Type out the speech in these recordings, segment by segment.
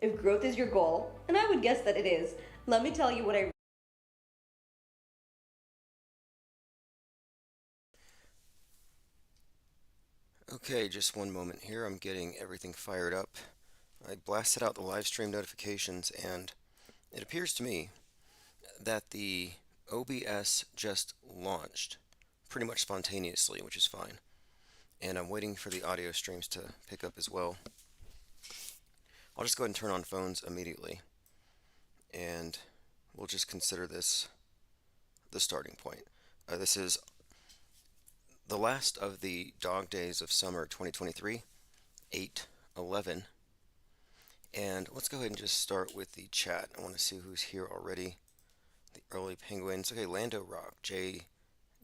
If growth is your goal, and I would guess that it is, let me tell you what I. Okay, just one moment here. I'm getting everything fired up. I blasted out the live stream notifications, and it appears to me that the OBS just launched pretty much spontaneously, which is fine. And I'm waiting for the audio streams to pick up as well. I'll just go ahead and turn on phones immediately, and we'll just consider this the starting point. This is the last of the dog days of summer 2023, 8/11. And let's go ahead and just start with the chat. I want to see who's here already. The early penguins. Okay, Lando Rock, Jay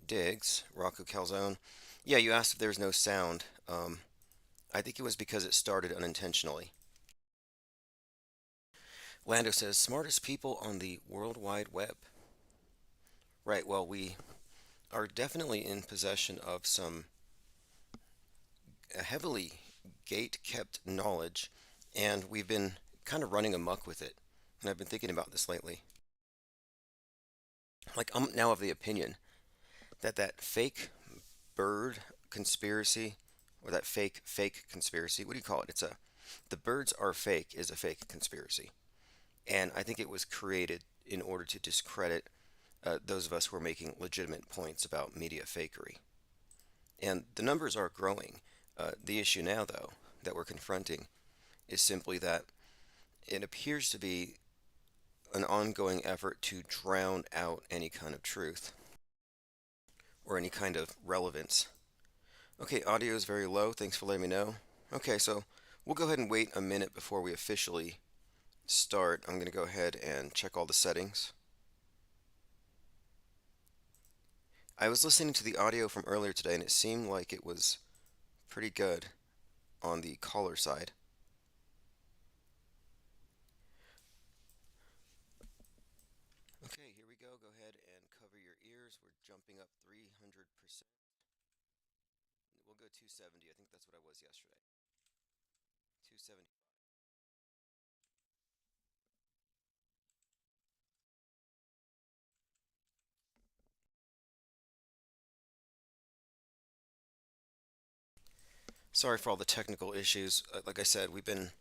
Diggs, Rocco Calzone. Yeah, you asked if there's no sound. I think it was because it started unintentionally. Lando says, smartest people on the World Wide Web. Right, well, we are definitely in possession of some heavily gate kept knowledge, and we've been kind of running amok with it. And I've been thinking about this lately. Like, I'm now of the opinion that fake bird conspiracy, or that fake conspiracy, what do you call it? The birds are fake is a fake conspiracy. And I think it was created in order to discredit those of us who are making legitimate points about media fakery. And the numbers are growing. The issue now, though, that we're confronting is simply that it appears to be an ongoing effort to drown out any kind of truth or any kind of relevance. Okay, audio is very low. Thanks for letting me know. Okay, so we'll go ahead and wait a minute before we officially start. I'm going to go ahead and check all the settings. I was listening to the audio from earlier today, and it seemed like it was pretty good on the caller side. Okay, here we go. Go ahead and cover your ears. We're jumping up 300%. We'll go 270. I think that's what I was yesterday. 270. Sorry for all the technical issues. Like I said, we've been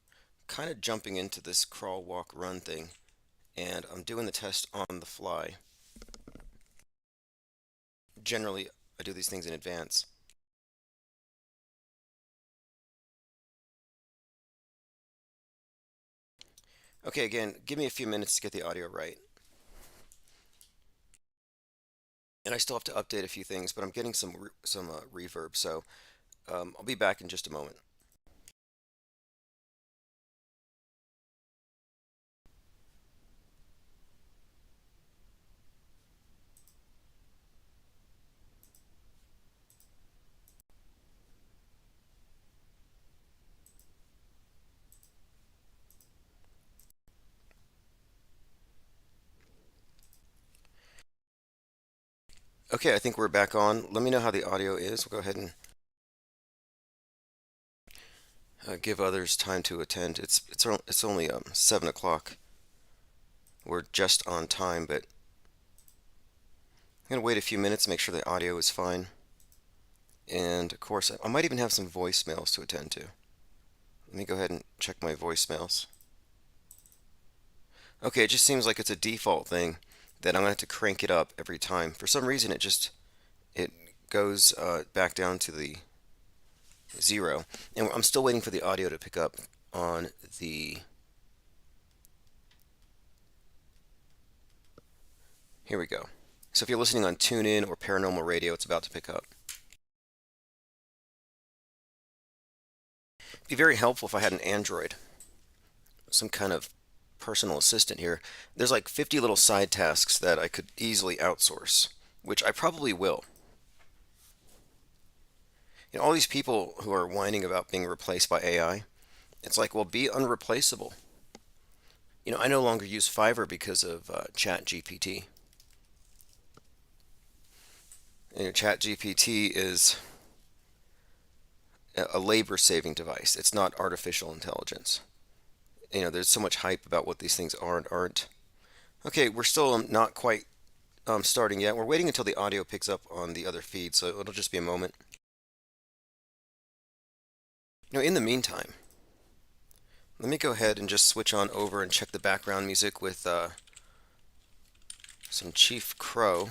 kind of jumping into this crawl, walk, run thing, and I'm doing the test on the fly. Generally, I do these things in advance. Okay, again, give me a few minutes to get the audio right. And I still have to update a few things, but I'm getting some reverb, so I'll be back in just a moment. Okay, I think we're back on. Let me know how the audio is. We'll go ahead and give others time to attend. It's only 7 o'clock. We're just on time, but I'm gonna wait a few minutes to make sure the audio is fine. And of course, I might even have some voicemails to attend to. Let me go ahead and check my voicemails. Okay, it just seems like it's a default thing that I'm gonna have to crank it up every time. For some reason, it goes back down to the 0, and I'm still waiting for the audio to pick up on the. Here we go. So if you're listening on TuneIn or Paranormal Radio, it's about to pick up. It'd be very helpful if I had an Android, some kind of personal assistant here. There's like 50 little side tasks that I could easily outsource, which I probably will. You know, all these people who are whining about being replaced by AI, it's like, well, be unreplaceable. You know, I no longer use Fiverr because of Chat GPT. You know, Chat GPT is a labor saving device. It's not artificial intelligence. There's so much hype about what these things are and aren't. Okay, we're still not quite starting yet. We're waiting until the audio picks up on the other feed, so it'll just be a moment. In the meantime, let me go ahead and just switch on over and check the background music with some Chief Crow.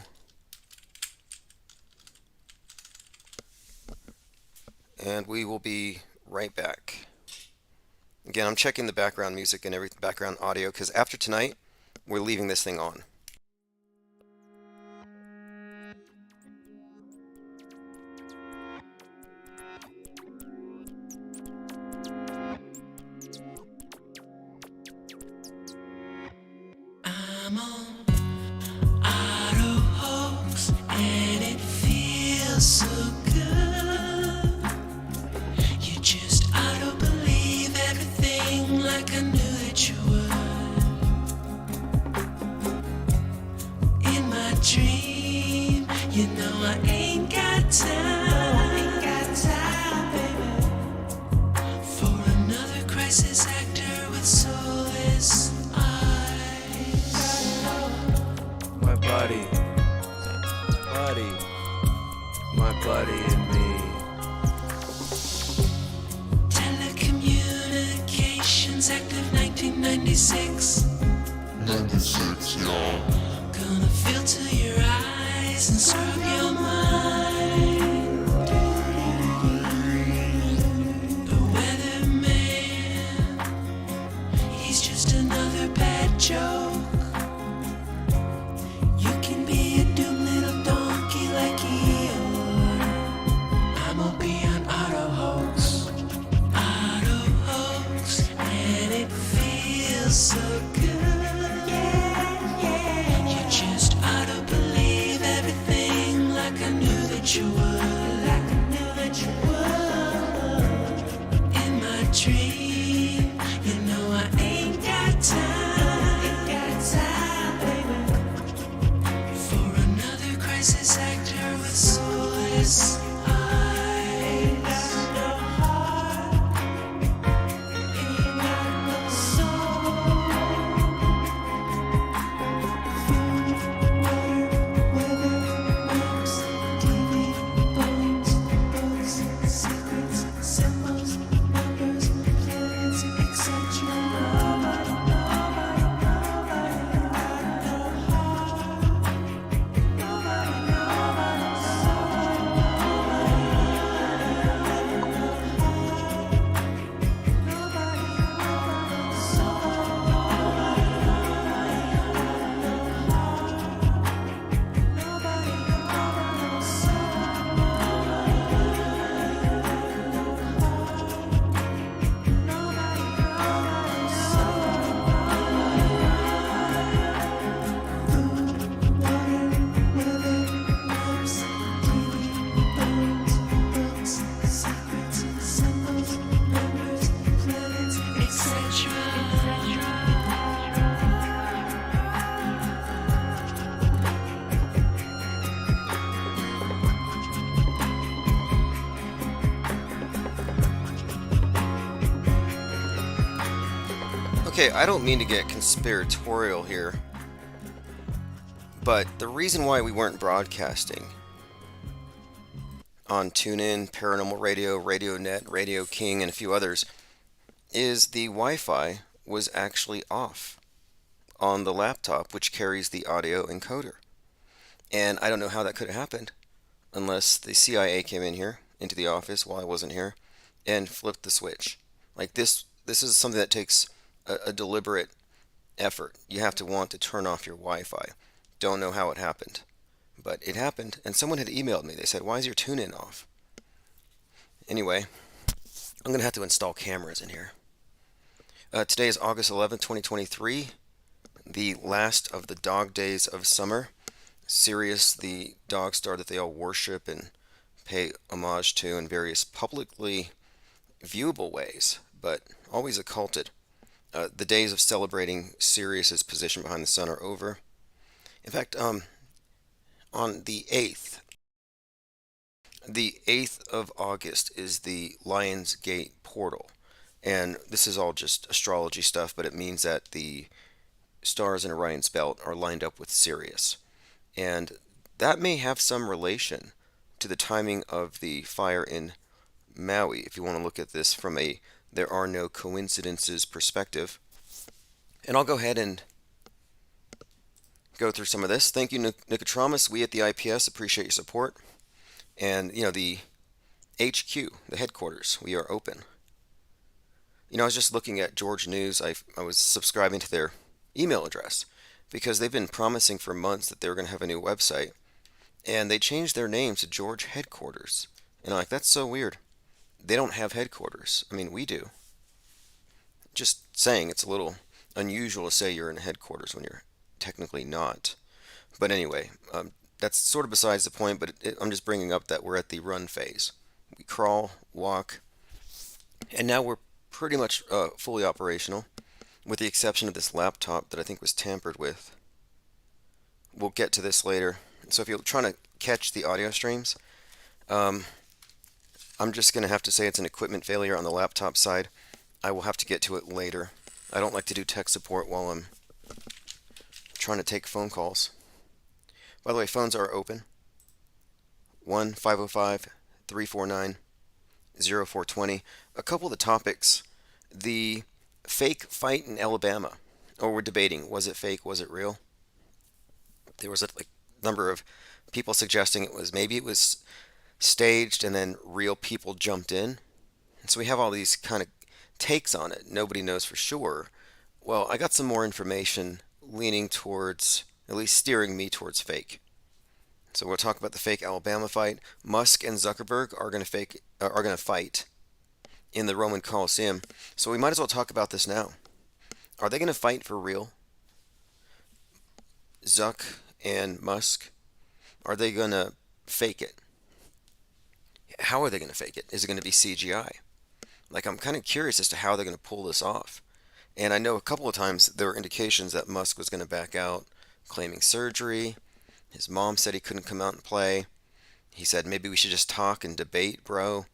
And we will be right back. Again, I'm checking the background music and background audio because after tonight, we're leaving this thing on. I'm on auto hopes and it feels so good. You just auto believe everything like I knew that you would. In my dream, you know I ain't got time, baby, for another crisis actor with soulless My buddy and me. Telecommunications Act of 1996. 96, y'all. Gonna filter your eyes and scrub your mind. The weatherman, he's just another bad joke. You can be a doomed little donkey like Eeyore. I'm gonna be an auto hoax, and it feels so good. Yeah. You just auto believe everything like I knew that you would. In my dream, you know I ain't got time, baby, for another crisis actor with soulless eyes. Got no heart, ain't got no soul. Food, water, weather, maps, TV, bones, books, secrets, symbols, numbers, planets, etc. Nobody got no heart. Okay, I don't mean to get conspiratorial here, but the reason why we weren't broadcasting on TuneIn, Paranormal Radio, RadioNet, Radio King, and a few others is the Wi-Fi was actually off on the laptop, which carries the audio encoder. And I don't know how that could have happened unless the CIA came in here into the office while I wasn't here and flipped the switch. Like this is something that takes a deliberate effort. You have to want to turn off your Wi-Fi. Don't know how it happened, but it happened. And someone had emailed me. They said, "Why is your tune-in off?" Anyway, I'm gonna have to install cameras in here. Today is August 11th, 2023, the last of the dog days of summer. Sirius, the dog star that they all worship and pay homage to in various publicly viewable ways, but always occulted. The days of celebrating Sirius's position behind the sun are over. In fact, on the 8th of August is the Lionsgate portal, And this is all just astrology stuff, but it means that the stars in Orion's belt are lined up with Sirius. And that may have some relation to the timing of the fire in Maui, if you want to look at this from a there are no coincidences perspective. And I'll go ahead and go through some of this. Thank you, Nicotramus. We at the IPS appreciate your support. And, the HQ, the headquarters, we are open. I was just looking at George News. I was subscribing to their email address because they've been promising for months that they were going to have a new website. And they changed their name to George Headquarters. And I'm like, that's so weird. They don't have headquarters. I mean, we do. Just saying, it's a little unusual to say you're in headquarters when you're technically not. But anyway, that's sort of besides the point, but I'm just bringing up that we're at the run phase. We crawl, walk, and now we're pretty much fully operational, with the exception of this laptop that I think was tampered with. We'll get to this later. So if you're trying to catch the audio streams, I'm just going to have to say it's an equipment failure on the laptop side. I will have to get to it later. I don't like to do tech support while I'm trying to take phone calls. By the way, phones are open. 1-505-349-0420. A couple of the topics. The fake fight in Alabama. We're debating, was it fake, was it real? There was a number of people suggesting maybe it was staged and then real people jumped in. And so we have all these kind of takes on it. Nobody knows for sure. Well, I got some more information leaning towards, at least steering me towards fake. So we'll talk about the fake Alabama fight. Musk and Zuckerberg are going to fight in the Roman Colosseum. So we might as well talk about this now. Are they going to fight for real? Zuck and Musk, are they going to fake it? How are they going to fake it? Is it going to be CGI? I'm kind of curious as to how they're going to pull this off. And I know a couple of times there were indications that Musk was going to back out, claiming surgery. His mom said he couldn't come out and play. He said maybe we should just talk and debate, bro.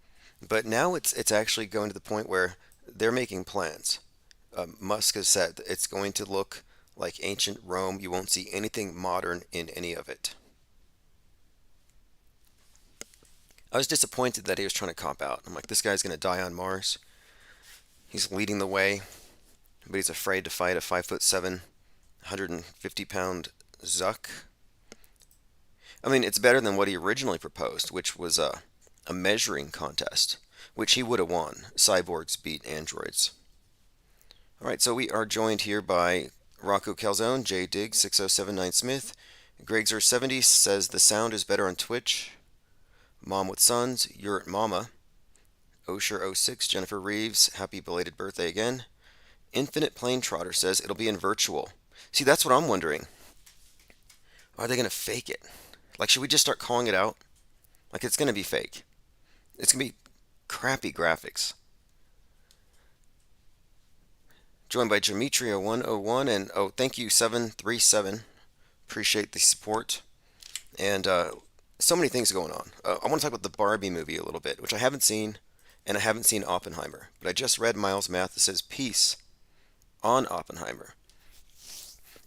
But now it's actually going to the point where they're making plans. Musk has said it's going to look like ancient Rome. You won't see anything modern in any of it. I was disappointed that he was trying to cop out. I'm like, this guy's going to die on Mars. He's leading the way, but he's afraid to fight a 5'7", 150-pound Zuck. I mean, it's better than what he originally proposed, which was a measuring contest, which he would have won. Cyborgs beat androids. All right, so we are joined here by Rocco Calzone, J Diggs 6079 Smith. Gregzer70 says the sound is better on Twitch. Mom with Sons, Yurt Mama. Osher06, Jennifer Reeves, happy belated birthday again. Infinite Plane Trotter says it'll be in virtual. See, that's what I'm wondering. Are they going to fake it? Should we just start calling it out? It's going to be fake. It's going to be crappy graphics. Joined by Geometria101 and thank you 737. Appreciate the support. And so many things going on. I want to talk about the Barbie movie a little bit, which I haven't seen, and I haven't seen Oppenheimer. But I just read Miles Mathis's piece on Oppenheimer.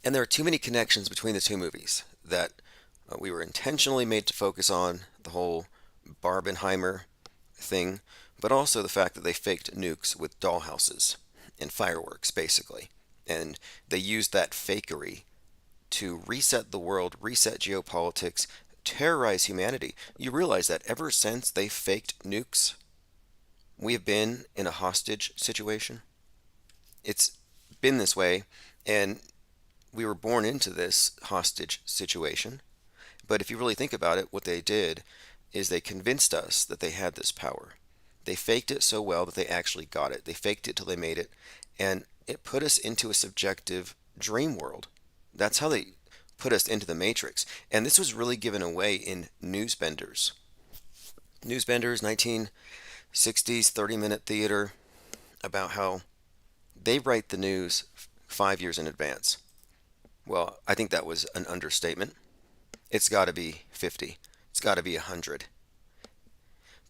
And there are too many connections between the two movies that we were intentionally made to focus on, the whole Barbenheimer thing, but also the fact that they faked nukes with dollhouses and fireworks, basically. And they used that fakery to reset the world, reset geopolitics, terrorize humanity. You realize that ever since they faked nukes, we have been in a hostage situation. It's been this way, and we were born into this hostage situation. But if you really think about it, what they did is they convinced us that they had this power. They faked it so well that they actually got it. They faked it till they made it, and it put us into a subjective dream world. That's how they put us into the Matrix. And this was really given away in Newsbenders. Newsbenders, 1960s, 30-minute theater, about how they write the news 5 years in advance. Well, I think that was an understatement. It's got to be 50. It's got to be 100.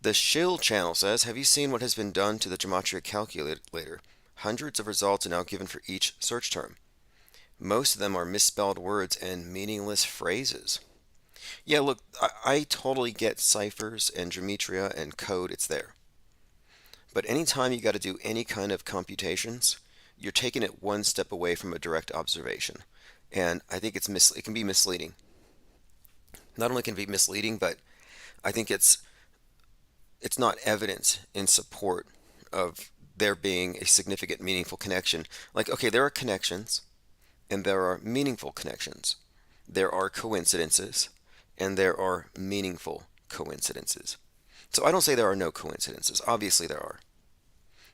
The Shill channel says, have you seen what has been done to the gematria calculator? Hundreds of results are now given for each search term. Most of them are misspelled words and meaningless phrases. Yeah, look, I totally get ciphers and gematria and code, it's there. But anytime you got to do any kind of computations, you're taking it one step away from a direct observation. And I think it can be misleading. Not only can it be misleading, but I think it's not evidence in support of there being a significant meaningful connection. Like, okay, there are connections and there are meaningful connections. There are coincidences and there are meaningful coincidences. So I don't say there are no coincidences. Obviously there are.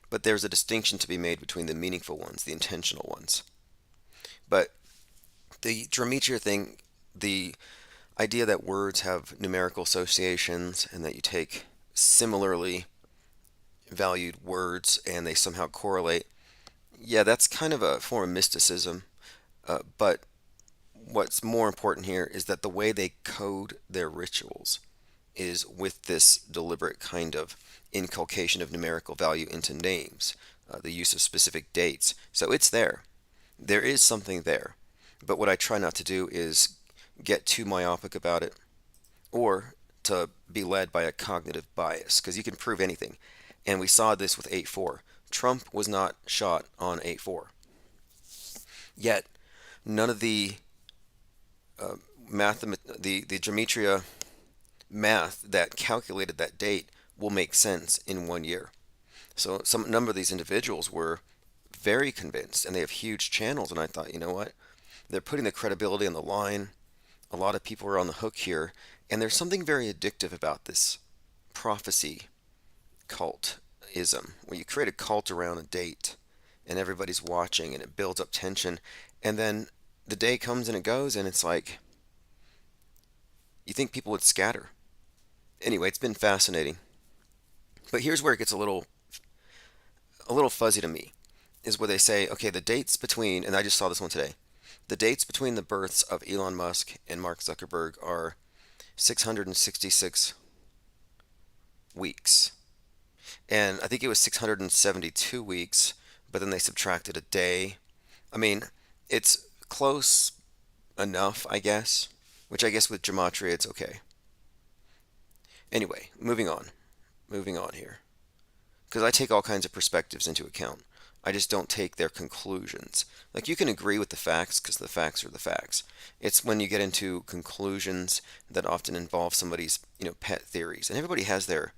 But there's a distinction to be made between the meaningful ones, the intentional ones. But the gematria thing, the idea that words have numerical associations and that you take similarly valued words and they somehow correlate, yeah, that's kind of a form of mysticism. But what's more important here is that the way they code their rituals is with this deliberate kind of inculcation of numerical value into names, the use of specific dates. So it's there. There is something there. But what I try not to do is get too myopic about it or to be led by a cognitive bias, because you can prove anything. And we saw this with 8-4. Trump was not shot on 8-4. Yet, none of the the gematria math that calculated that date will make sense in 1 year. So some number of these individuals were very convinced, and they have huge channels. And I thought, you know what? They're putting the credibility on the line. A lot of people are on the hook here, and there's something very addictive about this prophecy cultism, where you create a cult around a date, and everybody's watching, and it builds up tension, and then the day comes and it goes, and it's like you think people would scatter. Anyway, it's been fascinating. But here's where it gets a little fuzzy to me, is where they say, okay, the dates between, and I just saw this one today, the dates between the births of Elon Musk and Mark Zuckerberg are 666 weeks. And I think it was 672 weeks, but then they subtracted a day. I mean, it's close enough, I guess, which I guess with gematria it's okay. Anyway, moving on. Moving on here. Because I take all kinds of perspectives into account. I just don't take their conclusions. Like, you can agree with the facts because the facts are the facts. It's when you get into conclusions that often involve somebody's, pet theories. And everybody has their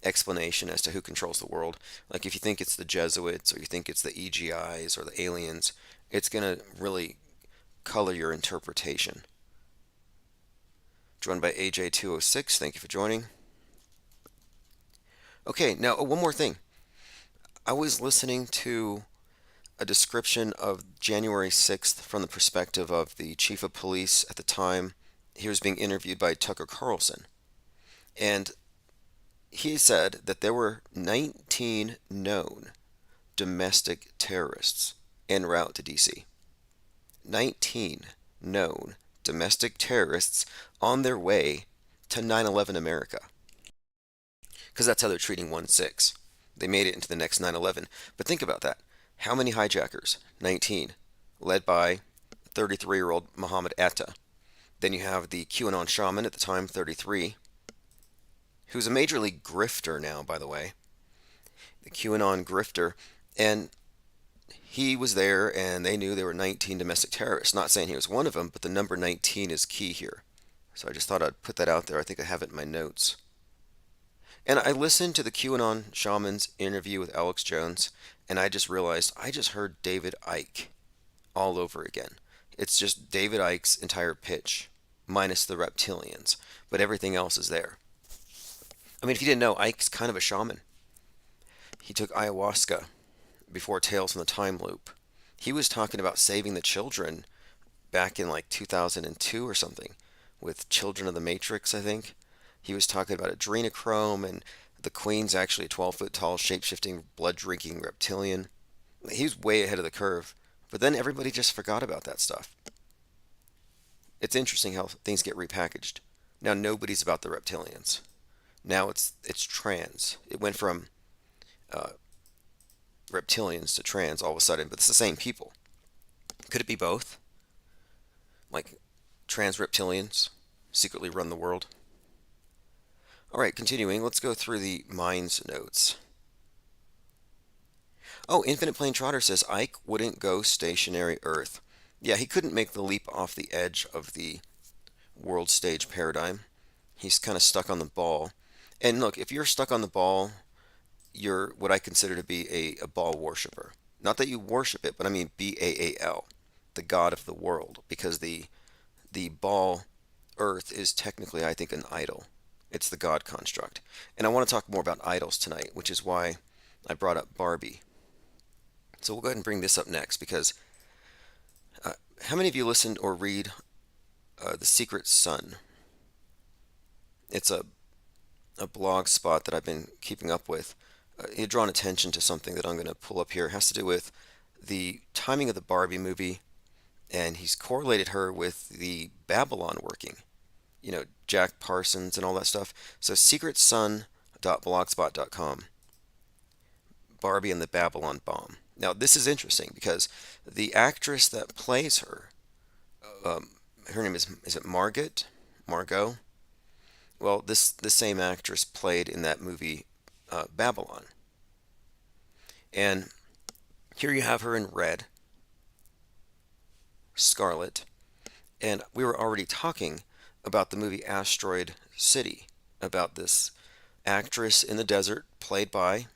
explanation as to who controls the world. Like, if you think it's the Jesuits or you think it's the EGIs or the aliens, it's going to really color your interpretation. Joined by AJ206, thank you for joining. Okay, now one more thing. I was listening to a description of January 6th from the perspective of the chief of police at the time. He was being interviewed by Tucker Carlson. And he said that there were 19 known domestic terrorists en route to D.C. 19 known domestic terrorists on their way to 9/11 America. Because that's how they're treating 1/6. They made it into the next 9/11. But think about that. How many hijackers? 19. Led by 33-year-old Mohammed Atta. Then you have the QAnon shaman at the time, 33, who's a major league grifter now, by the way. The QAnon grifter. And he was there, and they knew there were 19 domestic terrorists. Not saying he was one of them, but the number 19 is key here. So I just thought I'd put that out there. I think I have it in my notes. And I listened to the QAnon shaman's interview with Alex Jones, and I just realized I just heard David Icke all over again. It's just David Icke's entire pitch, minus the reptilians, but everything else is there. I mean, if you didn't know, Icke's kind of a shaman. He took ayahuasca before Tales from the Time Loop. He was talking about saving the children back in like 2002 or something, with Children of the Matrix, I think. He was talking about adrenochrome, and the queen's actually a 12-foot tall, shape-shifting, blood-drinking reptilian. He was way ahead of the curve, but then everybody just forgot about that stuff. It's interesting how things get repackaged. Now nobody's about the reptilians. Now it's trans. It went from uh, reptilians to trans all of a sudden, but it's the same people. Could it be both? Like trans reptilians secretly run the world? All right, continuing, let's go through the Minds notes. Oh, Infinite Plane Trotter says Ike wouldn't go stationary Earth. Yeah, he couldn't make the leap off the edge of the world stage paradigm. He's kind of stuck on the ball. And look, if you're stuck on the ball, you're what I consider to be a ball worshiper. Not that you worship it, but I mean Baal, the god of the world, because the ball Earth is technically, I think, an idol. It's the God construct. And I want to talk more about idols tonight, which is why I brought up Barbie. So we'll go ahead and bring this up next because how many of you listened or read The Secret Sun? It's a blog spot that I've been keeping up with. It had drawn attention to something that I'm going to pull up here. It has to do with the timing of the Barbie movie, and he's correlated her with the Babylon working. Jack Parsons and all that stuff. So secretsun.blogspot.com. Barbie and the Babylon Bomb. Now, this is interesting because the actress that plays her, her name is it Margot? Margot? Well, this same actress played in that movie Babylon. And here you have her in red, scarlet, and we were already talking about the movie Asteroid City, about this actress in the desert played by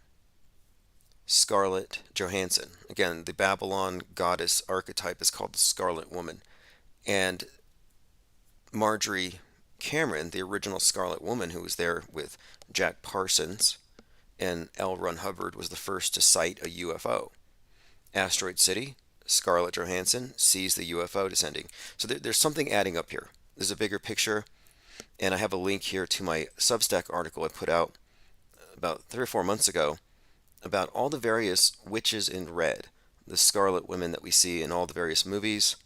Scarlett Johansson. Again, the Babylon goddess archetype is called the Scarlet Woman. And Marjorie Cameron, the original Scarlet Woman who was there with Jack Parsons and L. Ron Hubbard, was the first to sight a UFO. Asteroid City, Scarlett Johansson sees the UFO descending. So there's something adding up here. There's a bigger picture, and I have a link here to my Substack article I put out about 3 or 4 months ago about all the various witches in red, the Scarlet Women that we see in all the various movies,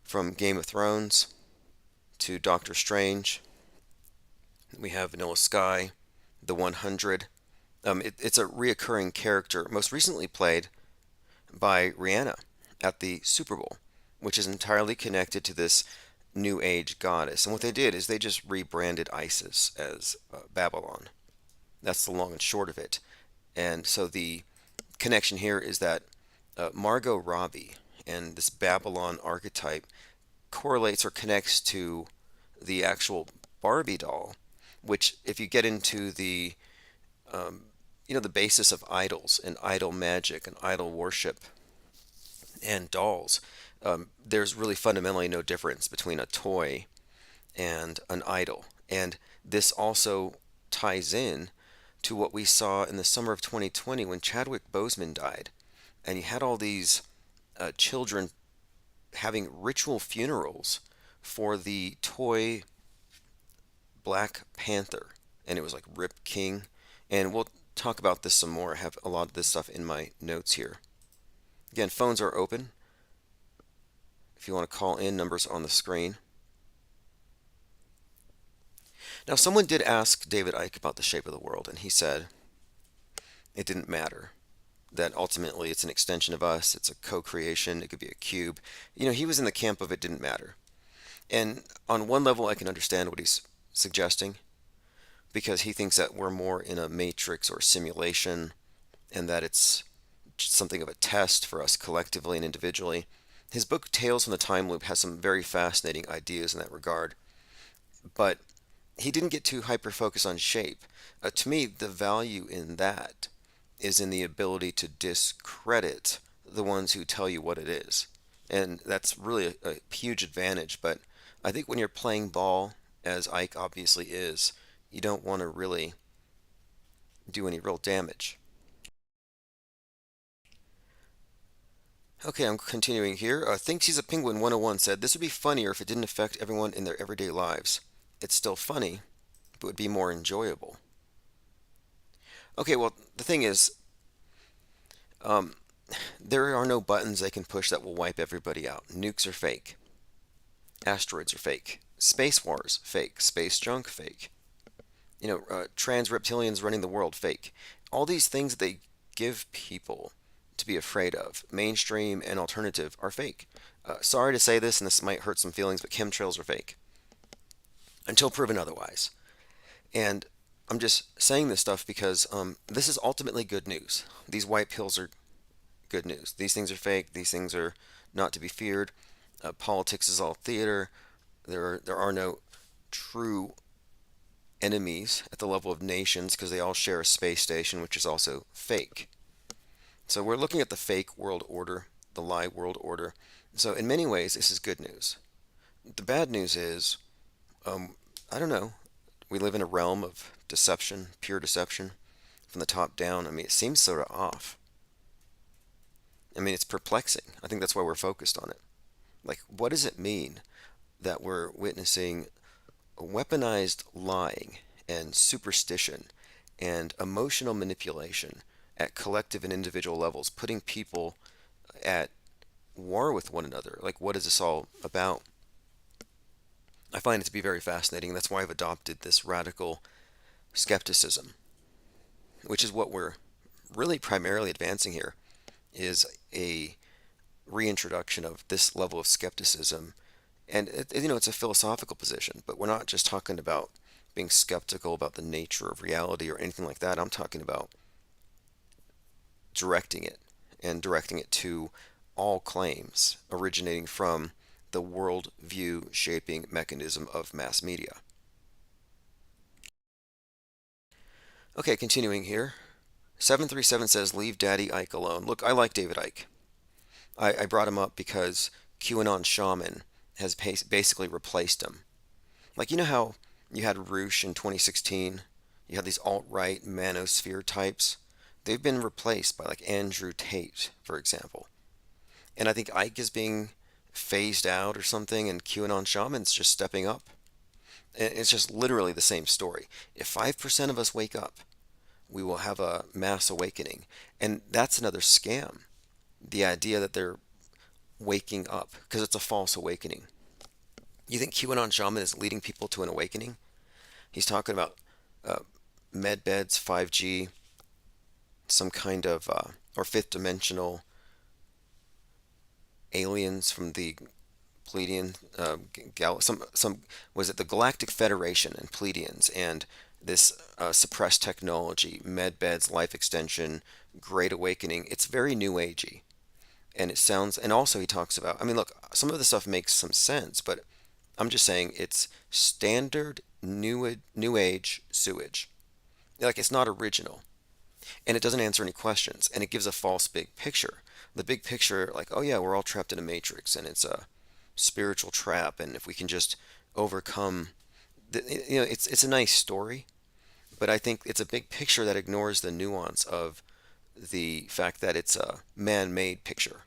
from Game of Thrones to Doctor Strange. We have Vanilla Sky, the 100. It's a reoccurring character, most recently played by Rihanna at the Super Bowl, which is entirely connected to this New Age goddess. And what they did is they just rebranded Isis as Babylon. That's the long and short of it. And so the connection here is that Margot Robbie and this Babylon archetype correlates or connects to the actual Barbie doll, which if you get into the the basis of idols and idol magic and idol worship and dolls, there's really fundamentally no difference between a toy and an idol. And this also ties in to what we saw in the summer of 2020 when Chadwick Boseman died. And you had all these children having ritual funerals for the toy Black Panther. And it was like Rip King. And we'll talk about this some more. I have a lot of this stuff in my notes here. Again, phones are open. If you want to call in, numbers on the screen. Now, someone did ask David Icke about the shape of the world, and he said it didn't matter. That ultimately it's an extension of us, it's a co-creation, it could be a cube. He was in the camp of it didn't matter. And on one level, I can understand what he's suggesting, because he thinks that we're more in a matrix or simulation, and that it's something of a test for us collectively and individually. His book, Tales from the Time Loop, has some very fascinating ideas in that regard. But he didn't get too hyper-focused on shape. To me, the value in that is in the ability to discredit the ones who tell you what it is. And that's really a huge advantage. But I think when you're playing ball, as Ike obviously is, you don't want to really do any real damage. Okay, I'm continuing here. Thinks he's a Penguin 101 said, this would be funnier if it didn't affect everyone in their everyday lives. It's still funny, but would be more enjoyable. Okay, well, the thing is, there are no buttons they can push that will wipe everybody out. Nukes are fake. Asteroids are fake. Space wars, fake. Space junk, fake. trans reptilians running the world, fake. All these things that they give people to be afraid of, mainstream and alternative, are fake. Sorry to say this, and this might hurt some feelings, but chemtrails are fake until proven otherwise. And I'm just saying this stuff because this is ultimately good news. These white pills are good news. These things are fake. These things are not to be feared. Politics is all theater. There are no true enemies at the level of nations because they all share a space station, which is also fake. So we're looking at the fake world order, the lie world order. So in many ways, this is good news. The bad news is, I don't know, we live in a realm of deception, pure deception, from the top down. I mean, it seems sort of off. I mean, it's perplexing. I think that's why we're focused on it. Like, what does it mean that we're witnessing weaponized lying and superstition and emotional manipulation at collective and individual levels, putting people at war with one another? Like, what is this all about? I find it to be very fascinating. That's why I've adopted this radical skepticism, which is what we're really primarily advancing here, is a reintroduction of this level of skepticism. And it's a philosophical position, but we're not just talking about being skeptical about the nature of reality or anything like that. I'm talking about directing it and directing it to all claims originating from the worldview shaping mechanism of mass media. Okay, continuing here. 737 says, leave Daddy Ike alone. Look, I like David Icke. I brought him up because QAnon Shaman has basically replaced him. Like, you know how you had Roosh in 2016? You had these alt-right manosphere types. They've been replaced by like Andrew Tate, for example. And I think Ike is being phased out or something, and QAnon Shaman's just stepping up. It's just literally the same story. If 5% of us wake up, we will have a mass awakening. And that's another scam. The idea that they're waking up, because it's a false awakening. You think QAnon Shaman is leading people to an awakening? He's talking about med beds, 5G, some kind of, or fifth dimensional aliens from the Pleiadian, some was it the Galactic Federation and Pleiadians, and this suppressed technology, med beds, life extension, great awakening. It's very new agey, and it sounds. And also he talks about. I mean, look, some of the stuff makes some sense, but I'm just saying it's standard new age sewage. Like, it's not original, and it doesn't answer any questions, and it gives a false big picture. The big picture, like, oh yeah, we're all trapped in a matrix, and it's a spiritual trap, and if we can just overcome, it's a nice story, but I think it's a big picture that ignores the nuance of the fact that it's a man-made picture.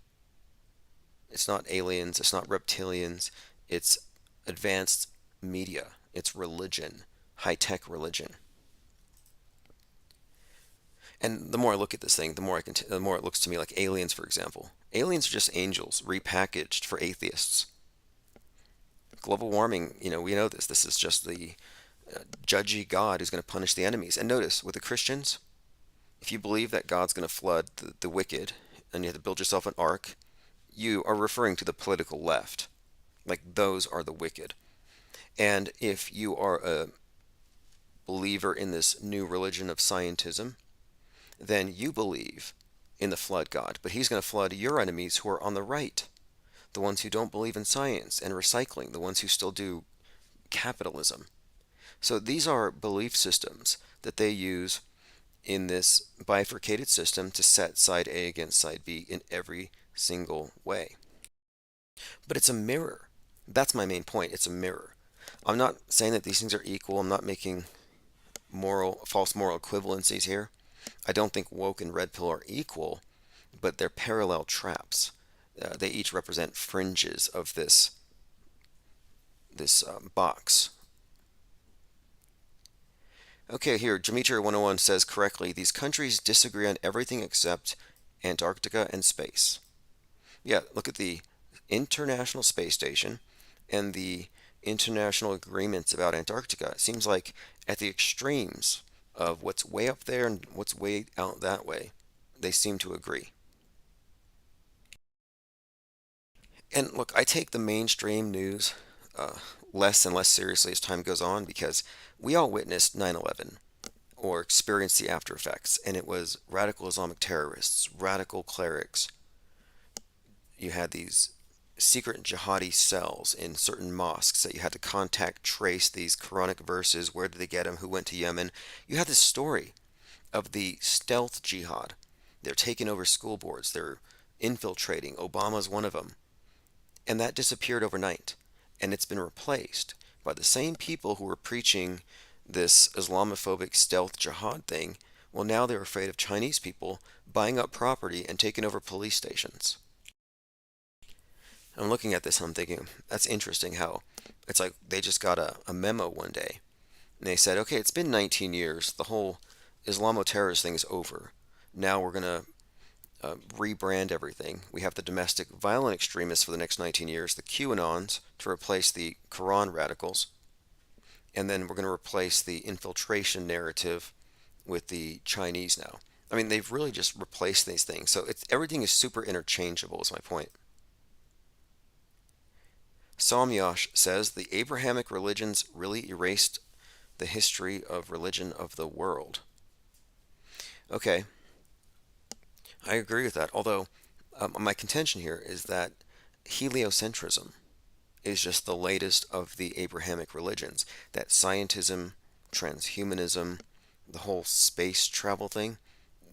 It's not aliens, it's not reptilians, it's advanced media, it's religion, high-tech religion. And the more I look at this thing, the more it looks to me like aliens, for example. Aliens are just angels repackaged for atheists. Global warming, we know this. This is just the judgy God who's going to punish the enemies. And notice, with the Christians, if you believe that God's going to flood the wicked and you have to build yourself an ark, you are referring to the political left. Like, those are the wicked. And if you are a believer in this new religion of scientism, then you believe in the flood God. But he's going to flood your enemies who are on the right, the ones who don't believe in science and recycling, the ones who still do capitalism. So these are belief systems that they use in this bifurcated system to set side A against side B in every single way. But it's a mirror. That's my main point. It's a mirror. I'm not saying that these things are equal. I'm not making false moral equivalencies here. I don't think woke and red pill are equal, but they're parallel traps. They each represent fringes of this box. Okay, here, Demeter 101 says correctly, these countries disagree on everything except Antarctica and space. Yeah, look at the International Space Station and the international agreements about Antarctica. It seems like at the extremes of what's way up there and what's way out that way, they seem to agree. And look, I take the mainstream news uh, less and less seriously as time goes on because we all witnessed 9/11 or experienced the after effects, and it was radical Islamic terrorists, radical clerics. You had these secret jihadi cells in certain mosques that you had to contact, trace these Quranic verses. Where did they get them? Who went to Yemen? You had this story of the stealth jihad. They're taking over school boards. They're infiltrating. Obama's one of them. And that disappeared overnight. And it's been replaced by the same people who were preaching this Islamophobic stealth jihad thing. Well, now they're afraid of Chinese people buying up property and taking over police stations. I'm looking at this and I'm thinking, that's interesting how it's like they just got a memo one day. And they said, okay, it's been 19 years. The whole Islamo-terrorist thing is over. Now we're going to rebrand everything. We have the domestic violent extremists for the next 19 years, the QAnons to replace the Quran radicals, and then we're going to replace the infiltration narrative with the Chinese now. I mean, they've really just replaced these things. So everything is super interchangeable is my point. Samyash says the Abrahamic religions really erased the history of religion of the world. Okay, I agree with that. Although my contention here is that heliocentrism is just the latest of the Abrahamic religions. That scientism, transhumanism, the whole space travel thing,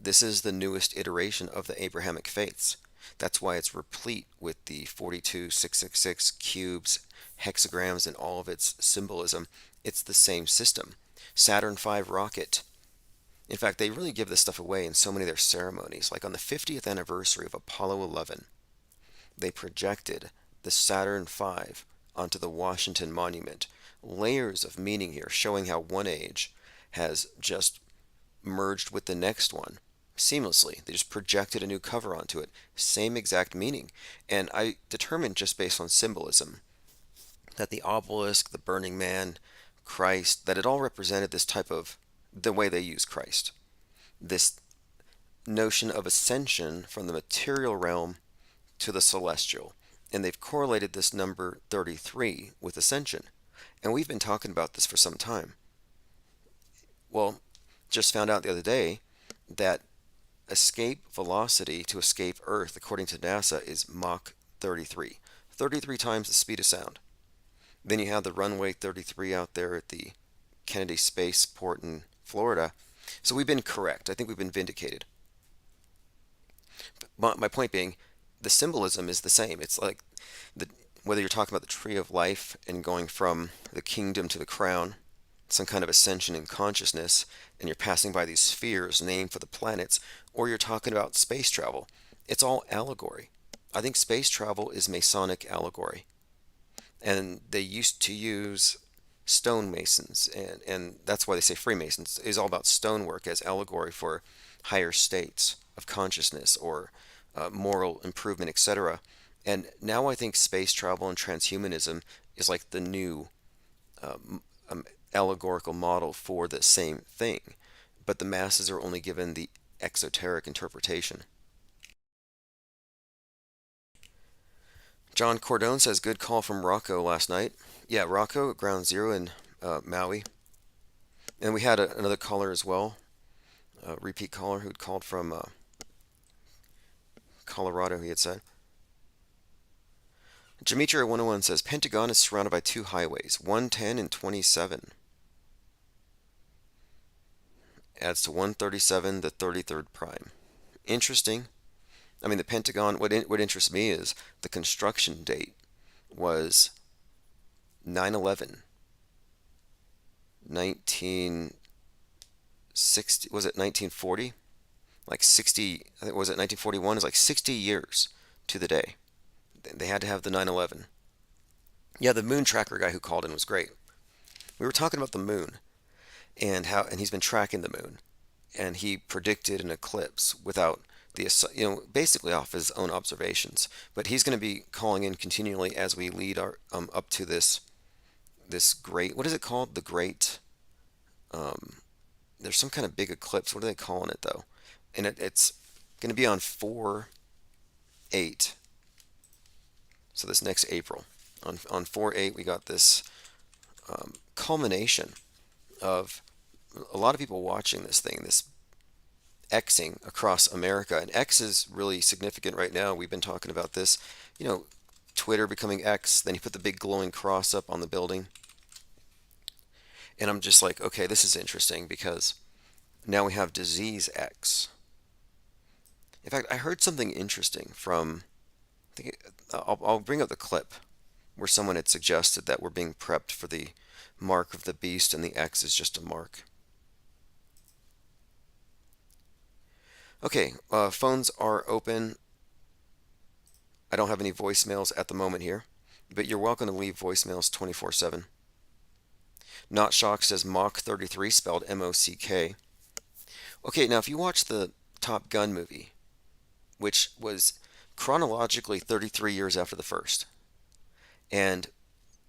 this is the newest iteration of the Abrahamic faiths. That's why it's replete with the 42666 cubes, hexagrams, and all of its symbolism. It's the same system. Saturn V rocket. In fact, they really give this stuff away in so many of their ceremonies. Like on the 50th anniversary of Apollo 11, they projected the Saturn V onto the Washington Monument. Layers of meaning here, showing how one age has just merged with the next one seamlessly. They just projected a new cover onto it. Same exact meaning. And I determined just based on symbolism that the obelisk, the Burning Man, Christ, that it all represented this type of the way they use Christ. This notion of ascension from the material realm to the celestial. And they've correlated this number 33 with ascension. And we've been talking about this for some time. Well, just found out the other day that escape velocity to escape Earth, according to NASA, is Mach 33. 33 times the speed of sound. Then you have the runway 33 out there at the Kennedy Spaceport in Florida. So we've been correct. I think we've been vindicated. But my point being, the symbolism is the same. It's like whether you're talking about the tree of life and going from the kingdom to the crown, some kind of ascension in consciousness, and you're passing by these spheres named for the planets, or you're talking about space travel. It's all allegory. I think space travel is Masonic allegory. And they used to use stonemasons, and that's why they say Freemasons, is all about stonework as allegory for higher states of consciousness or moral improvement, etc. And now I think space travel and transhumanism is like the new allegorical model for the same thing, but the masses are only given the exoteric interpretation. John Cordone says, good call from Rocco last night. Yeah, Rocco at Ground Zero in Maui. And we had another caller as well, a repeat caller who'd called from Colorado, he had said. Dimitri 101 says, Pentagon is surrounded by two highways, 110 and 27. Adds to 137, the 33rd prime. Interesting. I mean, the Pentagon, what interests me is the construction date was 9/11, 1960, was it 1940? Like 60, I think, was it 1941? It's like 60 years to the day. They had to have the 9/11. Yeah, the moon tracker guy who called in was great. We were talking about the moon and he's been tracking the moon, and he predicted an eclipse without basically off his own observations. But he's going to be calling in continually as we lead our up to this this great, what is it called? The great, um, there's some kind of big eclipse. What are they calling it though? And it's going to be on 4/8. So this next April. On 4/8, we got this culmination of a lot of people watching this thing, this Xing across America. And X is really significant right now. We've been talking about this, you know, Twitter becoming X. Then you put the big glowing cross up on the building. And I'm just like, okay, this is interesting because now we have disease X. In fact, I heard something interesting from, I think I'll bring up the clip where someone had suggested that we're being prepped for the mark of the beast and the X is just a mark. Okay, phones are open. I don't have any voicemails at the moment here, but you're welcome to leave voicemails 24/7. Not Shocked says Mach 33, spelled M-O-C-K. Okay, now if you watch the Top Gun movie, which was chronologically 33 years after the first, and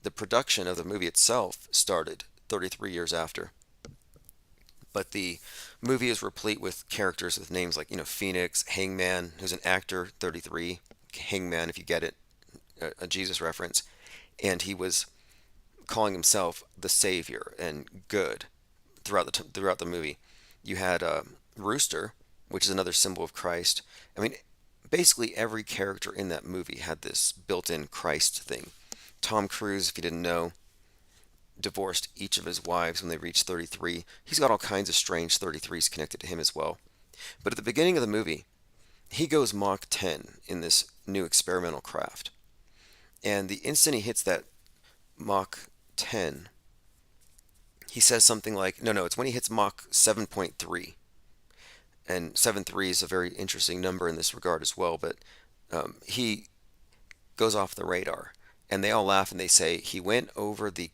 the production of the movie itself started 33 years after. But the movie is replete with characters with names like, Phoenix, Hangman, who's an actor, 33, Hangman, if you get it, a Jesus reference. And he was calling himself the Savior and good throughout the movie. You had Rooster, which is another symbol of Christ. I mean, basically every character in that movie had this built-in Christ thing. Tom Cruise, if you didn't know, divorced each of his wives when they reached 33. He's got all kinds of strange 33s connected to him as well. But at the beginning of the movie, he goes Mach 10 in this new experimental craft. And the instant he hits that Mach 10, he says something like, no, it's when he hits Mach 7.3. And 7.3 is a very interesting number in this regard as well, but he goes off the radar. And they all laugh and they say he went over the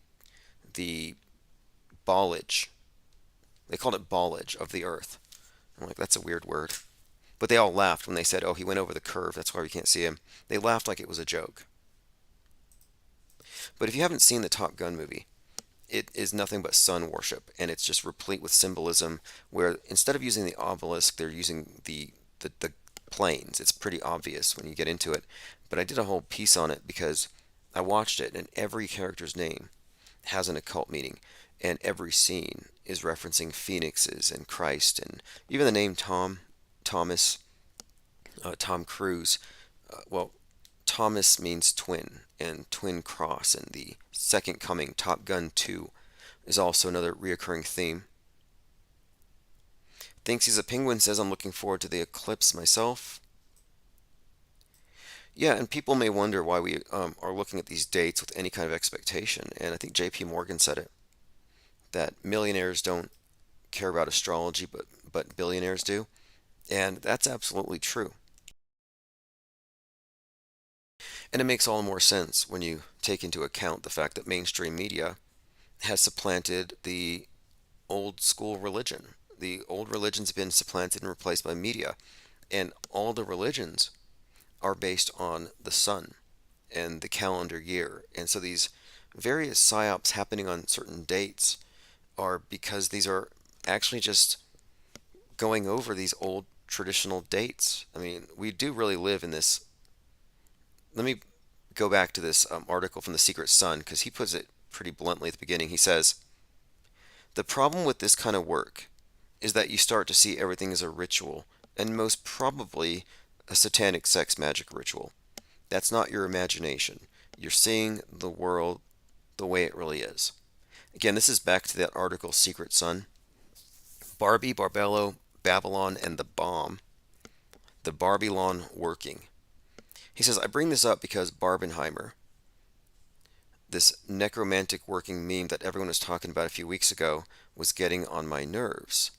ballage. They called it ballage of the earth. I'm like, that's a weird word. But they all laughed when they said, oh, he went over the curve. That's why we can't see him. They laughed like it was a joke. But if you haven't seen the Top Gun movie, it is nothing but sun worship, and it's just replete with symbolism where instead of using the obelisk, they're using the planes. It's pretty obvious when you get into it. But I did a whole piece on it because I watched it, and every character's name has an occult meaning, and every scene is referencing phoenixes and Christ, and even the name Thomas, Tom Cruise. Well, Thomas means twin, and twin cross, and the second coming, Top Gun 2, is also another reoccurring theme. Thinks he's a penguin says, I'm looking forward to the eclipse myself. Yeah, and people may wonder why we are looking at these dates with any kind of expectation. And I think J.P. Morgan said it, that millionaires don't care about astrology, but billionaires do. And that's absolutely true. And it makes all the more sense when you take into account the fact that mainstream media has supplanted the old school religion. The old religion's been supplanted and replaced by media. And all the religions are based on the sun and the calendar year. And so these various psyops happening on certain dates are because these are actually just going over these old traditional dates. I mean, we do really live in this. Let me go back to this article from The Secret Sun because he puts it pretty bluntly at the beginning. He says, the problem with this kind of work is that you start to see everything as a ritual, and most probably a satanic sex magic ritual. That's not your imagination. You're seeing the world the way it really is. Again, this is back to that article, Secret Sun. Barbie, Barbello, Babylon, and the Bomb. The Babylon Working. He says, I bring this up because Barbenheimer, this necromantic working meme that everyone was talking about a few weeks ago, was getting on my nerves.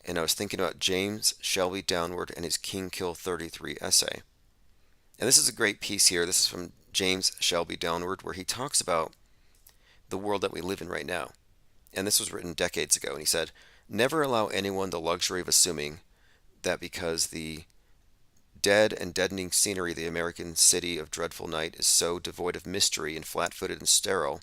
And I was thinking about James Shelby Downward and his King Kill 33 essay. And this is a great piece here. This is from James Shelby Downward, where he talks about the world that we live in right now. And this was written decades ago. And he said, never allow anyone the luxury of assuming that because the dead and deadening scenery of the American city of dreadful night is so devoid of mystery and flat-footed and sterile,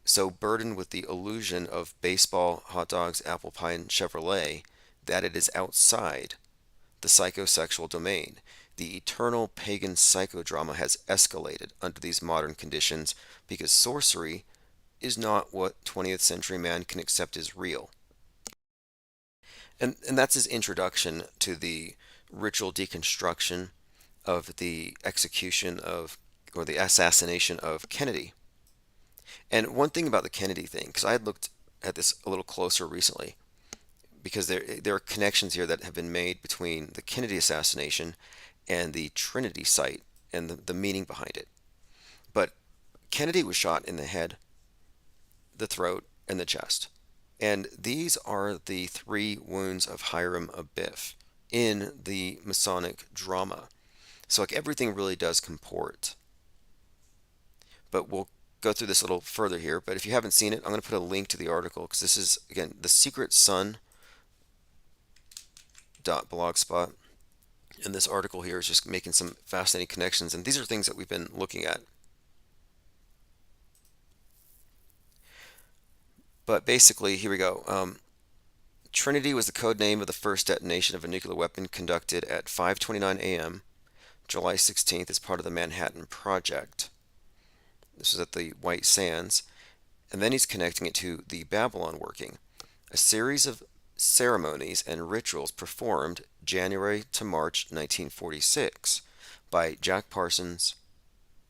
so burdened with the illusion of baseball, hot dogs, apple pie, and Chevrolet that it is outside the psychosexual domain. The eternal pagan psychodrama has escalated under these modern conditions because sorcery is not what 20th century man can accept as real. And that's his introduction to the ritual deconstruction of the execution of, or the assassination of Kennedy. And one thing about the Kennedy thing, because I had looked at this a little closer recently, because there are connections here that have been made between the Kennedy assassination and the Trinity site and the meaning behind it. But Kennedy was shot in the head, the throat, and the chest. And these are the three wounds of Hiram Abiff in the Masonic drama. So like everything really does comport. But we'll go through this a little further here. But if you haven't seen it, I'm going to put a link to the article because this is, again, the Secret Sun blogspot, and this article here is just making some fascinating connections, and these are things that we've been looking at. But basically, here we go. Trinity was the code name of the first detonation of a nuclear weapon conducted at 5:29 a.m. July 16th as part of the Manhattan Project. This was at the White Sands, and then he's connecting it to the Babylon working, a series of ceremonies and rituals performed January to March 1946 by Jack Parsons,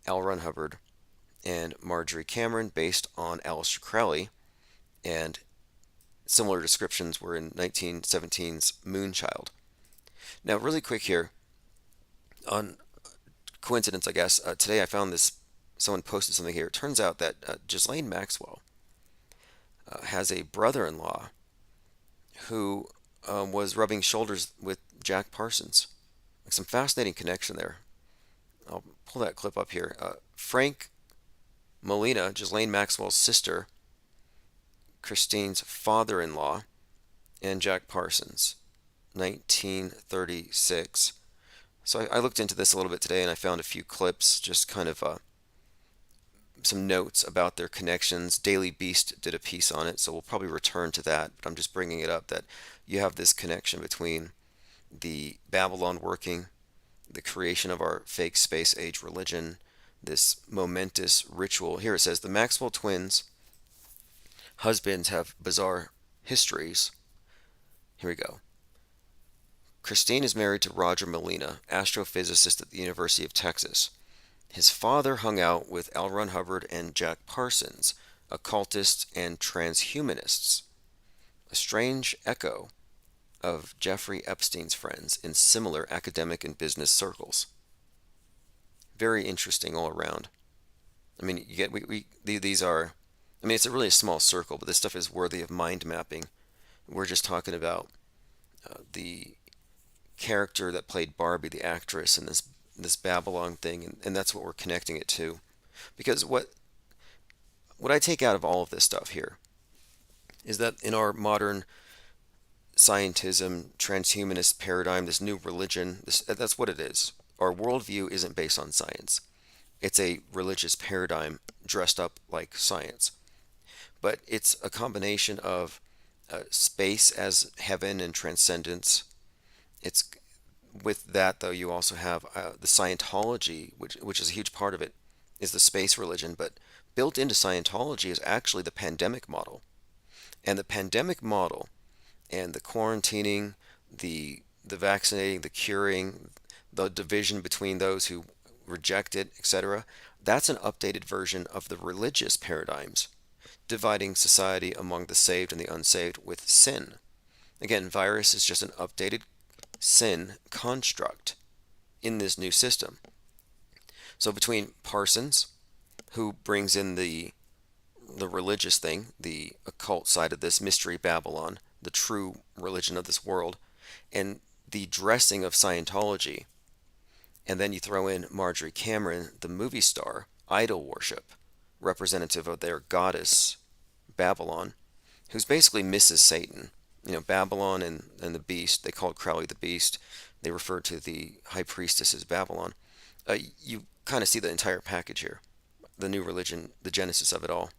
L. Ron Hubbard, and Marjorie Cameron based on Aleister Crowley, and similar descriptions were in 1917's Moonchild. Now, really quick here, on coincidence, I guess, today I found this, someone posted something here. It turns out that Ghislaine Maxwell has a brother-in-law who was rubbing shoulders with Jack Parsons. Like some fascinating connection there. I'll pull that clip up here. Frank Molina, Ghislaine Maxwell's sister, Christine's father-in-law, and Jack Parsons, 1936. So I looked into this a little bit today and I found a few clips, just kind of some notes about their connections. Daily Beast did a piece on it, so we'll probably return to that, but I'm just bringing it up that you have this connection between the Babylon working, the creation of our fake space age religion, this momentous ritual. Here it says the Maxwell twins' husbands have bizarre histories. Here we go. Christine is married to Roger Molina, astrophysicist at the University of Texas. His father hung out with L. Ron Hubbard and Jack Parsons, occultists and transhumanists, a strange echo of Jeffrey Epstein's friends in similar academic and business circles. Very interesting all around. I mean, you get these are, I mean, it's a really small circle, but this stuff is worthy of mind mapping. We're just talking about the character that played Barbie, the actress, and this Babylon thing, and that's what we're connecting it to. Because what I take out of all of this stuff here is that in our modern scientism, transhumanist paradigm, this new religion, that's what it is. Our worldview isn't based on science. It's a religious paradigm dressed up like science. But it's a combination of space as heaven and transcendence. It's with that, though, you also have the Scientology, which is a huge part of it, is the space religion. But built into Scientology is actually the pandemic model. And the pandemic model and the quarantining, the vaccinating, the curing, the division between those who reject it, etc., that's an updated version of the religious paradigms, dividing society among the saved and the unsaved with sin. Again, virus is just an updated sin construct in this new system. So between Parsons, who brings in the religious thing, the occult side of this, Mystery Babylon, the true religion of this world, and the dressing of Scientology, and then you throw in Marjorie Cameron, the movie star, idol worship, representative of their goddess, Babylon, who's basically Mrs. Satan. You know, Babylon and the beast, they called Crowley the beast. They referred to the high priestess as Babylon. You kind of see the entire package here. The new religion, the genesis of it all.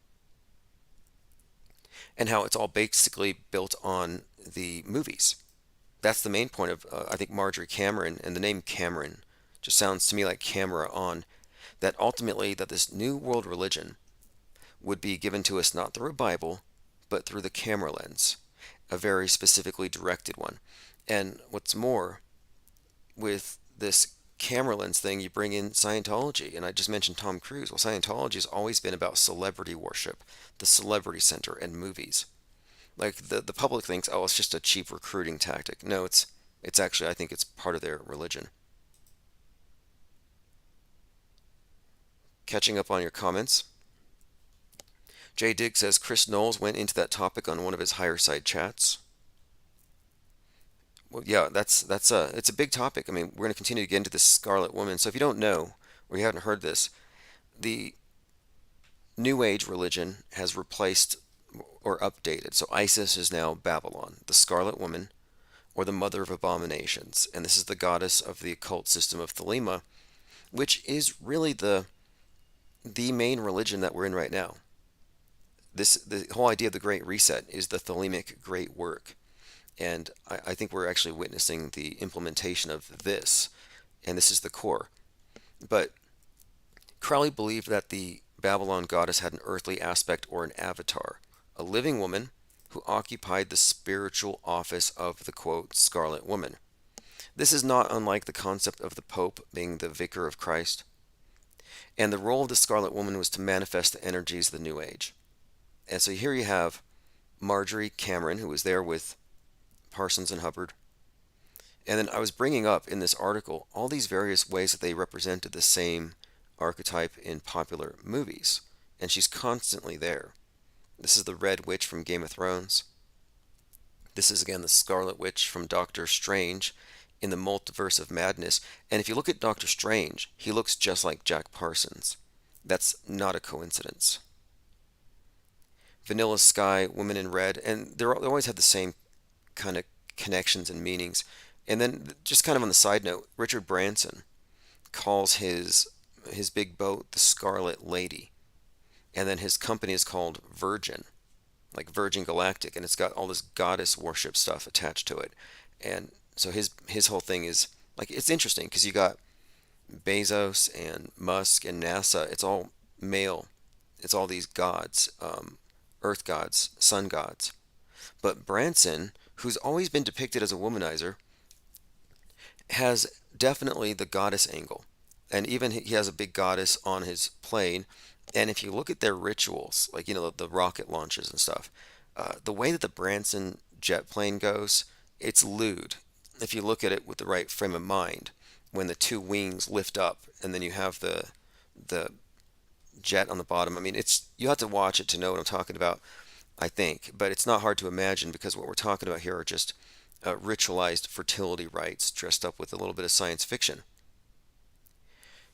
and how it's all basically built on the movies. That's the main point of, I think, Marjorie Cameron, and the name Cameron just sounds to me like camera on, that ultimately that this new world religion would be given to us not through a Bible, but through the camera lens, a very specifically directed one. And what's more, with this camera lens thing, you bring in Scientology, and I just mentioned Tom Cruise. Well, Scientology has always been about celebrity worship, the celebrity center, and movies. Like the public thinks, oh, it's just a cheap recruiting tactic. No, it's actually, I think it's part of their religion. Catching up on your comments. Jay Digg says Chris Knowles went into that topic on one of his higher side chats. Well, yeah, it's a big topic. I mean, we're going to continue to get into this Scarlet Woman. So if you don't know or you haven't heard this, the New Age religion has replaced or updated. So ISIS is now Babylon, the Scarlet Woman, or the Mother of Abominations, and this is the goddess of the occult system of Thelema, which is really the main religion that we're in right now. The whole idea of the Great Reset is the Thelemic Great Work. And I think we're actually witnessing the implementation of this, and this is the core. But Crowley believed that the Babylon goddess had an earthly aspect or an avatar, a living woman who occupied the spiritual office of the, quote, Scarlet Woman. This is not unlike the concept of the Pope being the vicar of Christ. And the role of the Scarlet Woman was to manifest the energies of the New Age. And so here you have Marjorie Cameron, who was there with Parsons and Hubbard. And then I was bringing up in this article all these various ways that they represented the same archetype in popular movies. And she's constantly there. This is the Red Witch from Game of Thrones. This is again the Scarlet Witch from Doctor Strange in the Multiverse of Madness. And if you look at Doctor Strange, he looks just like Jack Parsons. That's not a coincidence. Vanilla Sky, Women in Red, and they always have the same kind of connections and meanings. And then just kind of on the side note, Richard Branson calls his big boat the Scarlet Lady. And then his company is called Virgin, like Virgin Galactic, and it's got all this goddess worship stuff attached to it. And so his whole thing is, like, it's interesting because you got Bezos and Musk and NASA. It's all male. It's all these gods, earth gods, sun gods. But Branson, who's always been depicted as a womanizer, has definitely the goddess angle. And even he has a big goddess on his plane. And if you look at their rituals, like, you know, the rocket launches and stuff, the way that the Branson jet plane goes, it's lewd. If you look at it with the right frame of mind, when the two wings lift up and then you have the jet on the bottom. I mean, you have to watch it to know what I'm talking about, I think. But it's not hard to imagine because what we're talking about here are just ritualized fertility rites dressed up with a little bit of science fiction.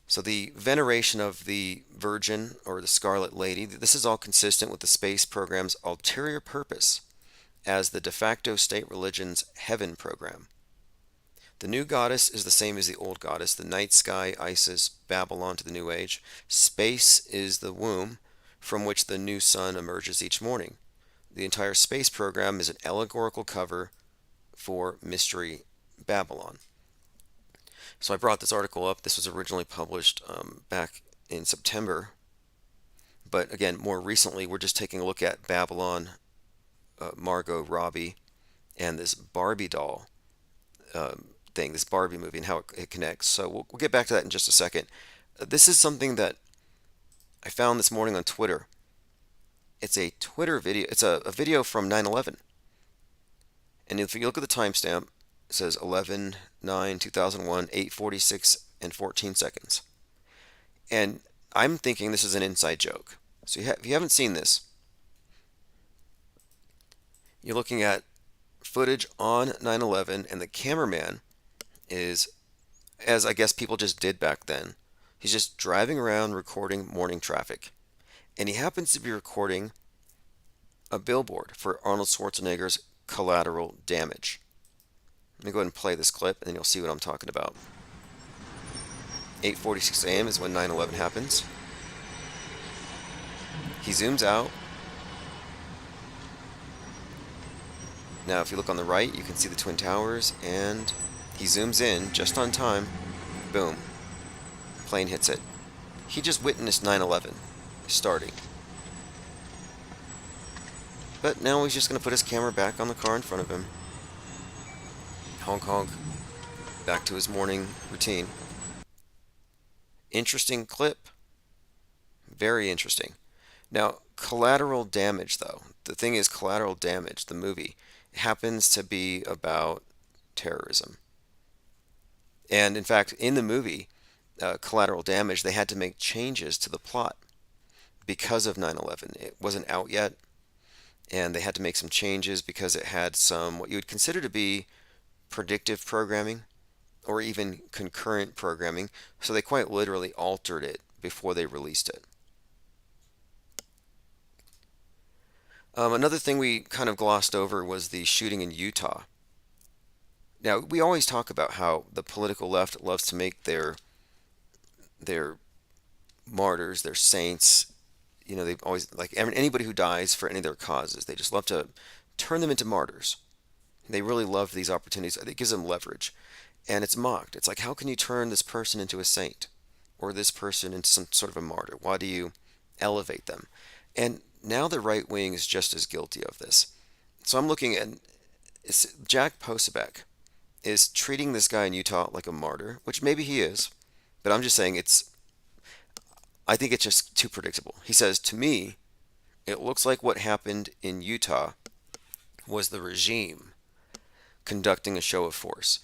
So the veneration of the Virgin or the Scarlet Lady, this is all consistent with the space program's ulterior purpose as the de facto state religion's heaven program. The new goddess is the same as the old goddess, the night sky, Isis, Babylon to the New Age. Space is the womb from which the new sun emerges each morning. The entire space program is an allegorical cover for Mystery Babylon. So I brought this article up. This was originally published back in September. But again, more recently, we're just taking a look at Babylon, Margot Robbie, and this Barbie doll thing, this Barbie movie, and how it connects. So we'll get back to that in just a second. This is something that I found this morning on Twitter. It's a Twitter video. It's a video from 9/11. And if you look at the timestamp, it says 11/9/2001, 8:46 and 14 seconds. And I'm thinking this is an inside joke. So if you haven't seen this, you're looking at footage on 9/11, and the cameraman is, as I guess people just did back then, he's just driving around recording morning traffic. And he happens to be recording a billboard for Arnold Schwarzenegger's Collateral Damage. Let me go ahead and play this clip, and then you'll see what I'm talking about. 8:46 a.m. is when 9/11 happens. He zooms out. Now, if you look on the right, you can see the Twin Towers, and he zooms in just on time. Boom. Plane hits it. He just witnessed 9/11 starting. But now he's just going to put his camera back on the car in front of him. Honk honk. Back to his morning routine. Interesting clip. Very interesting. Now, Collateral Damage, though. The thing is, Collateral Damage, the movie, happens to be about terrorism. And in fact, in the movie, Collateral Damage, they had to make changes to the plot because of 9/11. It wasn't out yet, and they had to make some changes because it had some what you would consider to be predictive programming or even concurrent programming. So they quite literally altered it before they released it. Another thing we kind of glossed over was the shooting in Utah. Now, we always talk about how the political left loves to make their martyrs, their saints, they've always, like anybody who dies for any of their causes, they just love to turn them into martyrs. They really love these opportunities. It gives them leverage. And it's mocked. It's like, how can you turn this person into a saint or this person into some sort of a martyr? Why do you elevate them? And now the right wing is just as guilty of this. So I'm looking at Jack Posobiec is treating this guy in Utah like a martyr, which maybe he is, but I'm just saying I think it's just too predictable. He says, to me, it looks like what happened in Utah was the regime conducting a show of force.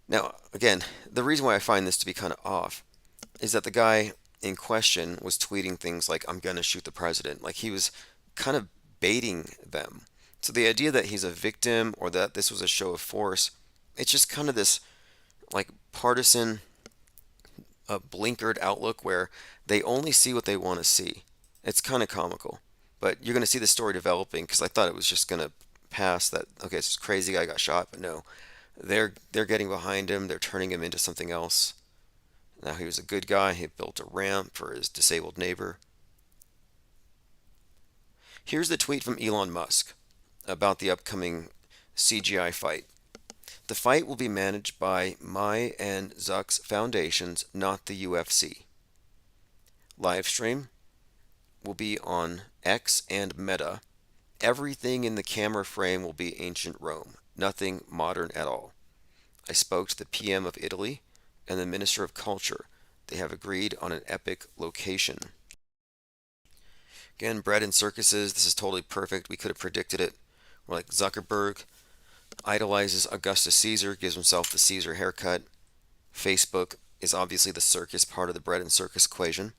Now, again, the reason why I find this to be kind of off is that the guy in question was tweeting things like, I'm going to shoot the president. Like he was kind of baiting them. So the idea that he's a victim or that this was a show of force, it's just kind of this like partisan, blinkered outlook where they only see what they want to see. It's kind of comical. But you're going to see the story developing because I thought it was just going to pass that, okay, this crazy guy got shot, but no. They're getting behind him. They're turning him into something else. Now he was a good guy. He built a ramp for his disabled neighbor. Here's the tweet from Elon Musk about the upcoming CGI fight. The fight will be managed by my and Zuck's foundations, not the UFC. Live stream will be on X and Meta. Everything in the camera frame will be ancient Rome. Nothing modern at all. I spoke to the PM of Italy and the Minister of Culture. They have agreed on an epic location. Again, bread and circuses, this is totally perfect. We could have predicted it. We're like Zuckerberg idolizes Augustus Caesar, gives himself the Caesar haircut. Facebook is obviously the circus part of the bread and circus equation.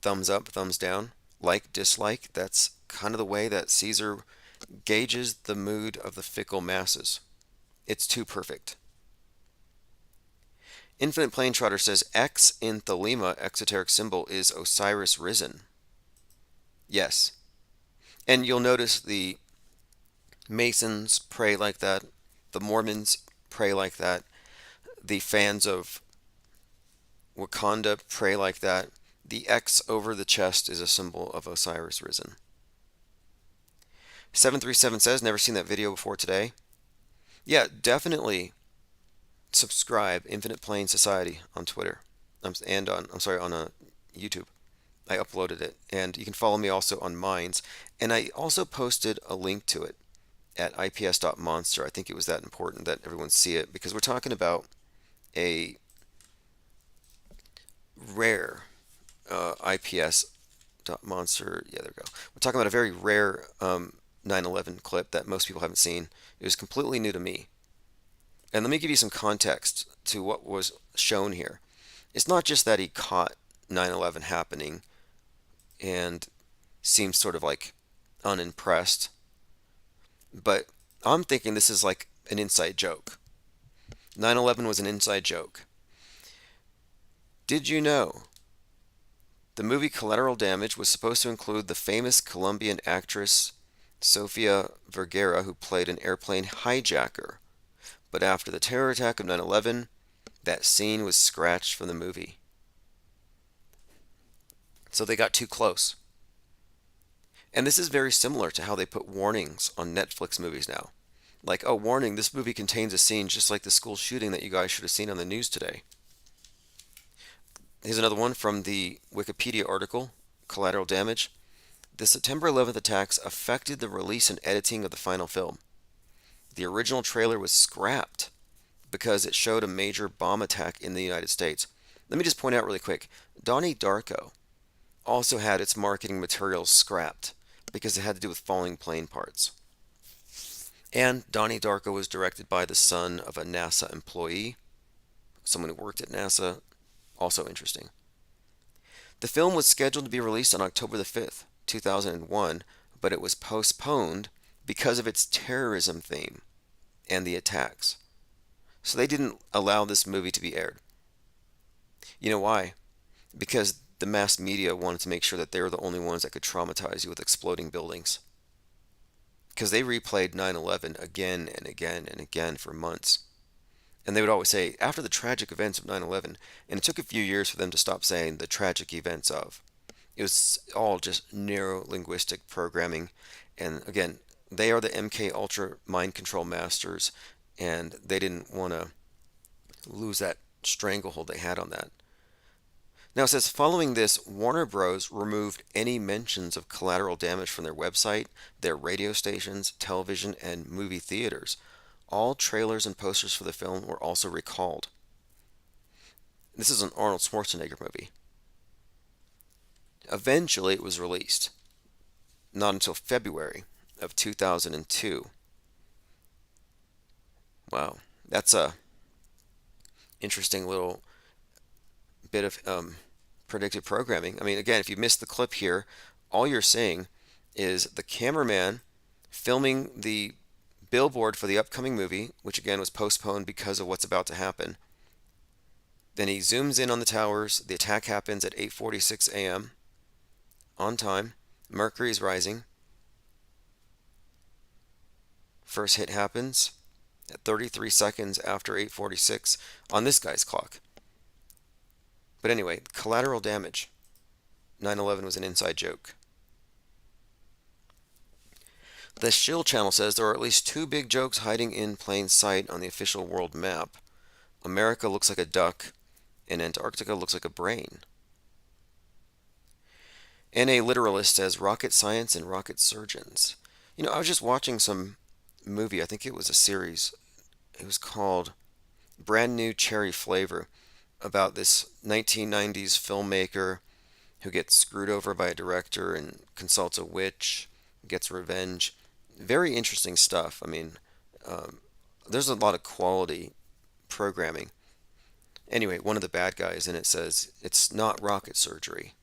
Thumbs up, thumbs down, like, dislike. That's kind of the way that Caesar gauges the mood of the fickle masses. It's too perfect. Infinite Plane Trotter says X in Thelema exoteric symbol is Osiris risen. Yes. And you'll notice the Masons pray like that. The Mormons pray like that. The fans of Wakanda pray like that. The X over the chest is a symbol of Osiris risen. 737 says, never seen that video before today. Yeah, definitely subscribe Infinite Plane Society on Twitter and on YouTube. I uploaded it, and you can follow me also on Minds, and I also posted a link to it at ips.monster. I think it was that important that everyone see it because we're talking about a rare ips.monster. Yeah, there we go. We're talking about a very rare 9/11 clip that most people haven't seen. It was completely new to me. And let me give you some context to what was shown here. It's not just that he caught 9/11 happening and seems sort of like unimpressed, but I'm thinking this is like an inside joke. 9/11 was an inside joke. Did you know the movie Collateral Damage was supposed to include the famous Colombian actress Sofia Vergara, who played an airplane hijacker? But after the terror attack of 9/11, that scene was scratched from the movie. So they got too close. And this is very similar to how they put warnings on Netflix movies now. Like, oh, warning, this movie contains a scene just like the school shooting that you guys should have seen on the news today. Here's another one from the Wikipedia article, Collateral Damage. The September 11th attacks affected the release and editing of the final film. The original trailer was scrapped because it showed a major bomb attack in the United States. Let me just point out really quick, Donnie Darko also had its marketing materials scrapped because it had to do with falling plane parts. And Donnie Darko was directed by the son of a NASA employee, someone who worked at NASA, also interesting. The film was scheduled to be released on October the 5th, 2001, but it was postponed because of its terrorism theme and the attacks. So they didn't allow this movie to be aired. You know why? Because the mass media wanted to make sure that they were the only ones that could traumatize you with exploding buildings. Because they replayed 9/11 again and again and again for months. And they would always say, after the tragic events of 9/11, and it took a few years for them to stop saying the tragic events of. It was all just neuro-linguistic programming. And again, they are the MK Ultra mind control masters, and they didn't want to lose that stranglehold they had on that. Now it says, following this, Warner Bros. Removed any mentions of collateral damage from their website, their radio stations, television, and movie theaters. All trailers and posters for the film were also recalled. This is an Arnold Schwarzenegger movie. Eventually it was released. Not until February of 2002. Wow, that's a interesting little bit of predictive programming. I mean, again, if you missed the clip here, all you're seeing is the cameraman filming the billboard for the upcoming movie, which again was postponed because of what's about to happen. Then he zooms in on the towers. The attack happens at 8:46 a.m. on time. Mercury's rising. First hit happens at 33 seconds after 8:46 on this guy's clock. But anyway, collateral damage. 9/11 was an inside joke. The Shield channel says there are at least two big jokes hiding in plain sight on the official world map. America looks like a duck, and Antarctica looks like a brain. And a literalist says rocket science and rocket surgeons. You know, I was just watching some movie, I think it was a series. It was called Brand New Cherry Flavor, about this 1990s filmmaker who gets screwed over by a director and consults a witch, gets revenge. Very interesting stuff. I mean, there's a lot of quality programming. Anyway, one of the bad guys in it says it's not rocket surgery.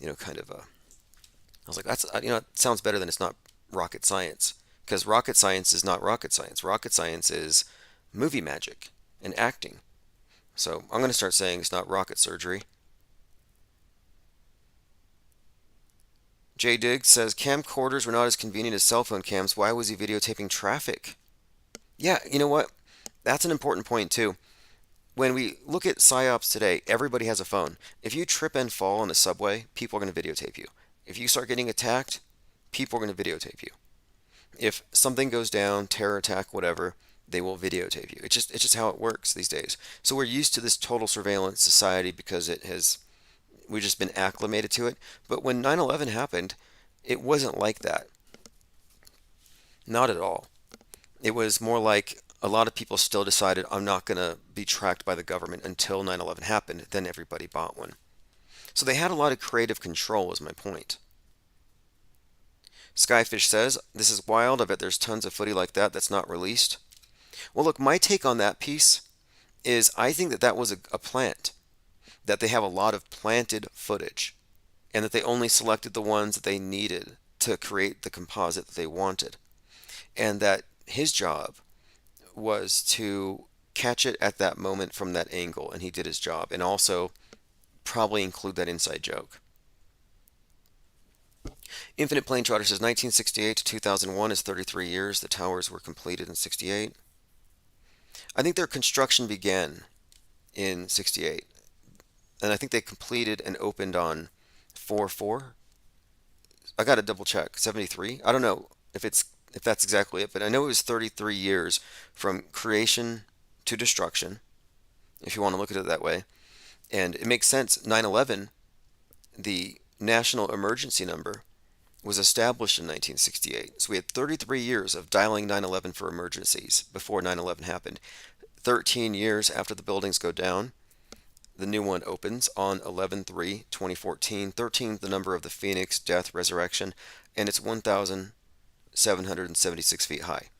You know, kind of a. I was like, that's, you know, it sounds better than it's not rocket science, because rocket science is not rocket science. Rocket science is movie magic and acting. So I'm going to start saying it's not rocket surgery. Jay Diggs says camcorders were not as convenient as cell phone cams. Why was he videotaping traffic? Yeah, you know what? That's an important point too. When we look at PSYOPs today, everybody has a phone. If you trip and fall on the subway, people are going to videotape you. If you start getting attacked, people are going to videotape you. If something goes down, terror attack, whatever, they will videotape you. It's just how it works these days. So we're used to this total surveillance society because we've just been acclimated to it. But when 9/11 happened, it wasn't like that. Not at all. It was more like a lot of people still decided, I'm not going to be tracked by the government until 9/11 happened. Then everybody bought one. So they had a lot of creative control, is my point. Skyfish says, this is wild. I bet there's tons of footage like that that's not released. Well, look, my take on that piece is I think that was a plant, that they have a lot of planted footage, and that they only selected the ones that they needed to create the composite that they wanted. And that his job was to catch it at that moment from that angle, and he did his job, and also probably include that inside joke. Infinite Plane Trotter says 1968 to 2001 is 33 years. The towers were completed in 68. I think their construction began in 68, and I think they completed and opened on 4/4, I got to double check. 73? I don't know if that's exactly it, but I know it was 33 years from creation to destruction, if you want to look at it that way. And it makes sense. 9/11, the national emergency number, was established in 1968. So we had 33 years of dialing 9/11 for emergencies before 9/11 happened. 13 years after the buildings go down, the new one opens on 11/3/2014. 13 is the number of the Phoenix death resurrection, and it's 1,776 feet high.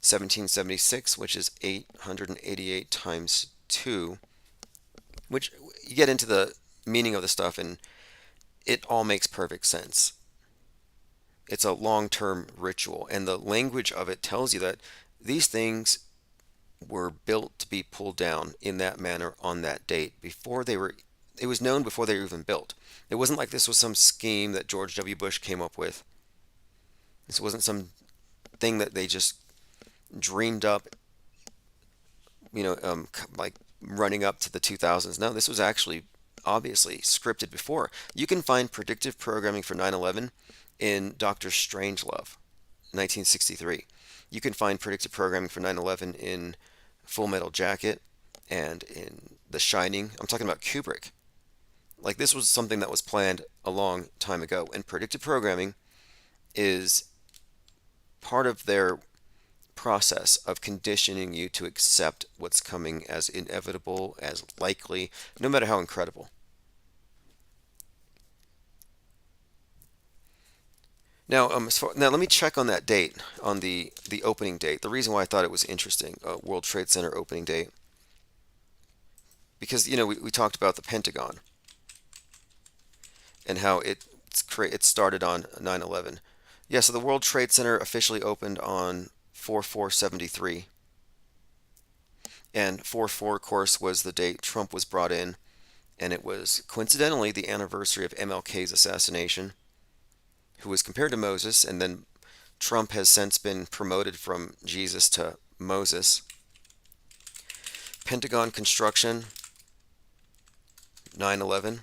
1776, which is 888 times 2, which you get into the meaning of the stuff, and it all makes perfect sense. It's a long-term ritual, and the language of it tells you that these things were built to be pulled down in that manner on that date before they were it was known before they were even built. It wasn't like this was some scheme that George W. Bush came up with. This wasn't some thing that they just dreamed up, like running up to the 2000s. No, this was actually obviously scripted before. You can find predictive programming for 9/11 in Doctor Strangelove, 1963. You can find predictive programming for 9/11 in Full Metal Jacket and in The Shining. I'm talking about Kubrick. Like, this was something that was planned a long time ago, and predictive programming is part of their process of conditioning you to accept what's coming as inevitable, as likely, no matter how incredible. Now, now let me check on that date, on the opening date. The reason why I thought it was interesting, World Trade Center opening date, because we talked about the Pentagon and how it started on 9/11. Yeah, so the World Trade Center officially opened on 4/4/73, and 4/4, of course, was the date Trump was brought in, and it was coincidentally the anniversary of MLK's assassination, who was compared to Moses, and then Trump has since been promoted from Jesus to Moses. Pentagon construction, 9/11.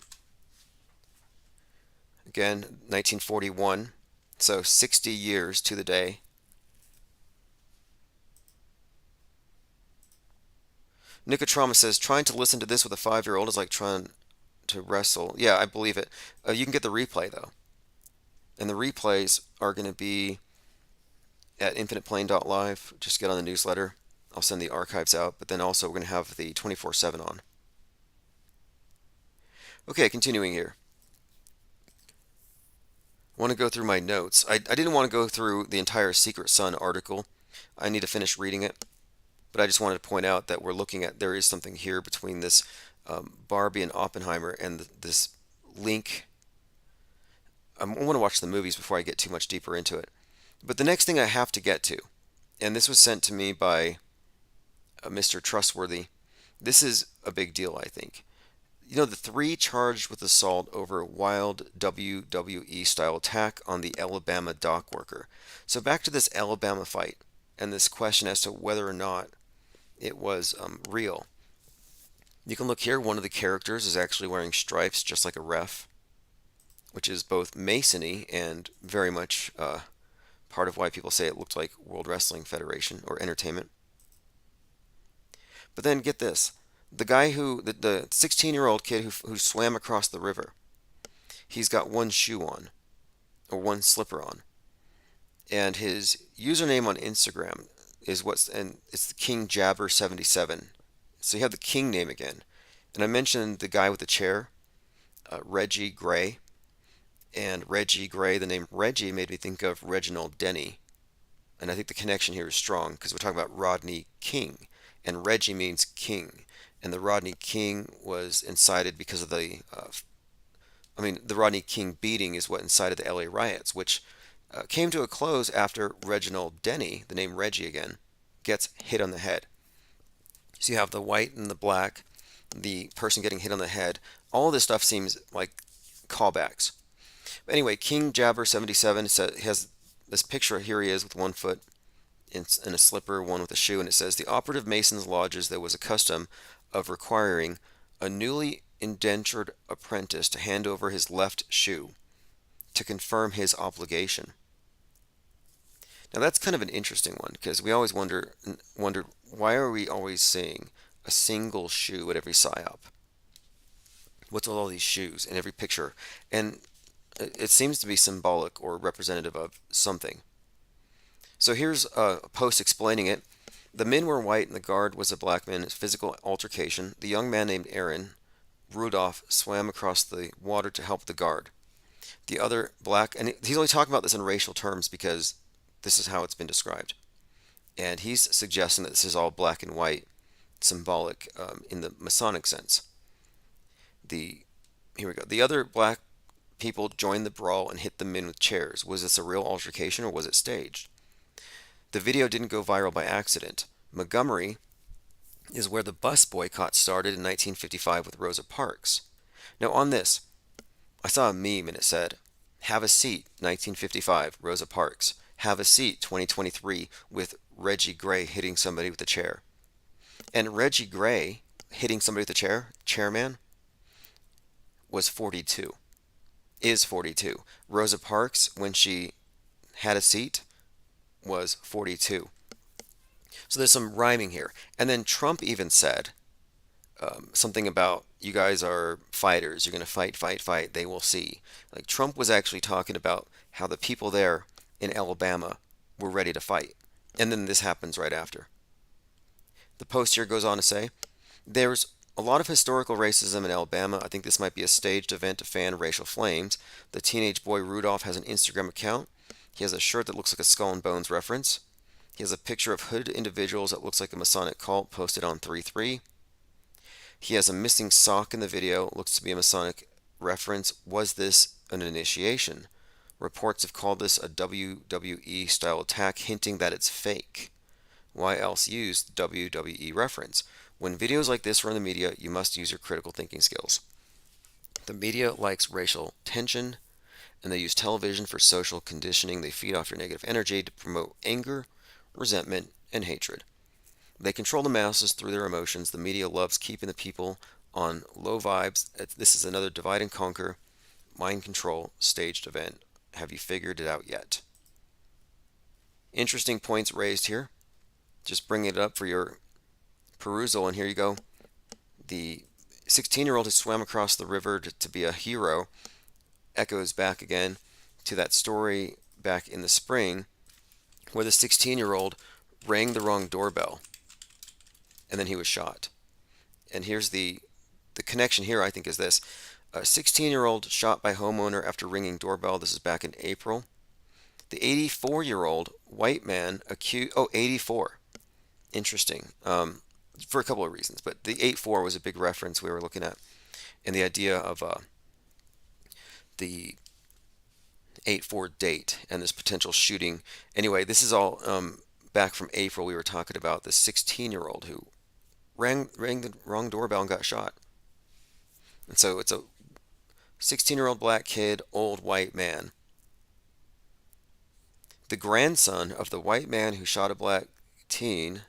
Again, 1941. So 60 years to the day. Nicotrama says, trying to listen to this with a 5-year-old is like trying to wrestle. Yeah, I believe it. You can get the replay, though. And the replays are going to be at infiniteplane.live. Just get on the newsletter. I'll send the archives out, but then also we're going to have the 24/7 on. Okay, continuing here. I want to go through my notes. I didn't want to go through the entire Secret Sun article. I need to finish reading it. But I just wanted to point out that there is something here between this Barbie and Oppenheimer and this link. I want to watch the movies before I get too much deeper into it. But the next thing I have to get to, and this was sent to me by Mr. Trustworthy. This is a big deal, I think. The 3 charged with assault over a wild WWE-style attack on the Alabama dock worker. So back to this Alabama fight and this question as to whether or not it was real. You can look here. One of the characters is actually wearing stripes just like a ref, which is both Masony and very much part of why people say it looked like World Wrestling Federation or Entertainment. But then get this. The guy the 16-year-old kid who swam across the river, he's got one shoe on, or one slipper on. And his username on Instagram and it's the King Jabber 77. So you have the King name again. And I mentioned the guy with the chair, Reggie Gray. And Reggie Gray, the name Reggie made me think of Reginald Denny. And I think the connection here is strong because we're talking about Rodney King. And Reggie means king. And the Rodney King was incited because of the Rodney King beating is what incited the LA riots, which came to a close after Reginald Denny, the name Reggie again, gets hit on the head. So you have the white and the black, the person getting hit on the head. All this stuff seems like callbacks. But anyway, King Jabber 77 has this picture. Here he is with one foot in a slipper, one with a shoe, and it says, the operative Mason's lodges, there was a custom of requiring a newly indentured apprentice to hand over his left shoe to confirm his obligation. Now that's kind of an interesting one because we always wondered why are we always seeing a single shoe at every psyop? What's with all these shoes in every picture? And it seems to be symbolic or representative of something. So here's a post explaining it. The men were white and the guard was a black man. Physical altercation. The young man named Aaron Rudolph swam across the water to help the guard. The other black, and he's only talking about this in racial terms because this is how it's been described. And he's suggesting that this is all black and white, symbolic in the Masonic sense. Here we go. The other black people joined the brawl and hit the men with chairs. Was this a real altercation or was it staged? The video didn't go viral by accident. Montgomery is where the bus boycott started in 1955 with Rosa Parks. Now on this, I saw a meme and it said, "Have a seat, 1955, Rosa Parks. Have a seat, 2023, with Reggie Gray hitting somebody with a chair." And Reggie Gray hitting somebody with a chair, chairman, was 42. Is 42. Rosa Parks, when she had a seat, was 42. So there's some rhyming here. And then Trump even said something about, you guys are fighters. You're going to fight, fight, fight. They will see. Like Trump was actually talking about how the people there in Alabama were ready to fight. And then this happens right after. The post here goes on to say, there's a lot of historical racism in Alabama. I think this might be a staged event to fan racial flames. The teenage boy Rudolph has an Instagram account. He has a shirt that looks like a Skull and Bones reference. He has a picture of hooded individuals that looks like a Masonic cult posted on 3/3. He has a missing sock in the video. Looks to be a Masonic reference. Was this an initiation? Reports have called this a WWE style attack, hinting that it's fake. Why else use the WWE reference? When videos like this are in the media, you must use your critical thinking skills. The media likes racial tension, and they use television for social conditioning. They feed off your negative energy to promote anger, resentment, and hatred. They control the masses through their emotions. The media loves keeping the people on low vibes. This is another divide and conquer, mind control, staged event. Have you figured it out yet? Interesting points raised here. Just bring it up for your perusal, and here you go. The 16-year-old who swam across the river to be a hero echoes back again to that story back in the spring where the 16-year-old rang the wrong doorbell and then he was shot. And here's the connection here, I think, is this. A 16-year-old shot by homeowner after ringing doorbell. This is back in April. The 84-year-old white man accused... Oh, 84. Interesting. For a couple of reasons. But the 84 was a big reference we were looking at. And the idea of the 8/4 date and this potential shooting. Anyway, this is all back from April. We were talking about the 16-year-old who rang the wrong doorbell and got shot. And so it's a 16-year-old black kid, old white man. The grandson of the white man who shot a black teen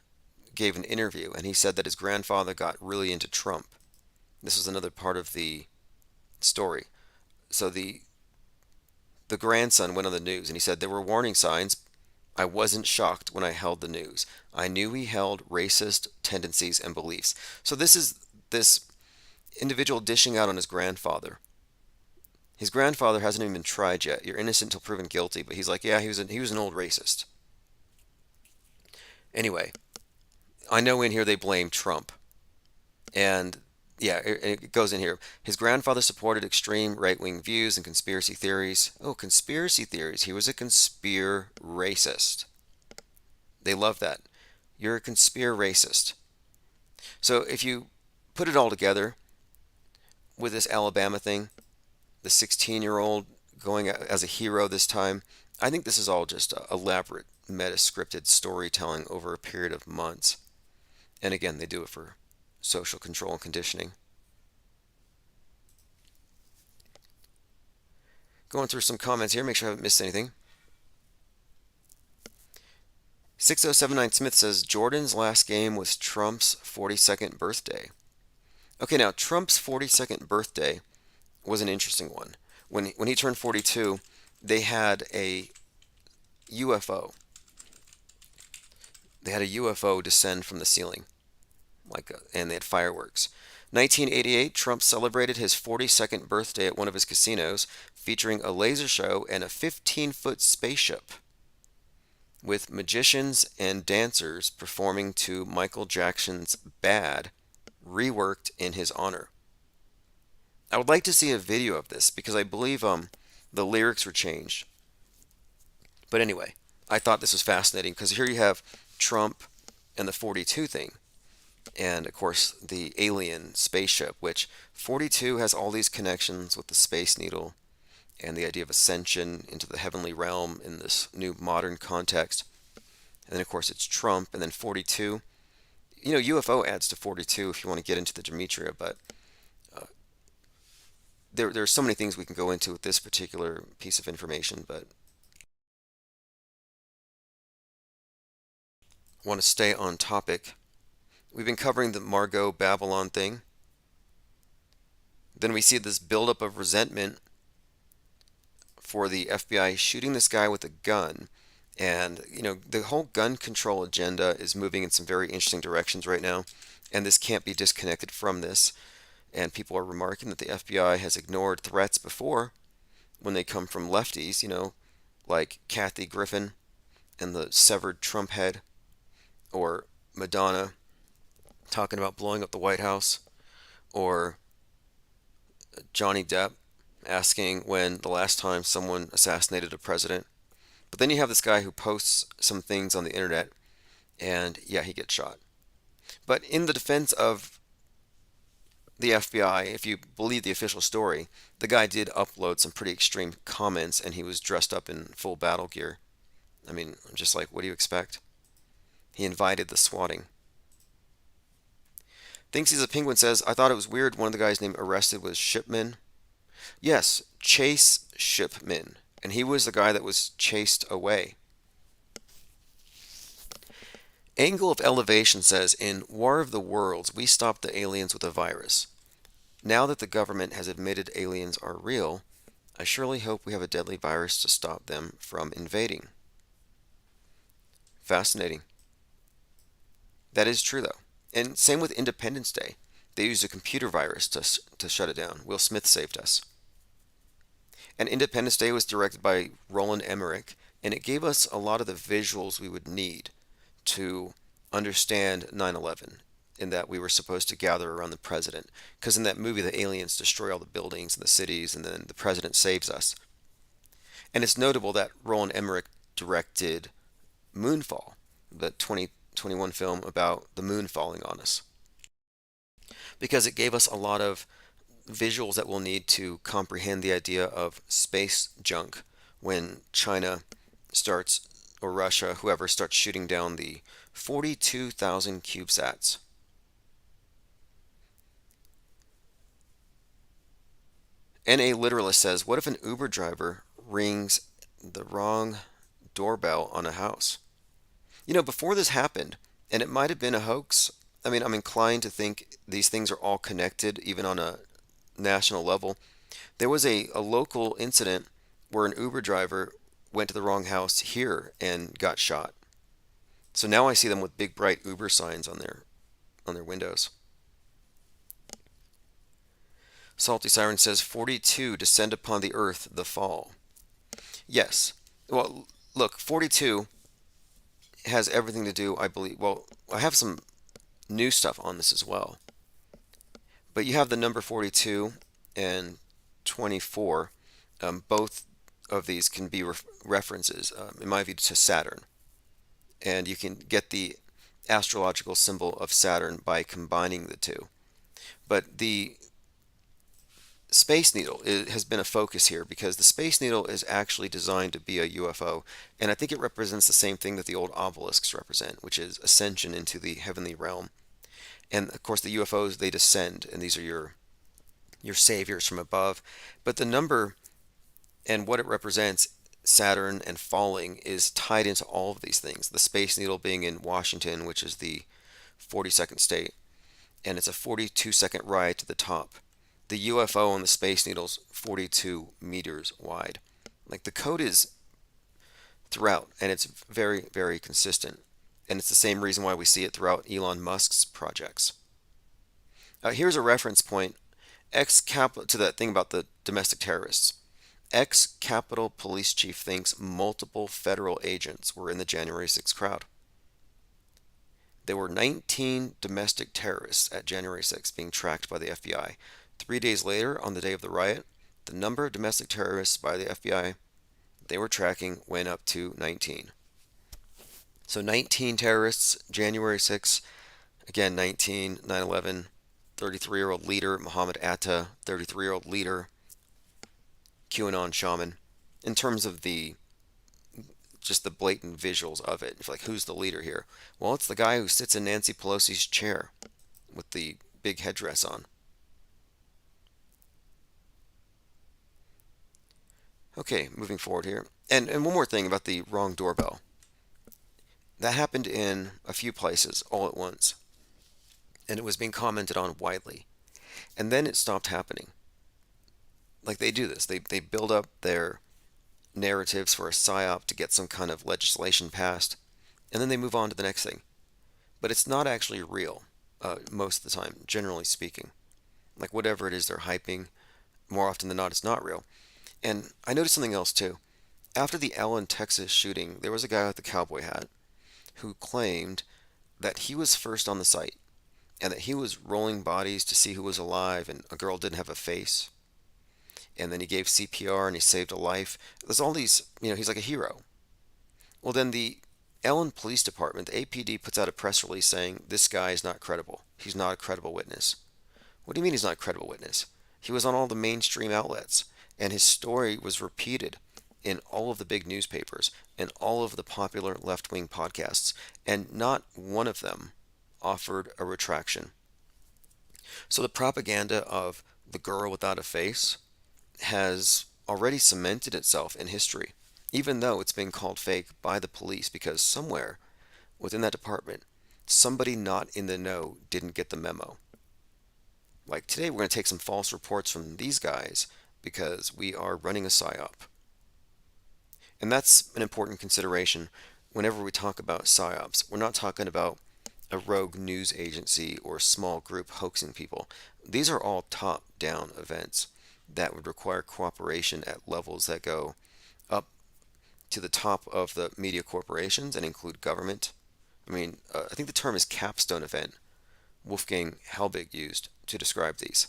gave an interview, and he said that his grandfather got really into Trump. This was another part of the story. So the grandson went on the news, and he said there were warning signs. I wasn't shocked when I held the news. I knew he held racist tendencies and beliefs. So this is this individual dishing out on his grandfather. His grandfather hasn't even been tried yet. You're innocent until proven guilty, but he's like, yeah, he was an old racist. Anyway, I know in here they blame Trump. And yeah, it goes in here. His grandfather supported extreme right-wing views and conspiracy theories. Oh, conspiracy theories. He was a conspiracist. They love that. You're a conspiracist. So if you put it all together with this Alabama thing, the 16-year-old going as a hero this time, I think this is all just elaborate, meta-scripted storytelling over a period of months. And again, they do it for social control and conditioning. Going through some comments here, make sure I haven't missed anything. 6079 Smith says, Jordan's last game was Trump's 42nd birthday. Okay, now Trump's 42nd birthday was an interesting one. When he turned 42, they had a UFO. They had a UFO descend from the ceiling, and they had fireworks. 1988, Trump celebrated his 42nd birthday at one of his casinos, featuring a laser show and a 15-foot spaceship, with magicians and dancers performing to Michael Jackson's Bad, reworked in his honor. I would like to see a video of this because I believe the lyrics were changed. But anyway, I thought this was fascinating because here you have Trump and the 42 thing, and of course the alien spaceship, which 42 has all these connections with the Space Needle and the idea of ascension into the heavenly realm in this new modern context. And then of course it's Trump, and then 42. You know, UFO adds to 42 if you want to get into the gematria, but there are so many things we can go into with this particular piece of information, but want to stay on topic. We've been covering the Margot Babylon thing. Then we see this buildup of resentment for the FBI shooting this guy with a gun. And, you know, the whole gun control agenda is moving in some very interesting directions right now. And this can't be disconnected from this. And people are remarking that the FBI has ignored threats before when they come from lefties, you know, like Kathy Griffin and the severed Trump head, or Madonna talking about blowing up the White House, or Johnny Depp asking when the last time someone assassinated a president. But then you have this guy who posts some things on the internet, and yeah, he gets shot. But in the defense of the FBI, if you believe the official story, the guy did upload some pretty extreme comments, and he was dressed up in full battle gear. I mean, I'm just like, what do you expect? He invited the swatting. Thinks he's a penguin says, I thought it was weird one of the guys named arrested was Shipman. Yes, Chase Shipman. And he was the guy that was chased away. Angle of Elevation says, in War of the Worlds, we stopped the aliens with a virus. Now that the government has admitted aliens are real, I surely hope we have a deadly virus to stop them from invading. Fascinating. That is true, though. And same with Independence Day. They used a computer virus to shut it down. Will Smith saved us. And Independence Day was directed by Roland Emmerich, and it gave us a lot of the visuals we would need to understand 9/11, in that we were supposed to gather around the president. Because in that movie, the aliens destroy all the buildings and the cities, and then the president saves us. And it's notable that Roland Emmerich directed Moonfall, the 2021 film about the moon falling on us, because it gave us a lot of visuals that we'll need to comprehend the idea of space junk when China starts, or Russia, whoever, starts shooting down the 42,000 CubeSats. NA Literalist says, what if an Uber driver rings the wrong doorbell on a house? You know, before this happened, and it might have been a hoax, I mean, I'm inclined to think these things are all connected, even on a national level. There was a local incident where an Uber driver went to the wrong house here and got shot. So now I see them with big bright Uber signs on their windows. Salty Siren says 42 descend upon the earth the fall. Yes. Well, look, 42 has everything to do, I believe. Well, I have some new stuff on this as well. But you have the number 42 and 24. Both of these can be references, in my view, to Saturn. And you can get the astrological symbol of Saturn by combining the two. But the Space Needle has been a focus here because the Space Needle is actually designed to be a UFO, and I think it represents the same thing that the old obelisks represent, which is ascension into the heavenly realm. And of course the UFOs, they descend, and these are your saviors from above. But the number and what it represents, Saturn and falling, is tied into all of these things. The Space Needle being in Washington, which is the 42nd state, and it's a 42-second ride to the top. The UFO on the Space Needle's 42 meters wide. Like the code is throughout, and it's very, very consistent. And it's the same reason why we see it throughout Elon Musk's projects. Here's a reference point to that thing about the domestic terrorists. Ex-Capitol Police Chief thinks multiple federal agents were in the January 6th crowd. There were 19 domestic terrorists at January 6th being tracked by the FBI. 3 days later, on the day of the riot, the number of domestic terrorists by the FBI they were tracking went up to 19. So 19 terrorists, January 6th, again 19, 9/11, 33-year-old leader, Muhammad Atta, 33-year-old leader, QAnon shaman. In terms of just the blatant visuals of it, it's like, who's the leader here? Well, it's the guy who sits in Nancy Pelosi's chair with the big headdress on. Okay, moving forward here. And one more thing about the wrong doorbell. That happened in a few places all at once, and it was being commented on widely. And then it stopped happening. Like they do this, they build up their narratives for a psyop to get some kind of legislation passed, and then they move on to the next thing. But it's not actually real most of the time, generally speaking. Like whatever it is they're hyping, more often than not, it's not real. And I noticed something else too. After the Allen, Texas shooting, there was a guy with a cowboy hat who claimed that he was first on the site and that he was rolling bodies to see who was alive and a girl didn't have a face. And then he gave CPR and he saved a life. There's all these, he's like a hero. Well, then the Allen Police Department, the APD, puts out a press release saying this guy is not credible. He's not a credible witness. What do you mean he's not a credible witness? He was on all the mainstream outlets, and his story was repeated in all of the big newspapers and all of the popular left-wing podcasts, and not one of them offered a retraction. So the propaganda of the girl without a face has already cemented itself in history, even though it's being called fake by the police, because somewhere within that department, somebody not in the know didn't get the memo. Like today, we're going to take some false reports from these guys because we are running a psyop. And that's an important consideration whenever we talk about psyops. We're not talking about a rogue news agency or small group hoaxing people. These are all top-down events that would require cooperation at levels that go up to the top of the media corporations and include government. I think the term is capstone event. Wolfgang Halbig used to describe these.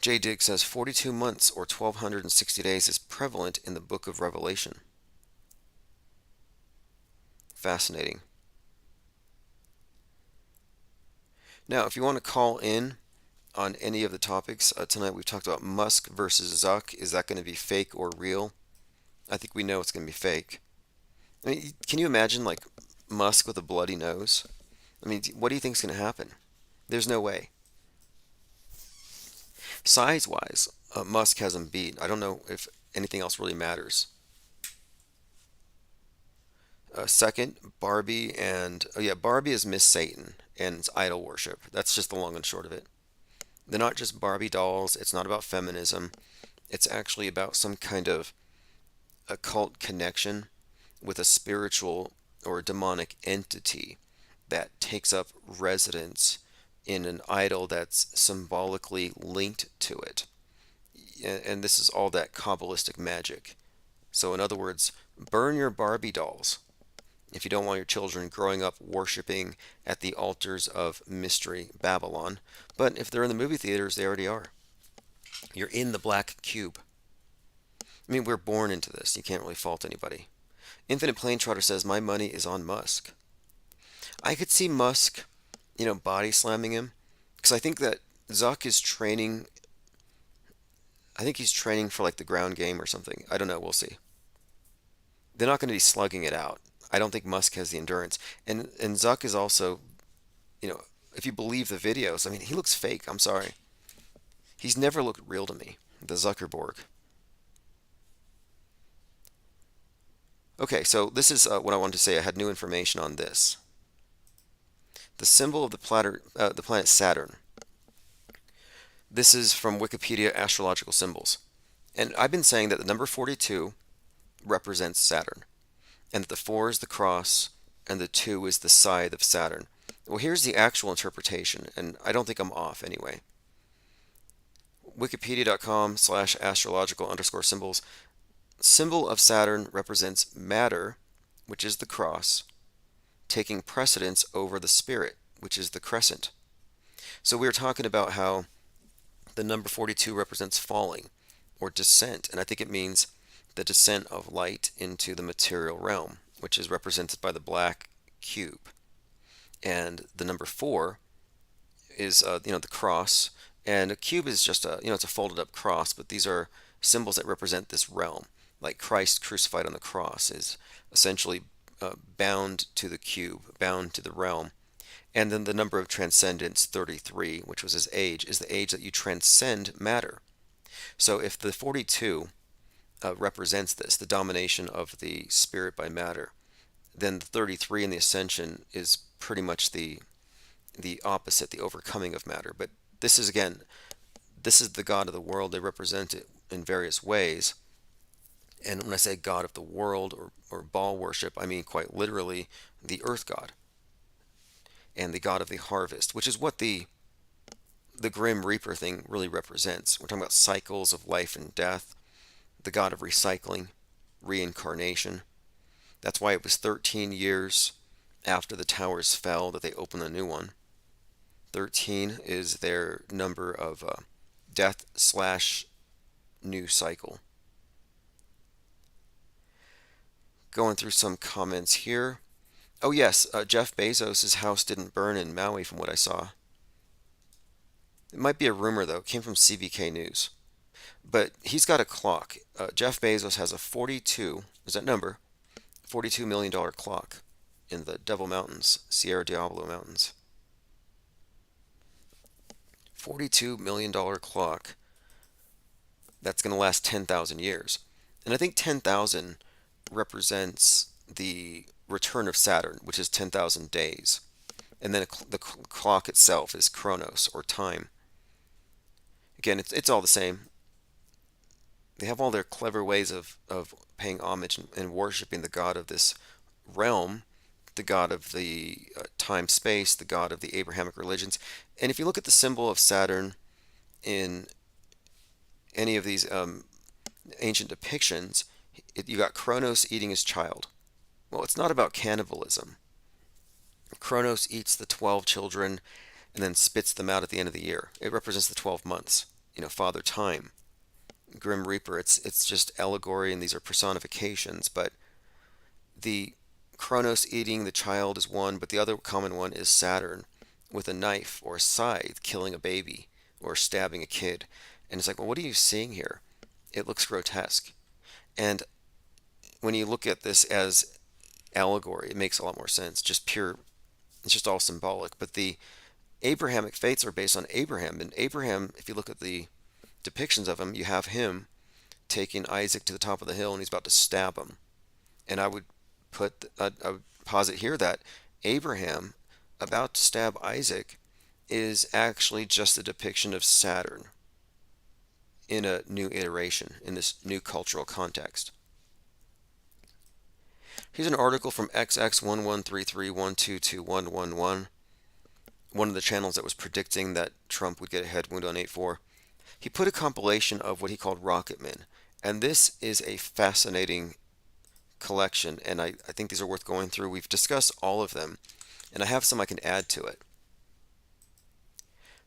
J. Digg says 42 months or 1,260 days is prevalent in the book of Revelation. Fascinating. Now, if you want to call in on any of the topics, tonight we've talked about Musk versus Zuck. Is that going to be fake or real? I think we know it's going to be fake. Can you imagine, like, Musk with a bloody nose? What do you think is going to happen? There's no way. Size-wise, Musk has him beat. I don't know if anything else really matters. Second, Barbie Barbie is Miss Satan and it's idol worship. That's just the long and short of it. They're not just Barbie dolls. It's not about feminism. It's actually about some kind of occult connection with a spiritual or demonic entity that takes up residence in an idol that's symbolically linked to it. And this is all that Kabbalistic magic. So in other words, burn your Barbie dolls if you don't want your children growing up worshiping at the altars of Mystery Babylon. But if they're in the movie theaters, they already are. You're in the black cube. We're born into this. You can't really fault anybody. Infinite Plane Trotter says, my money is on Musk. I could see Musk, body slamming him, because I think that Zuck is training. I think he's training for like the ground game or something. I don't know. We'll see. They're not going to be slugging it out. I don't think Musk has the endurance. And Zuck is also, if you believe the videos, he looks fake. I'm sorry. He's never looked real to me, the Zuckerberg. Okay, so this is what I wanted to say. I had new information on this. The symbol of the planet Saturn. This is from Wikipedia Astrological Symbols. And I've been saying that the number 42 represents Saturn, and that the 4 is the cross, and the 2 is the scythe of Saturn. Well, here's the actual interpretation, and I don't think I'm off anyway. Wikipedia.com/astrological_symbols. Symbol of Saturn represents matter, which is the cross, taking precedence over the spirit, which is the crescent. So we were talking about how the number 42 represents falling or descent, and I think it means the descent of light into the material realm, which is represented by the black cube. And the number 4 is the cross, and a cube is just it's a folded up cross, but these are symbols that represent this realm. Like Christ crucified on the cross is essentially bound to the cube, bound to the realm. And then the number of transcendence, 33, which was his age, is the age that you transcend matter. So if the 42 represents this, the domination of the spirit by matter, then the 33 in the ascension is pretty much the opposite, the overcoming of matter. But this is, again, this is the God of the world. They represent it in various ways. And when I say God of the world or Baal worship, I mean quite literally the earth god and the God of the harvest, which is what the Grim Reaper thing really represents. We're talking about cycles of life and death, the God of recycling, reincarnation. That's why it was 13 years after the towers fell that they opened a new one. 13 is their number of death/new cycle. Going through some comments here. Oh yes, Jeff Bezos' house didn't burn in Maui from what I saw. It might be a rumor though, it came from CBK News. But he's got a clock. Jeff Bezos has a 42, is that number? $42 million clock in the Devil Mountains, Sierra Diablo Mountains. $42 million clock that's going to last 10,000 years. And I think 10,000 represents the return of Saturn, which is 10,000 days. And then the clock itself is chronos, or time. Again, it's all the same. They have all their clever ways of paying homage and worshiping the god of this realm, the god of the time-space, the god of the Abrahamic religions. And if you look at the symbol of Saturn in any of these ancient depictions, you got Kronos eating his child. Well, it's not about cannibalism. Kronos eats the 12 children and then spits them out at the end of the year. It represents the 12 months. Father Time, Grim Reaper. It's just allegory, and these are personifications. But the Kronos eating the child is one, but the other common one is Saturn with a knife or a scythe killing a baby or stabbing a kid. And it's like, well, what are you seeing here? It looks grotesque. And when you look at this as allegory, it makes a lot more sense. It's just all symbolic. But the Abrahamic faiths are based on Abraham. And Abraham, if you look at the depictions of him, you have him taking Isaac to the top of the hill and he's about to stab him. And I would posit here that Abraham about to stab Isaac is actually just a depiction of Saturn in a new iteration, in this new cultural context. Here's an article from XX1133122111, one of the channels that was predicting that Trump would get a head wound on 8/4. He put a compilation of what he called Rocket Men, and this is a fascinating collection, and I think these are worth going through. We've discussed all of them, and I have some I can add to it.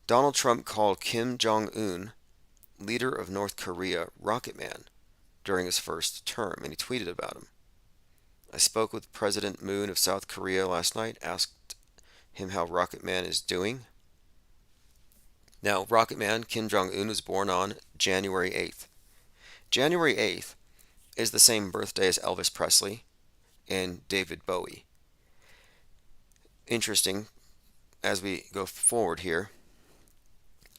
Donald Trump called Kim Jong-un, leader of North Korea, Rocket Man during his first term, and he tweeted about him. I spoke with President Moon of South Korea last night, asked him how Rocket Man is doing. Now, Rocket Man, Kim Jong-un, was born on January 8th. January 8th is the same birthday as Elvis Presley and David Bowie. Interesting as we go forward here.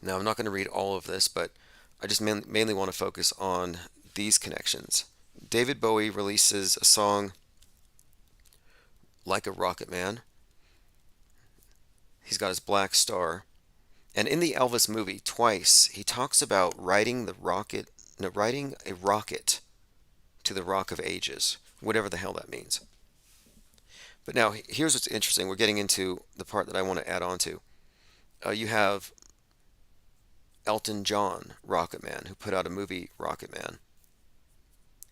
Now, I'm not going to read all of this, but I just mainly want to focus on these connections. David Bowie releases a song like a Rocket Man. He's got his black star. And in the Elvis movie, twice he talks about riding the rocket, no, riding a rocket to the Rock of Ages, whatever the hell that means. But now here's what's interesting. We're getting into the part that I want to add on to. You have Elton John, Rocket Man, who put out a movie, Rocket Man.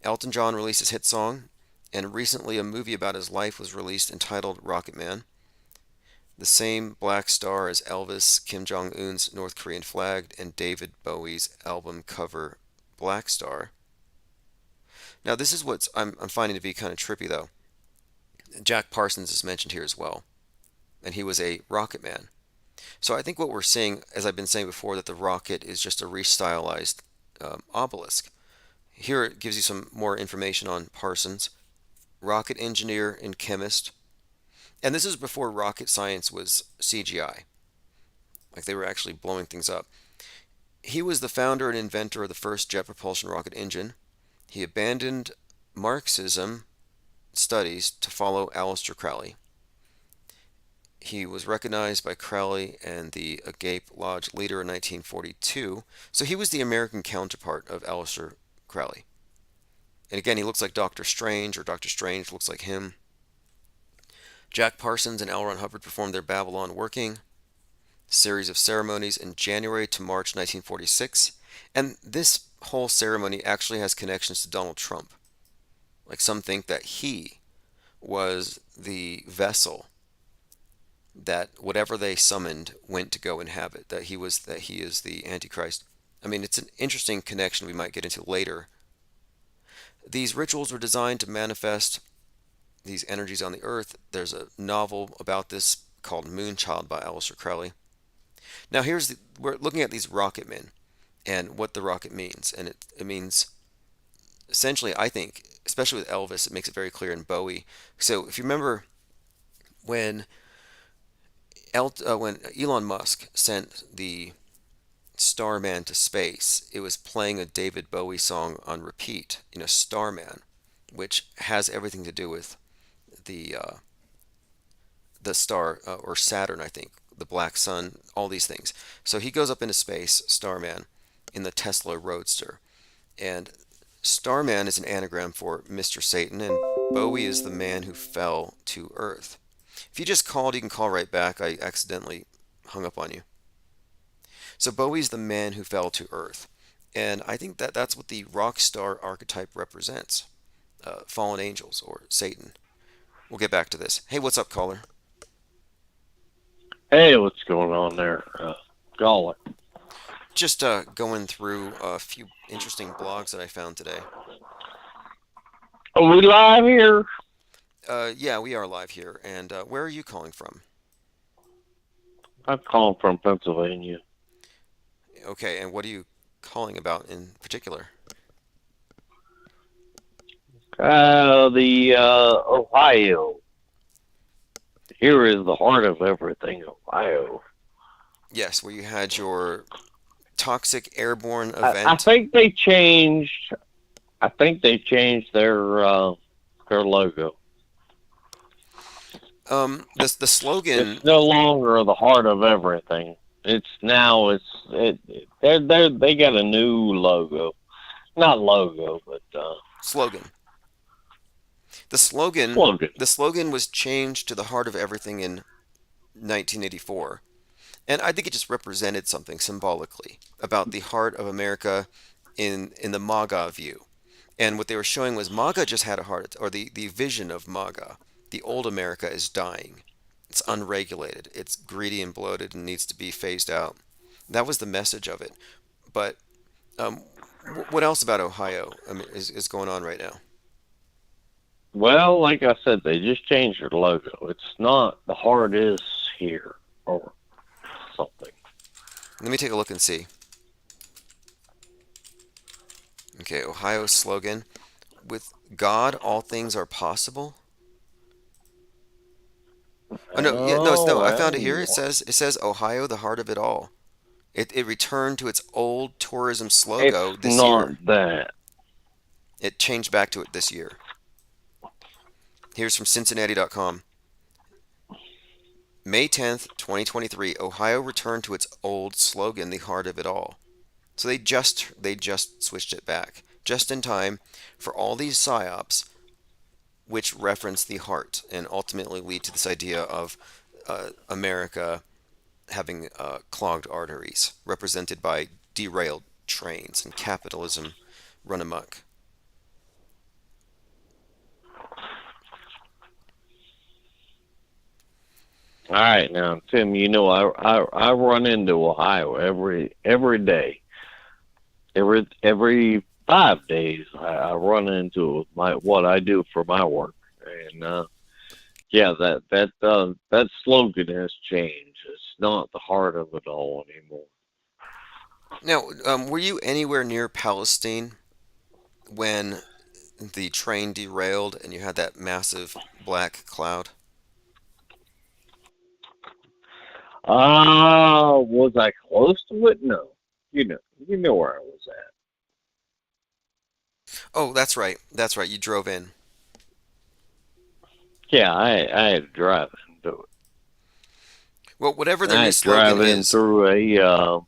Elton John released his hit song, and recently a movie about his life was released entitled Rocket Man. The same black star as Elvis, Kim Jong un's North Korean flag, and David Bowie's album cover Black Star. Now, this is what I'm finding to be kind of trippy, though. Jack Parsons is mentioned here as well, and he was a rocket man. So I think what we're seeing, as I've been saying before, that the rocket is just a restylized obelisk. Here it gives you some more information on Parsons, rocket engineer and chemist. And this is before rocket science was CGI, like they were actually blowing things up. He was the founder and inventor of the first jet propulsion rocket engine. He abandoned Marxism studies to follow Aleister Crowley. He was recognized by Crowley and the Agape Lodge leader in 1942. So he was the American counterpart of Aleister Crowley. And again, he looks like Doctor Strange, or Doctor Strange looks like him. Jack Parsons and L. Ron Hubbard performed their Babylon Working series of ceremonies in January to March 1946. And this whole ceremony actually has connections to Donald Trump. Like some think that he was the vessel that whatever they summoned went to go inhabit, that he is the Antichrist. I mean, it's an interesting connection we might get into later. These rituals were designed to manifest these energies on the earth. There's a novel about this called Moonchild by Aleister Crowley. Now we're looking at these rocket men and what the rocket means. And it means, essentially, I think, especially with Elvis, it makes it very clear in Bowie. So if you remember when when Elon Musk sent the Starman to space, it was playing a David Bowie song on repeat, Starman, which has everything to do with the star, or Saturn, I think, the black sun, all these things. So he goes up into space, Starman, in the Tesla Roadster. And Starman is an anagram for Mr. Satan, and Bowie is the man who fell to Earth. If you just called, you can call right back. I accidentally hung up on you. So Bowie's the man who fell to Earth. And I think that that's what the rock star archetype represents. Fallen angels, or Satan. We'll get back to this. Hey, what's up, caller? Hey, what's going on there? Caller. Just going through a few interesting blogs that I found today. Are we live here? Yeah, we are live here. And where are you calling from? I'm calling from Pennsylvania. Okay, and what are you calling about in particular? The Ohio. Here is the heart of everything, Ohio. Yes, where you had your toxic airborne I event. think they changed. I think they changed their logo. The slogan. It's no longer the heart of everything. They got a new logo, not logo, but Slogan. The slogan was changed to the heart of everything in 1984. And I think it just represented something symbolically about the heart of America in the MAGA view. And what they were showing was MAGA just had a heart, or the vision of MAGA. The old America is dying. It's unregulated. It's greedy and bloated and needs to be phased out. That was the message of it. But what else about Ohio is going on right now? well, like I said, they just changed their logo. It's not the heart is here or something. Let me take a look and see. Okay, Ohio's slogan: with God, all things are possible. Oh no, yeah, no. I found it here. It says Ohio, the heart of it all. It returned to its old tourism logo It's this not year. that. It changed back to it this year. Here's from Cincinnati.com. May 10th, 2023, Ohio returned to its old slogan, the heart of it all. So they just switched it back just in time for all these psyops which reference the heart and ultimately lead to this idea of America having clogged arteries represented by derailed trains and capitalism run amok. All right, now, Tim, you know I run into Ohio every day. Every 5 days, I run into my what I do for my work, and yeah, that slogan has changed. It's not the heart of it all anymore. Now, were you anywhere near Palestine when the train derailed and you had that massive black cloud? Was I close to it? No. You know where I was at. Oh, that's right. That's right. You drove in. Yeah, I had to drive into it. Well, whatever their I new had to slogan drive in is, through a.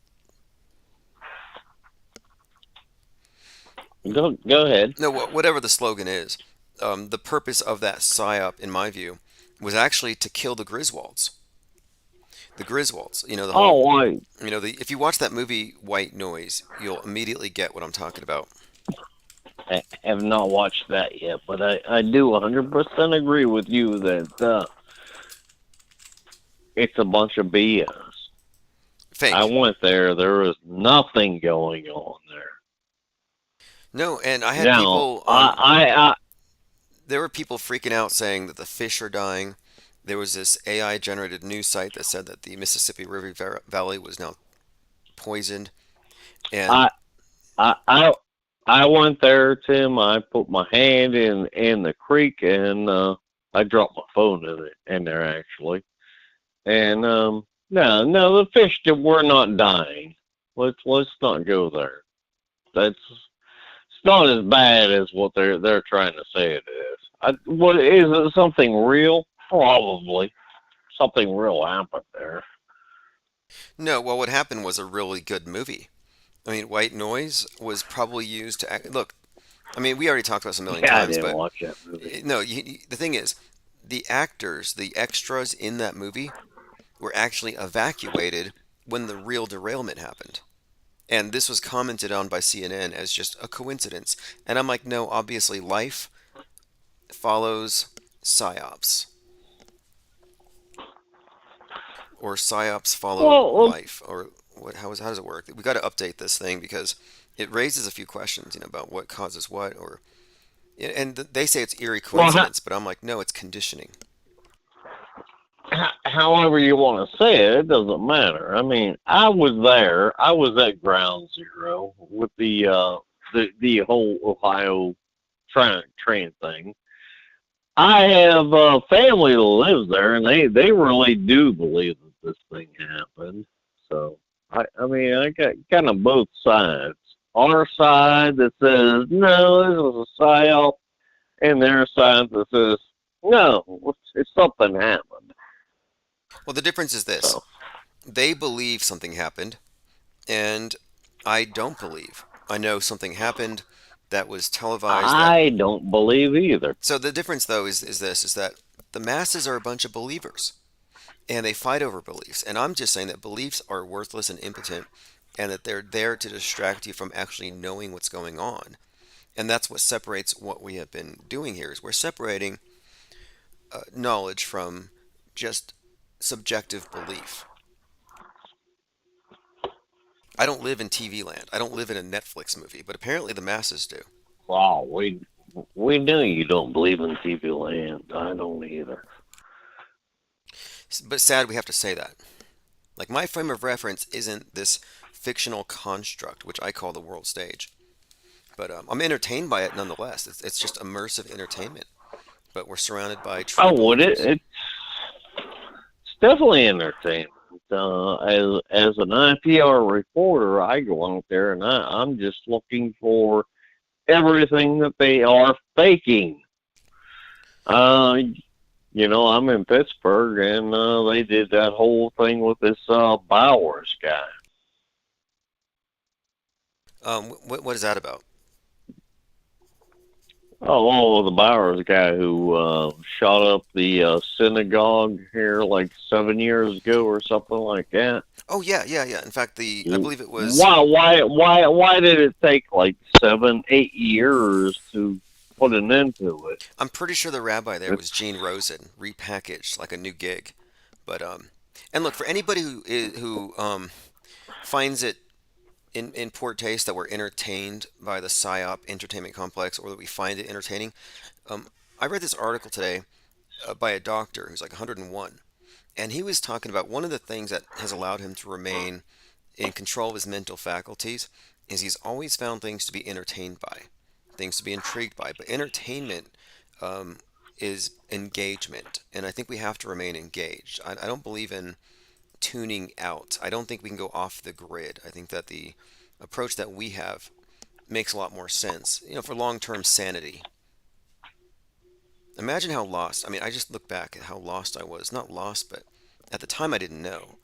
Go ahead. no, whatever the slogan is, the purpose of that psyop, in my view, was actually to kill the Griswolds. The Griswolds, the whole, Oh, I if you watch that movie White Noise, you'll immediately get what I'm talking about. have not watched that yet, but I do 100% agree with you that it's a bunch of BS. I Fake. went there. There was nothing going on there. No, and I had Now, people, there were people freaking out saying that the fish are dying. There was this AI generated news site that said that the Mississippi River Valley was now poisoned. And I, I, I, I went there, Tim. I put my hand in the creek, and I dropped my phone in there actually. And no, the fish were not dying. Let's not go there. That's It's not as bad as what they're trying to say it is. What is it? Something real? Probably something real happened there. no, well, what happened was a really good movie. I mean, White Noise was probably used to act. Look, I mean, we already talked about this a million Yeah, I times, didn't but watch that movie. no, the thing is, the actors, the extras in that movie were actually evacuated when the real derailment happened. And this was commented on by CNN as just a coincidence. And I'm like, no, obviously life follows psyops, or psyops follow Well, life, or what? How does it work? We got to update this thing because it raises a few questions, about what causes what, or and they say it's eerie well, coincidence, but I'm like, no, it's conditioning. however you want to say it, it doesn't matter. I mean, I was there. I was at Ground Zero with the whole Ohio train thing. I have family that lives there, and they really do believe that this thing happened. So I mean, I got kind of both sides. Our side that says no, this was a psyop, and their side that says no, it's something happened. Well, the difference is this: So they believe something happened, and I don't believe. I know something happened that was televised. That I don't believe either. so the difference, though, is this: is that the masses are a bunch of believers, and they fight over beliefs. And I'm just saying that beliefs are worthless and impotent, and that they're there to distract you from actually knowing what's going on. And that's what separates what we have been doing here is we're separating knowledge from just subjective belief. I don't live in TV land. I don't live in a Netflix movie, but apparently the masses do. Wow, we know you don't believe in TV land. I don't either. But sad we have to say that. Like my frame of reference isn't this fictional construct, which I call the world stage. But I'm entertained by it nonetheless. It's just immersive entertainment. But we're surrounded by true Oh, would it? believers. It's definitely entertainment. As an IPR reporter, I go out there and I'm just looking for everything that they are faking. Uh, I'm in Pittsburgh, and they did that whole thing with this Bowers guy. What is that about? Oh, the Bowers guy who shot up the synagogue here like 7 years ago or something like that. Oh yeah, yeah, yeah. In fact, I believe it was. Why did it take like 7, 8 years to put an end to it? I'm pretty sure the rabbi there was Gene Rosen, repackaged like a new gig. But and look, for anybody who finds it in poor taste that we're entertained by the psyop entertainment complex, or that we find it entertaining, um, I read this article today by a doctor who's like 101, and he was talking about one of the things that has allowed him to remain in control of his mental faculties is he's always found things to be entertained by, things to be intrigued by. But entertainment is engagement, and I think we have to remain engaged. I don't believe in tuning out. I don't think we can go off the grid. I think that the approach that we have makes a lot more sense, for long-term sanity. Imagine how lost. I mean, I just look back at how lost I was. Not lost, but at the time I didn't know.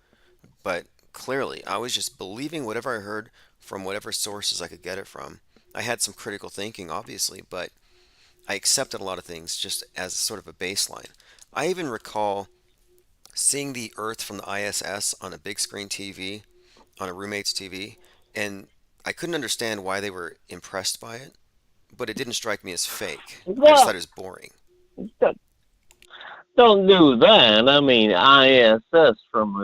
But clearly, I was just believing whatever I heard from whatever sources I could get it from. I had some critical thinking, obviously, but I accepted a lot of things just as sort of a baseline. I even recall seeing the Earth from the ISS on a big screen TV, on a roommate's TV, and I couldn't understand why they were impressed by it, but it didn't strike me as fake. I just thought Well, it was boring. don't do that. I mean, ISS from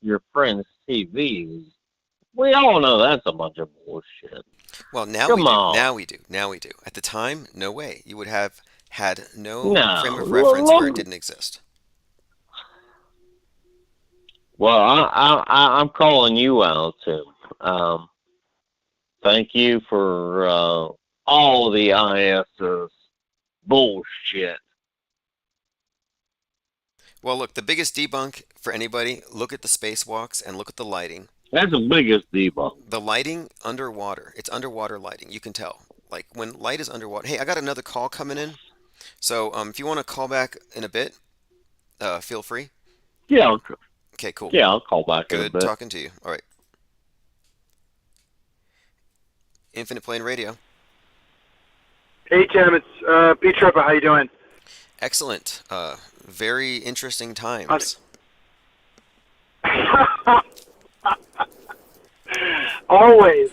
your friend's TV. We all know that's a bunch of bullshit. Well, now we Come do. on. Now we do. Now we do. At the time, no way. You would have had no frame No. of reference where it didn't exist. Well, I'm calling you out, Tim. Thank you for all of the ISS bullshit. Well, look, the biggest debunk for anybody, look at the spacewalks and look at the lighting. That's the biggest debunk. The lighting underwater, it's underwater lighting. You can tell. Like when light is underwater. Hey, I got another call coming in. So if you want to call back in a bit, feel free. Yeah, Okay, cool. yeah, I'll call back in a Good bit. talking to you. All right. Infinite Plane Radio. Hey Tim, it's Pete Trippa. How you doing? Excellent. Very interesting How's- times. Always.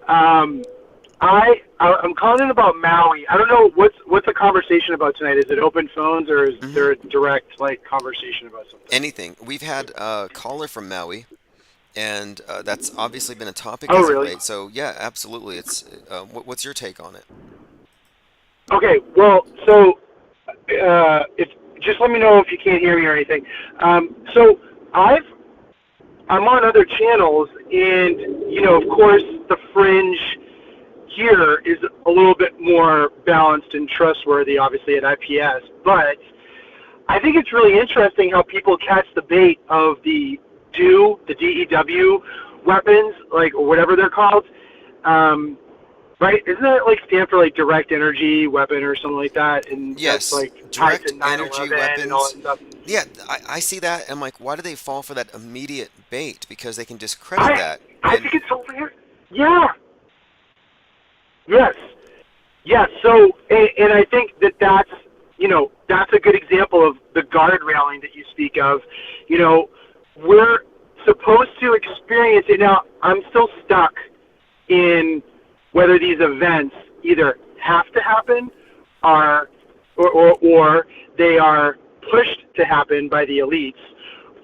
I'm calling in about Maui. I don't know what's the conversation about tonight. Is it open phones or is there a direct conversation about something? Anything. We've had a caller from Maui, and that's obviously been a topic Oh as of really? late. So yeah, absolutely. It's what's your take on it? Okay. Well, so if just let me know if you can't hear me or anything. So I'm on other channels, and of course, the fringe here is a little bit more balanced and trustworthy, obviously at IPS. But I think it's really interesting how people catch the bait of the DEW weapons, or whatever they're called. Right? Isn't that stand for direct energy weapon or something like that? And Yes, that's tied direct to energy 9/11 and all weapons. that stuff. Yeah, I see that. I'm like, why do they fall for that immediate bait? Because they can discredit that. I And think it's hilarious. Yeah. Yes. Yes. So, and I think that's a good example of the guard railing that you speak of. We're supposed to experience it. Now, I'm still stuck in whether these events either have to happen or they are pushed to happen by the elites,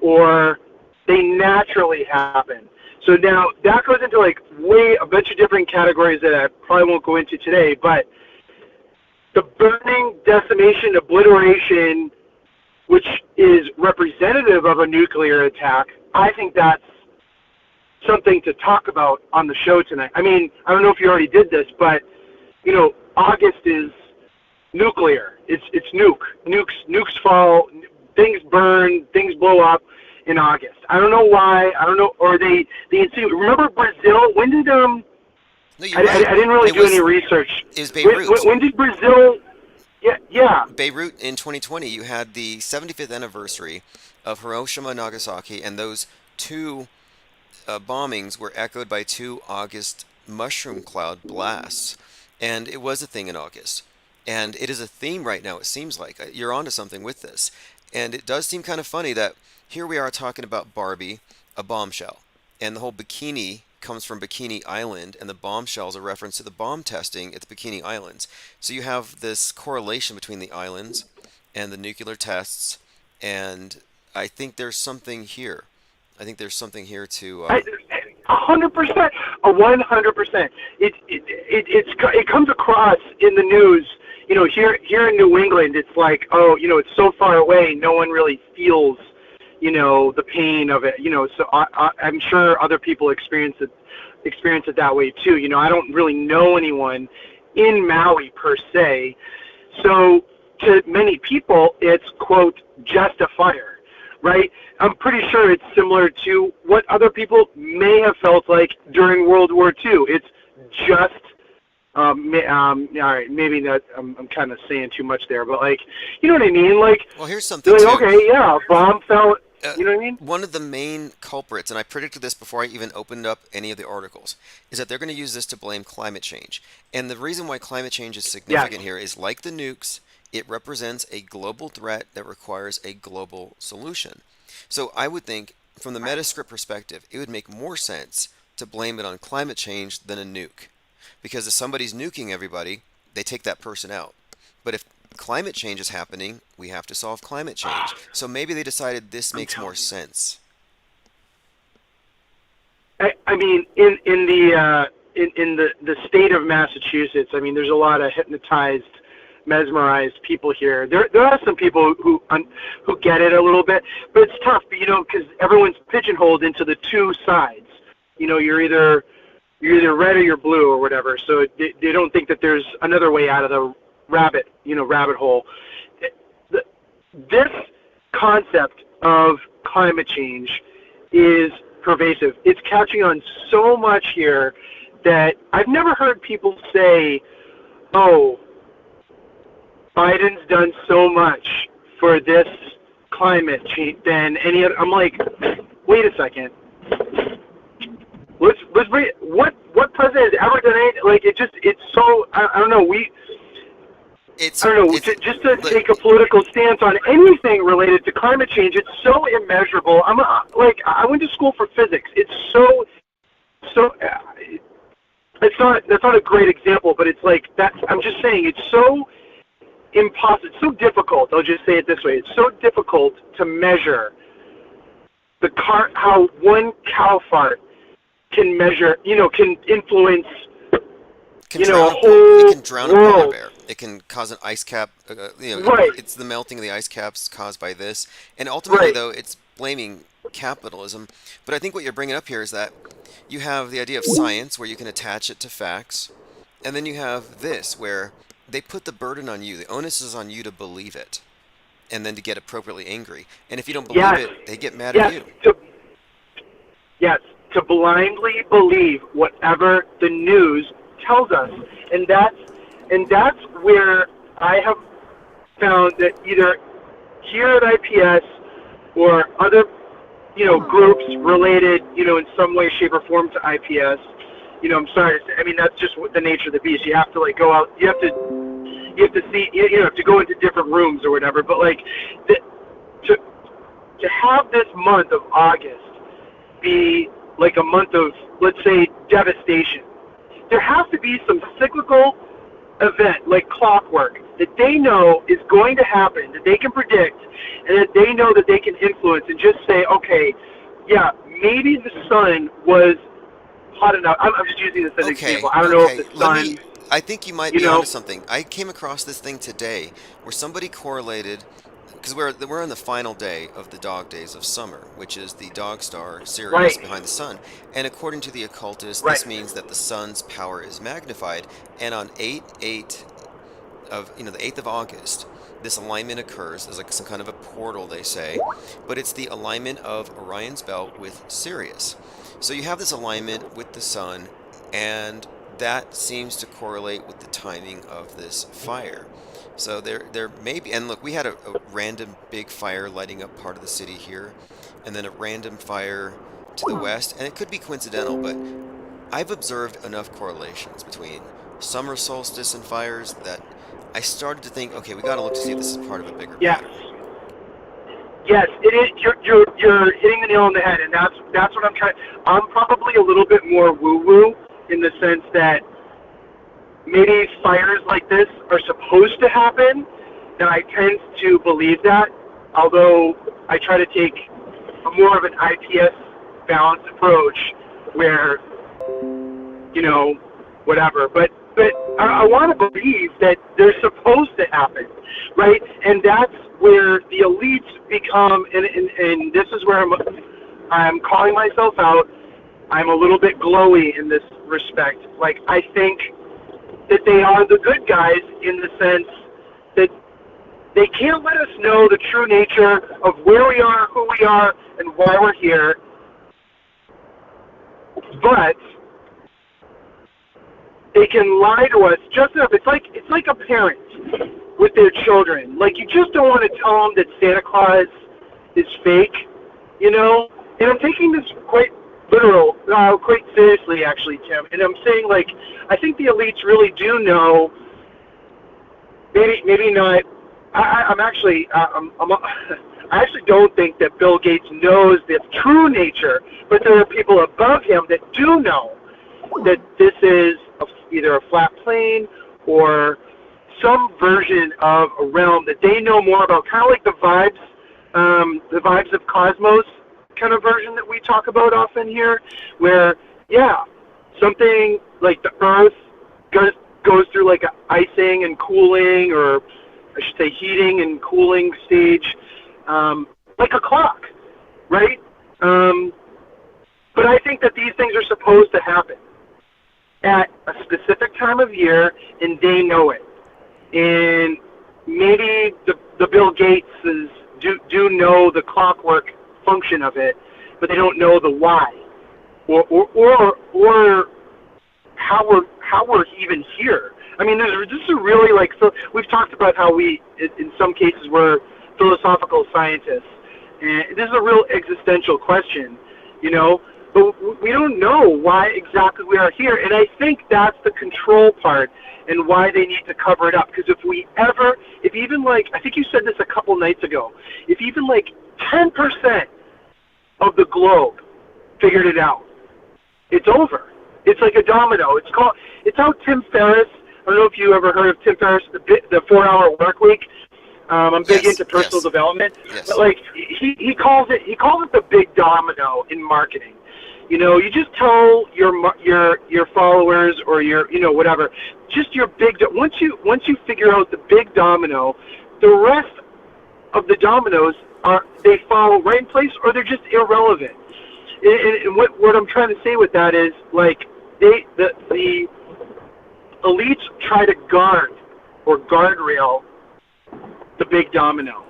or they naturally happen. So now that goes into a bunch of different categories that I probably won't go into today, but the burning, decimation, obliteration, which is representative of a nuclear attack, I think that's something to talk about on the show tonight. I mean, I don't know if you already did this, but August is nuclear. It's nukes fall, things burn, things blow up in August. I don't know why. I don't know, or they remember Brazil? When did No, you're right. I didn't really It do was any research. it was Beirut. When did Brazil? Yeah, yeah. Beirut in 2020, you had the 75th anniversary of Hiroshima and Nagasaki, and those two bombings were echoed by two August mushroom cloud blasts. And it was a thing in August. And it is a theme right now, it seems like. You're onto something with this. And it does seem kind of funny that here we are talking about Barbie, a bombshell. And the whole bikini comes from Bikini Island, and the bombshell is a reference to the bomb testing at the Bikini Islands. So you have this correlation between the islands and the nuclear tests, and I think there's something here. I think there's something here to. 100%, 100%. It comes across in the news. You know, here in New England, it's like, oh, you know, it's so far away, no one really feels, you know, the pain of it. You know, so I'm sure other people experience it that way too. You know, I don't really know anyone in Maui per se, so to many people, it's quote just a fire. Right? I'm pretty sure it's similar to what other people may have felt like during World War II. It's just, all right, maybe that I'm kind of saying too much there, but like, you know what I mean? Like, Well, here's something like, too. okay, yeah, a bomb fell. You know what I mean? One of the main culprits, and I predicted this before I even opened up any of the articles, is that they're going to use this to blame climate change. And the reason why climate change is significant here is, like the nukes, it represents a global threat that requires a global solution. So I would think, from the Metascript perspective, it would make more sense to blame it on climate change than a nuke. Because if somebody's nuking everybody, they take that person out. But if climate change is happening, we have to solve climate change. So maybe they decided this makes more sense. I mean, in the state of Massachusetts, I mean, there's a lot of hypnotized, mesmerized people here. There are some people who get it a little bit, but it's tough, you know, because everyone's pigeonholed into the two sides. You know, you're either red or you're blue or whatever. So they don't think that there's another way out of the rabbit hole. This concept of climate change is pervasive. It's catching on so much here that I've never heard people say, "Oh, Biden's done so much for this climate change than any other." I'm like, wait a second. Let's bring what president has ever done anything? Like, it's so, I don't know, just to take a political stance on anything related to climate change, it's so immeasurable. I went to school for physics. It's so that's not a great example, but it's like that. I'm just saying it's so impossible. It's so difficult. I'll just say it this way. It's so difficult to measure how one cow fart can measure, can influence, a whole it can drown a polar bear. It can cause an ice cap. Right. It's the melting of the ice caps caused by this. And ultimately, Right. though, it's blaming capitalism. But I think what you're bringing up here is that you have the idea of science, where you can attach it to facts, and then you have this, where they put the burden on you. The onus is on you to believe it, and then to get appropriately angry. And if you don't believe it, they get mad at you. To blindly believe whatever the news tells us, and that's where I have found that either here at IPS or other groups related in some way, shape, or form to IPS. I'm sorry to say, I mean, that's just the nature of the beast. You have to go out. You have to see. You have to go into different rooms or whatever. But to have this month of August be like a month of, let's say, devastation, there has to be some cyclical event, like clockwork, that they know is going to happen, that they can predict, and that they know that they can influence, and just say, okay, yeah, maybe the sun was hot enough. I'm just using this as an example. I don't know if the sun... I think you might be onto something. I came across this thing today where somebody correlated, because we're on the final day of the dog days of summer, which is the dog star Sirius behind the sun. And according to the occultists, this means that the sun's power is magnified. And on the 8th of August, this alignment occurs. There's like some kind of a portal, they say, but it's the alignment of Orion's belt with Sirius. So you have this alignment with the sun, and that seems to correlate with the timing of this fire. So there may be, and look, we had a random big fire lighting up part of the city here, and then a random fire to the west, and it could be coincidental, but I've observed enough correlations between summer solstice and fires that I started to think, okay, we got to look to see if this is part of a bigger Yes. pattern. Yes, it is. You're hitting the nail on the head, and that's what I'm trying. I'm probably a little bit more woo-woo in the sense that maybe fires like this are supposed to happen, and I tend to believe that, although I try to take a more of an IPS balanced approach where, whatever. But I want to believe that they're supposed to happen, right? And that's where the elites become, and this is where I'm calling myself out. I'm a little bit glowy in this respect. Like, I think that they are the good guys in the sense that they can't let us know the true nature of where we are, who we are, and why we're here. But they can lie to us just enough. It's like a parent with their children. Like, you just don't want to tell them that Santa Claus is fake, And I'm taking this quite quite seriously, actually, Tim. And I'm saying, like, I think the elites really do know. Maybe not. I'm actually I actually don't think that Bill Gates knows the true nature, but there are people above him that do know that this is either a flat plane or some version of a realm that they know more about, kind of like the vibes of Cosmos kind of version that we talk about often here, where, something like the Earth goes through like an icing and cooling, or I should say heating and cooling stage, like a clock, right? But I think that these things are supposed to happen at a specific time of year, and they know it. And maybe the Bill Gateses do know the clockwork function of it, but they don't know the why, or how we're even here. I mean, this is really like, so we've talked about how we, in some cases, we're philosophical scientists, and this is a real existential question, but we don't know why exactly we are here, and I think that's the control part and why they need to cover it up, because if even like, I think you said this a couple nights ago, if even like 10% of the globe figured it out, it's over. It's like a domino. It's how Tim Ferriss, I don't know if you ever heard of Tim Ferriss, the 4-hour work week. I'm big into personal development, but like he calls it the big domino in marketing. You just tell your followers or your whatever, just your big. Once you figure out the big domino, the rest of the dominoes they fall right in place, or they're just irrelevant. And what I'm trying to say with that is, like, the elites try to guard or guardrail the big domino.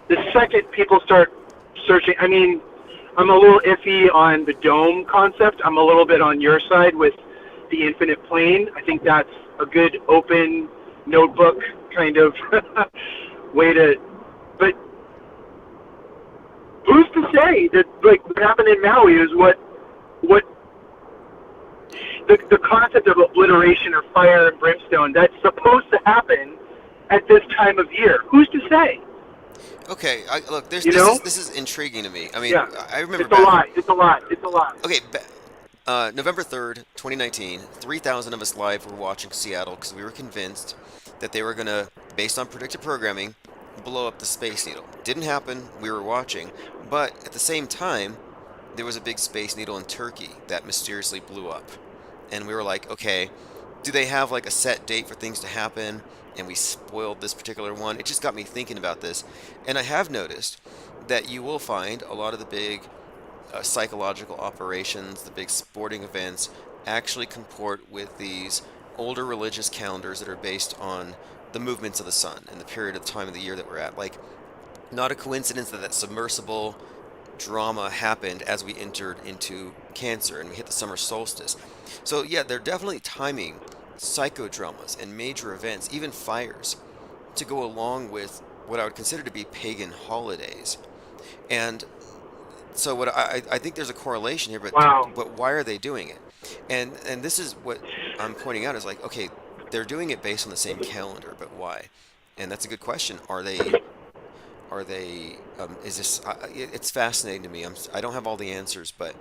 The second people start searching, I mean, I'm a little iffy on the dome concept. I'm a little bit on your side with the infinite plane. I think that's a good open notebook kind of way to, but who's to say that, like, what happened in Maui is what the concept of obliteration or fire and brimstone that's supposed to happen at this time of year? Who's to say? Okay, look, this is intriguing to me. I mean, Yeah. I remember It's a lie. Okay, November 3rd, 2019, 3,000 of us live were watching Seattle because we were convinced that they were going to, based on predicted programming, blow up the Space Needle. Didn't happen, we were watching, but at the same time, there was a big Space Needle in Turkey that mysteriously blew up. And we were like, okay, do they have like a set date for things to happen? And we spoiled this particular one. It just got me thinking about this. And I have noticed that you will find a lot of the big psychological operations, the big sporting events, actually comport with these older religious calendars that are based on the movements of the sun and the period of time of the year that we're at. Like, not a coincidence that that submersible drama happened as we entered into Cancer and we hit the summer solstice. So yeah, they're definitely timing psychodramas and major events, even fires, to go along with what I would consider to be pagan holidays. And so what I think there's a correlation here, Wow. but why are they doing it? And this is what I'm pointing out is like, okay, they're doing it based on the same calendar, but why? And that's a good question. Are they is this it's fascinating to me. I don't have all the answers, but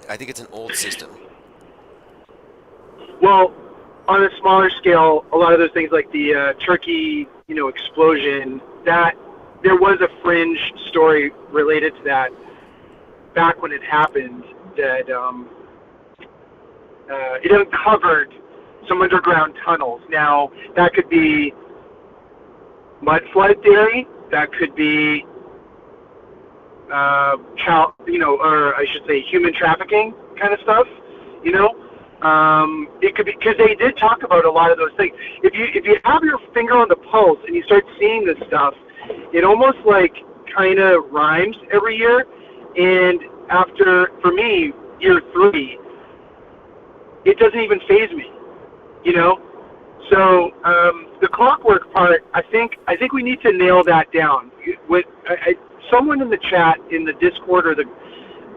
I think it's an old system. Well, on a smaller scale, a lot of those things like the turkey, explosion, that there was a fringe story related to that back when it happened that it uncovered some underground tunnels. Now, that could be mud flood theory. That could be, or I should say human trafficking kind of stuff, It could be because they did talk about a lot of those things. If you have your finger on the pulse and you start seeing this stuff, it almost like kind of rhymes every year. And after, for me, year 3, it doesn't even faze me, So the clockwork part, I think we need to nail that down. Someone in the chat, in the Discord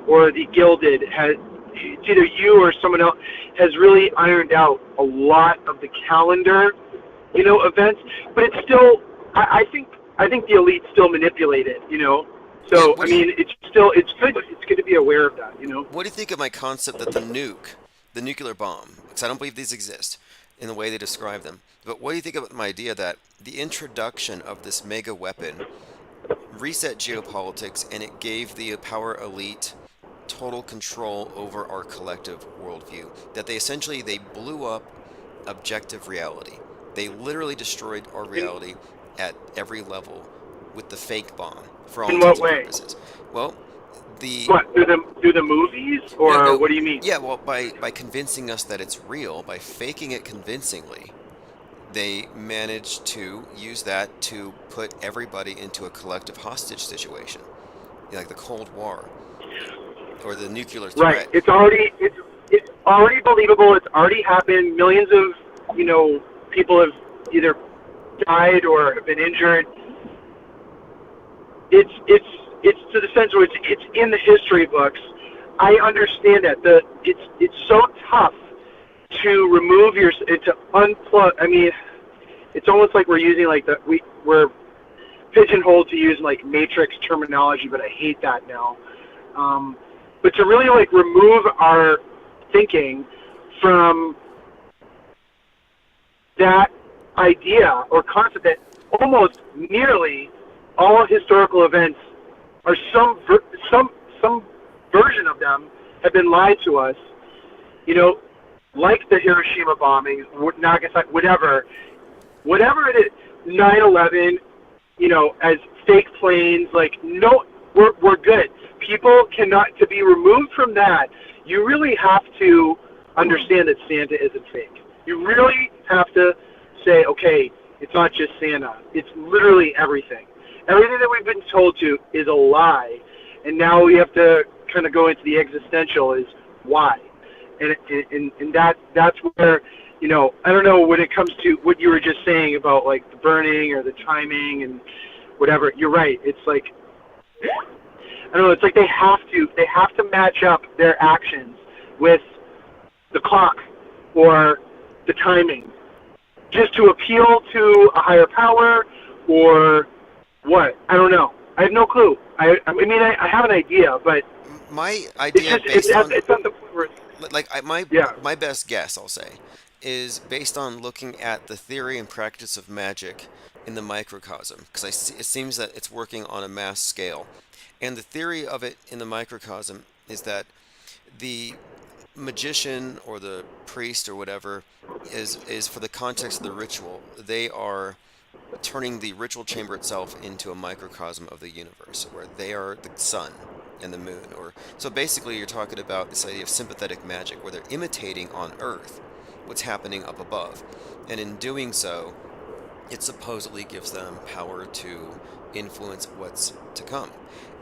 or the Gilded has, it's either you or someone else, has really ironed out a lot of the calendar, events. But it's still, I think the elite still manipulate it, So I mean, it's good. It's good to be aware of that, What do you think of my concept that the nuclear bomb, because I don't believe these exist in the way they describe them, but what do you think about my idea that the introduction of this mega weapon reset geopolitics and it gave the power elite total control over our collective worldview? That they blew up objective reality. They literally destroyed our reality at every level with the fake bomb for all In intents what and way? purposes. Well, What, through the movies, or no, what do you mean? yeah, well, by convincing us that it's real, by faking it convincingly, they managed to use that to put everybody into a collective hostage situation, like the Cold War or the nuclear Right. threat. It's already believable. It's already happened. Millions of people have either died or have been injured. It's to the sense where it's in the history books. I understand that. It's so tough to remove to unplug. I mean, it's almost like we're using like we're pigeonholed to use like matrix terminology, but I hate that now. But to really like remove our thinking from that idea or concept that almost nearly all historical events or some version of them have been lied to us, like the Hiroshima bombings, Nagasaki, whatever it is, 9/11, as fake planes, like, no, we're good. People cannot, to be removed from that, you really have to understand that Santa isn't fake. You really have to say, okay, it's not just Santa. It's literally everything. Everything that we've been told to is a lie, and now we have to kind of go into the existential is why. And that's where, I don't know, when it comes to what you were just saying about like the burning or the timing and whatever, you're right. It's like, I don't know, it's like they have to match up their actions with the clock or the timing just to appeal to a higher power or what? I don't know. I have no clue. I mean, I have an idea, but My idea it's not the point where my best guess, I'll say, is based on looking at the theory and practice of magic in the microcosm, because it seems that it's working on a mass scale. And the theory of it in the microcosm is that the magician or the priest or whatever is for the context of the ritual. They are turning the ritual chamber itself into a microcosm of the universe, where they are the sun and the moon. Or so basically, you're talking about this idea of sympathetic magic, where they're imitating on Earth what's happening up above, and in doing so, it supposedly gives them power to influence what's to come.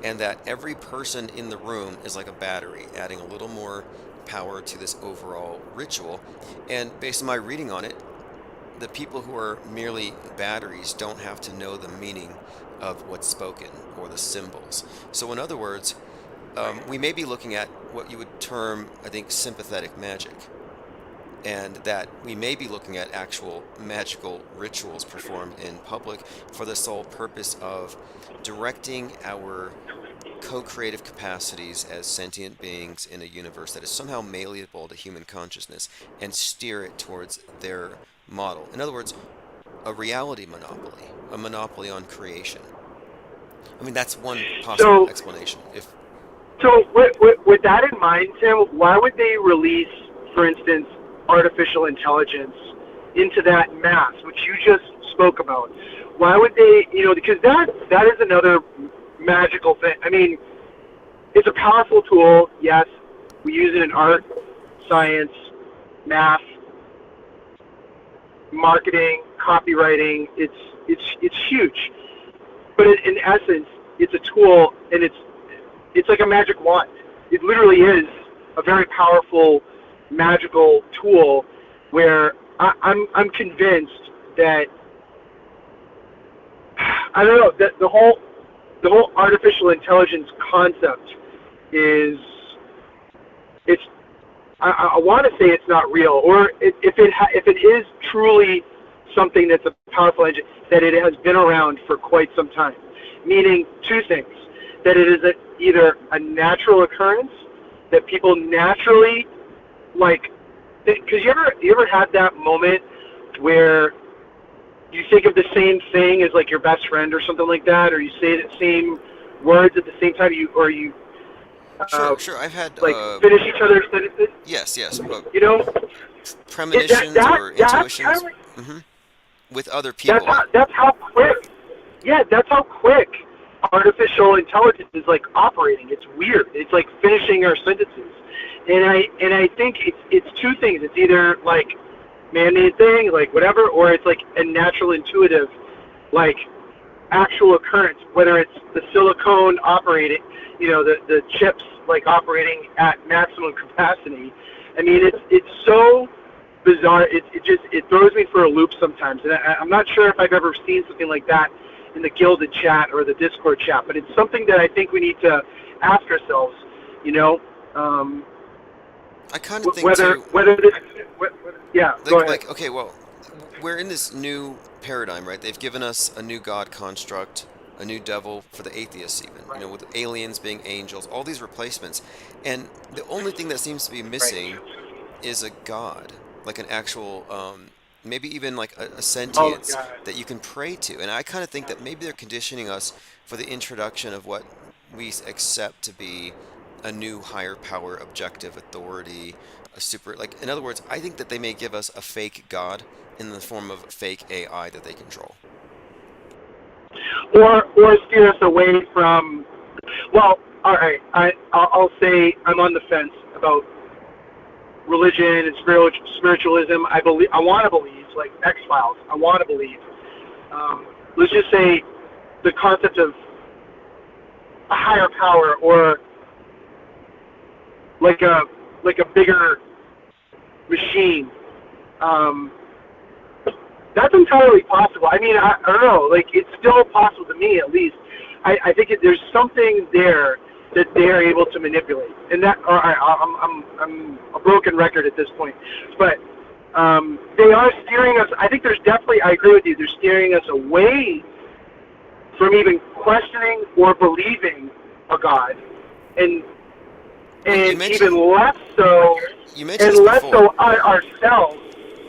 And that every person in the room is like a battery, adding a little more power to this overall ritual. And based on my reading on it, the people who are merely batteries don't have to know the meaning of what's spoken or the symbols. So, in other words, we may be looking at what you would term, I think, sympathetic magic, and that we may be looking at actual magical rituals performed in public for the sole purpose of directing our co-creative capacities as sentient beings in a universe that is somehow malleable to human consciousness and steer it towards their model. In other words, a reality monopoly, a monopoly on creation. I mean, that's one possible So, explanation. If so with that in mind, Tim, why would they release, for instance, artificial intelligence into that mass, which you just spoke about? Why would they, because that is another magical thing. I mean, it's a powerful tool, yes. We use it in art, science, math, marketing, copywriting. It's huge. But in essence, it's a tool, and it's like a magic wand. It literally is a very powerful magical tool where I'm convinced that, I don't know, that the whole artificial intelligence concept is, I want to say it's not real, or if it is truly something that's a powerful engine, that it has been around for quite some time. Meaning two things: that it is either a natural occurrence, that people naturally, like, because you ever had that moment where you think of the same thing as like your best friend or something like that, or you say the same words at the same time, sure, I've had like finish each other's sentences. yes, You know, premonitions or intuitions with other people. That's how quick. Yeah, that's how quick artificial intelligence is like operating. It's weird. It's like finishing our sentences, and I think it's two things. It's either like man-made thing, like whatever, or it's like a natural, intuitive, like actual occurrence. Whether it's the silicone operating, the chips like operating at maximum capacity. I mean, it's so bizarre. It throws me for a loop sometimes, and I'm not sure if I've ever seen something like that in the Gilded chat or the Discord chat, but it's something that I think we need to ask ourselves. I kind of think whether this, yeah. Go ahead. like, okay, well, we're in this new paradigm, right? They've given us a new God construct, a new devil for the atheists, even, with aliens being angels, all these replacements, and the only thing that seems to be missing is a God, like an actual, maybe even like a sentience that you can pray to. And I kind of think that maybe they're conditioning us for the introduction of what we accept to be a new higher power, objective authority, a super, like, in other words, I think that they may give us a fake God in the form of fake AI that they control. Or steer us away from. Well, all right. I'll say I'm on the fence about religion and spiritualism. I want to believe, like X-Files. I want to believe. Let's just say the concept of a higher power, or like a bigger machine. That's entirely possible. I mean, I don't know. Like, it's still possible to me, at least. I think there's something there that they are able to manipulate, and that. All right, I'm a broken record at this point, but they are steering us. I think there's definitely. I agree with you. They're steering us away from even questioning or believing a God, and even less so, you mentioned and less before. So ourselves.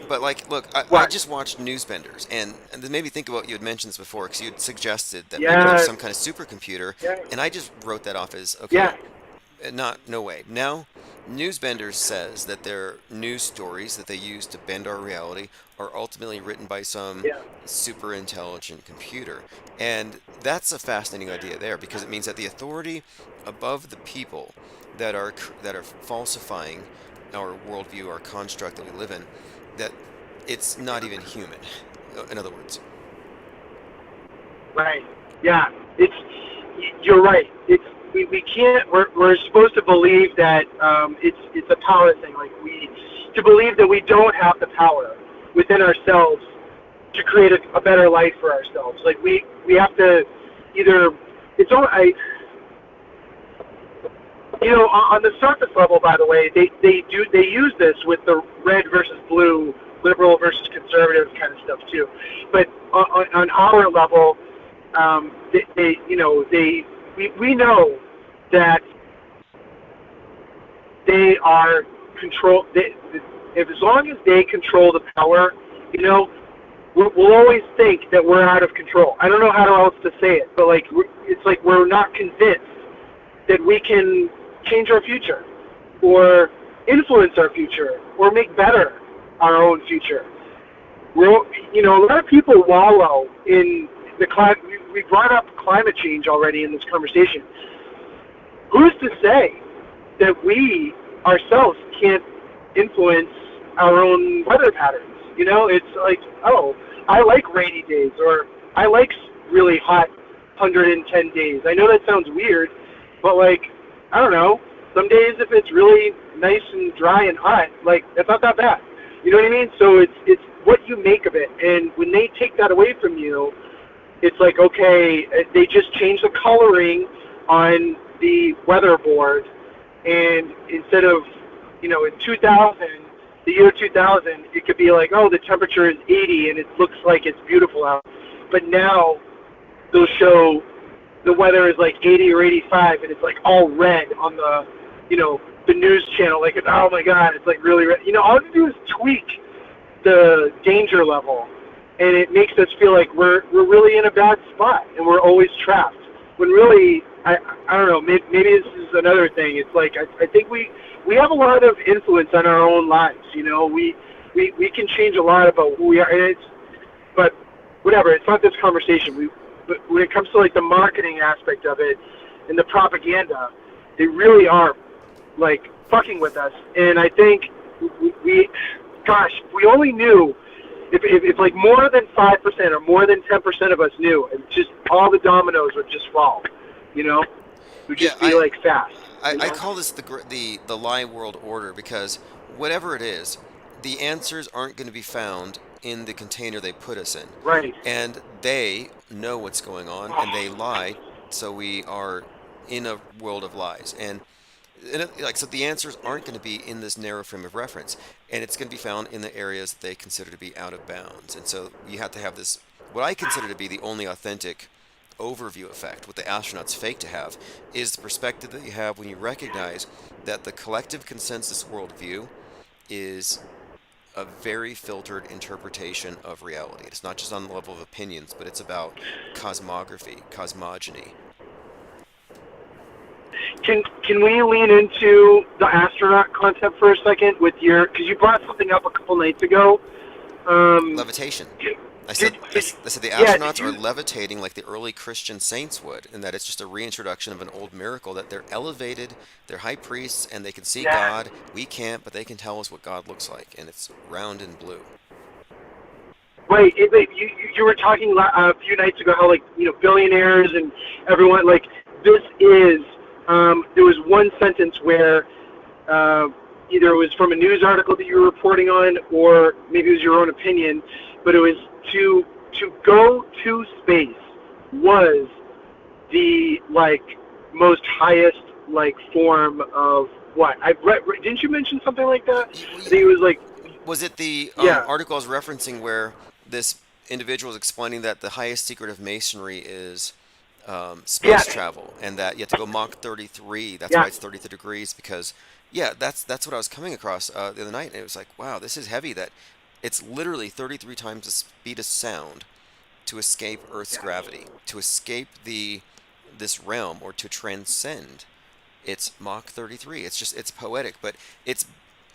But, like, look, I just watched Newsbenders, and this made me think about what you had mentioned this before, because you had suggested that maybe there's some kind of supercomputer, and I just wrote that off as, okay, no way. Now, Newsbenders says that their news stories that they use to bend our reality are ultimately written by some super intelligent computer. And that's a fascinating idea there, because it means that the authority above the people that are falsifying our worldview, our construct that we live in, that it's not even human, in other words. Right. Yeah. You're right. We can't. We're supposed to believe that it's a power thing. Like to believe that we don't have the power within ourselves to create a better life for ourselves. Like we have to either. It's all on the surface level, by the way, they use this with the red versus blue, liberal versus conservative kind of stuff too. But on our level, we know that they are control. As long as they control the power, we'll always think that we're out of control. I don't know how else to say it, but it's like we're not convinced that we can change our future, or influence our future, or make better our own future. A lot of people wallow in the climate. We brought up climate change already in this conversation. Who's to say that we ourselves can't influence our own weather patterns? It's like, oh, I like rainy days, or I like really hot 110 days. I know that sounds weird, but I don't know. Some days, if it's really nice and dry and hot, that's not that bad. You know what I mean? So it's what you make of it. And when they take that away from you, it's like, okay, they just change the coloring on the weather board, and instead of, in 2000, the year 2000, it could be like, oh, the temperature is 80 and it looks like it's beautiful out. But now they'll show the weather is like 80 or 85, and it's like all red on the, the news channel. Like, oh my God, it's like really red. All you do is tweak the danger level, and it makes us feel like we're really in a bad spot and we're always trapped. When really, I don't know, maybe this is another thing. It's like I think we have a lot of influence on our own lives. We can change a lot about who we are. But whatever, it's not this conversation. But when it comes to the marketing aspect of it and the propaganda, they really are fucking with us. And I think if we only knew, if more than 5% or more than 10% of us knew, and just all the dominoes would just fall, we'd just be fast. I call this the lie world order, because whatever it is, the answers aren't going to be found in the container they put us in. Right. And they know what's going on, and they lie, so we are in a world of lies. And so the answers aren't going to be in this narrow frame of reference, and it's going to be found in the areas that they consider to be out of bounds. And so you have to have this, what I consider to be the only authentic overview effect, what the astronauts fake to have, is the perspective that you have when you recognize that the collective consensus worldview is a very filtered interpretation of reality. It's not just on the level of opinions, but it's about cosmography, cosmogony. Can we lean into the astronaut concept for a second because you brought something up a couple nights ago? Levitation. I said the astronauts are levitating like the early Christian saints would, and that it's just a reintroduction of an old miracle, that they're elevated, they're high priests, and they can see God. We can't, but they can tell us what God looks like, and it's round and blue. Right. You were talking a few nights ago how billionaires and everyone this is. There was one sentence where either it was from a news article that you were reporting on, or maybe it was your own opinion, but it was to go to space was the most highest form of what I read. Didn't you mention something like that? I think it was Was it the article I was referencing where this individual was explaining that the highest secret of masonry is space travel, and that you have to go Mach 33. That's why it's 33 degrees, because that's what I was coming across the other night, and it was like, wow, this is heavy, that it's literally 33 times the speed of sound to escape Earth's gravity, to escape this realm, or to transcend. It's Mach 33. It's poetic, but it's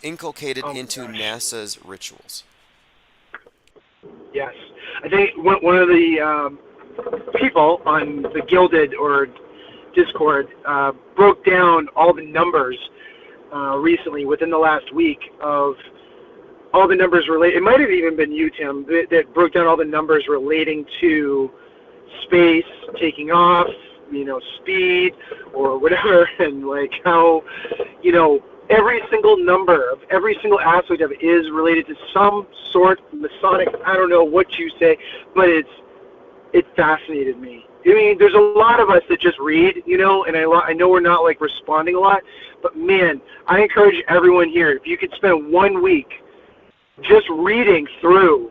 inculcated into NASA's rituals. Yes. I think one of the people on the Gilded or Discord broke down all the numbers recently, within the last week, of all the numbers related. It might have even been you, Tim, that broke down all the numbers relating to space, taking off, speed or whatever, and like how, every single number of every single aspect of it is related to some sort of Masonic, I don't know what you say, but it fascinated me. I mean, there's a lot of us that just read, and I know we're not like responding a lot, but man, I encourage everyone here, if you could spend 1 week just reading through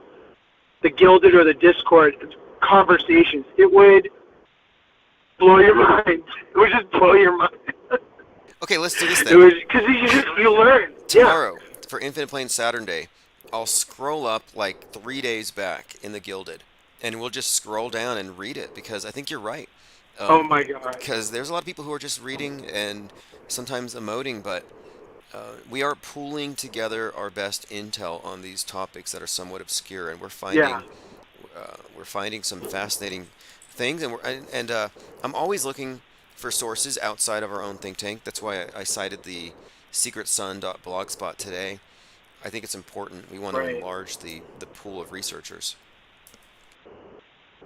the Gilded or the Discord conversations, it would blow your mind. It would just blow your mind. Okay, let's do this It then. was because you learn. Tomorrow, for Infinite Plane Saturn Day, I'll scroll up like 3 days back in the Gilded, and we'll just scroll down and read it, because I think you're right. Oh my God. Because there's a lot of people who are just reading and sometimes emoting, but we are pooling together our best intel on these topics that are somewhat obscure, and we're finding some fascinating things, and I'm always looking for sources outside of our own think tank. That's why I cited the secretsun.blogspot today. I think it's important. We want to enlarge the pool of researchers.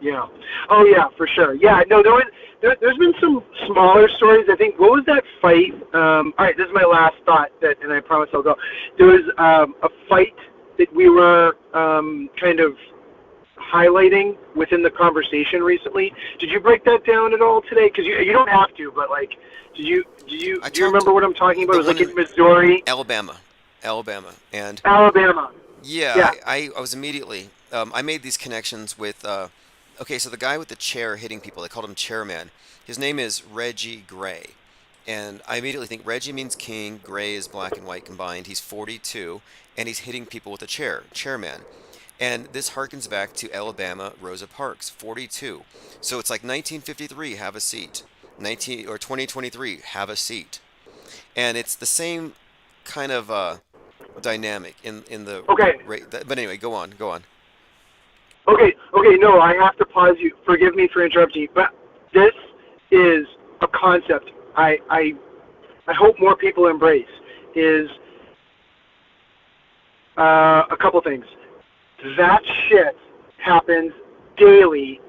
Yeah. Oh yeah, for sure. Yeah. No, there's been some smaller stories. I think, what was that fight? All right, this is my last thought, and I promise I'll go. There was a fight that we were kind of highlighting within the conversation recently. Did you break that down at all today? Because you don't have to, but like, do you remember what I'm talking about? It was like in Missouri, Alabama, and Alabama. yeah. I was immediately I made these connections with okay, so the guy with the chair hitting people, they called him Chairman. His name is Reggie Gray, and I immediately think Reggie means king, Gray is black and white combined. He's 42, and he's hitting people with a chairman. And this harkens back to Alabama Rosa Parks, 42. So it's like 1953, have a seat. 2023, have a seat. And it's the same kind of dynamic in the Okay. But anyway, go on. Okay, no, I have to pause you. Forgive me for interrupting you, but this is a concept I hope more people embrace, is a couple things. That shit happens daily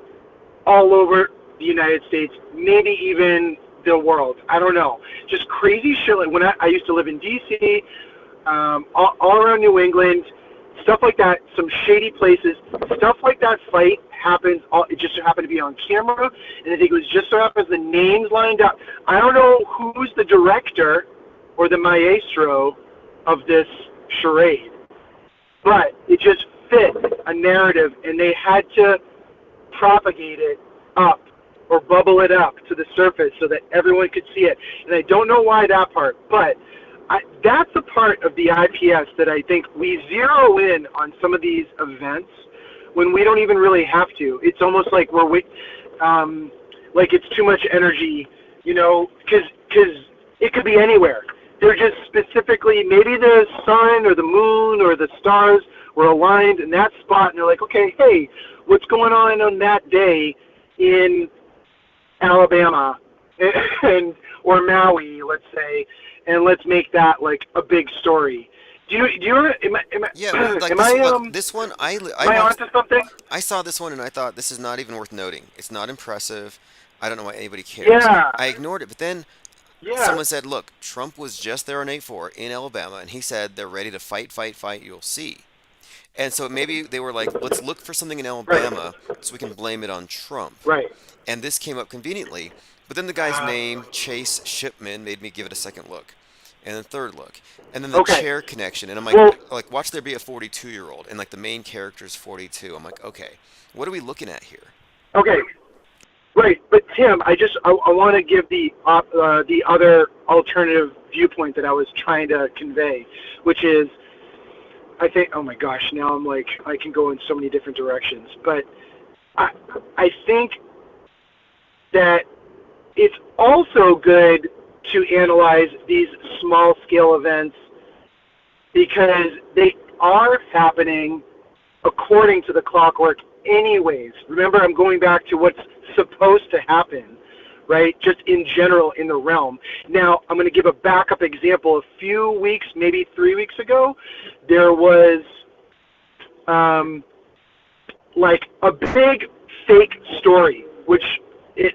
all over the United States, maybe even the world. I don't know. Just crazy shit. Like when I used to live in D.C., all around New England, stuff like that, some shady places, stuff like that fight happens. It just happened to be on camera, and I think it was just so happens the names lined up. I don't know who's the director or the maestro of this charade, but it just fit a narrative, and they had to propagate it up or bubble it up to the surface so that everyone could see it. And I don't know why that part, but that's a part of the IPS that I think we zero in on some of these events when we don't even really have to. It's almost like like it's too much energy, because it could be anywhere. They're just specifically, maybe the sun or the moon or the stars were aligned in that spot, and they're like, okay, hey, what's going on that day in Alabama or Maui, let's say, and let's make that like a big story. This one, I onto something? I saw this one and I thought, this is not even worth noting. It's not impressive. I don't know why anybody cares. Yeah. I ignored it, but then someone said, look, Trump was just there on 8/4 in Alabama, and he said they're ready to fight, you'll see. And so maybe they were like, let's look for something in Alabama so we can blame it on Trump. Right. And this came up conveniently. But then the guy's name, Chase Shipman, made me give it a second look. And then third look. And then the chair connection. And I'm like, watch there be a 42-year-old. And like the main character's 42. I'm like, okay, what are we looking at here? Okay. Right. But Tim, I want to give the other alternative viewpoint that I was trying to convey, which is, I think, oh my gosh, now I'm like, I can go in so many different directions. But I think that it's also good to analyze these small-scale events because they are happening according to the clockwork anyways. Remember, I'm going back to what's supposed to happen, right, just in general in the realm. Now, I'm going to give a backup example. A few weeks, maybe 3 weeks ago, there was like a big fake story which it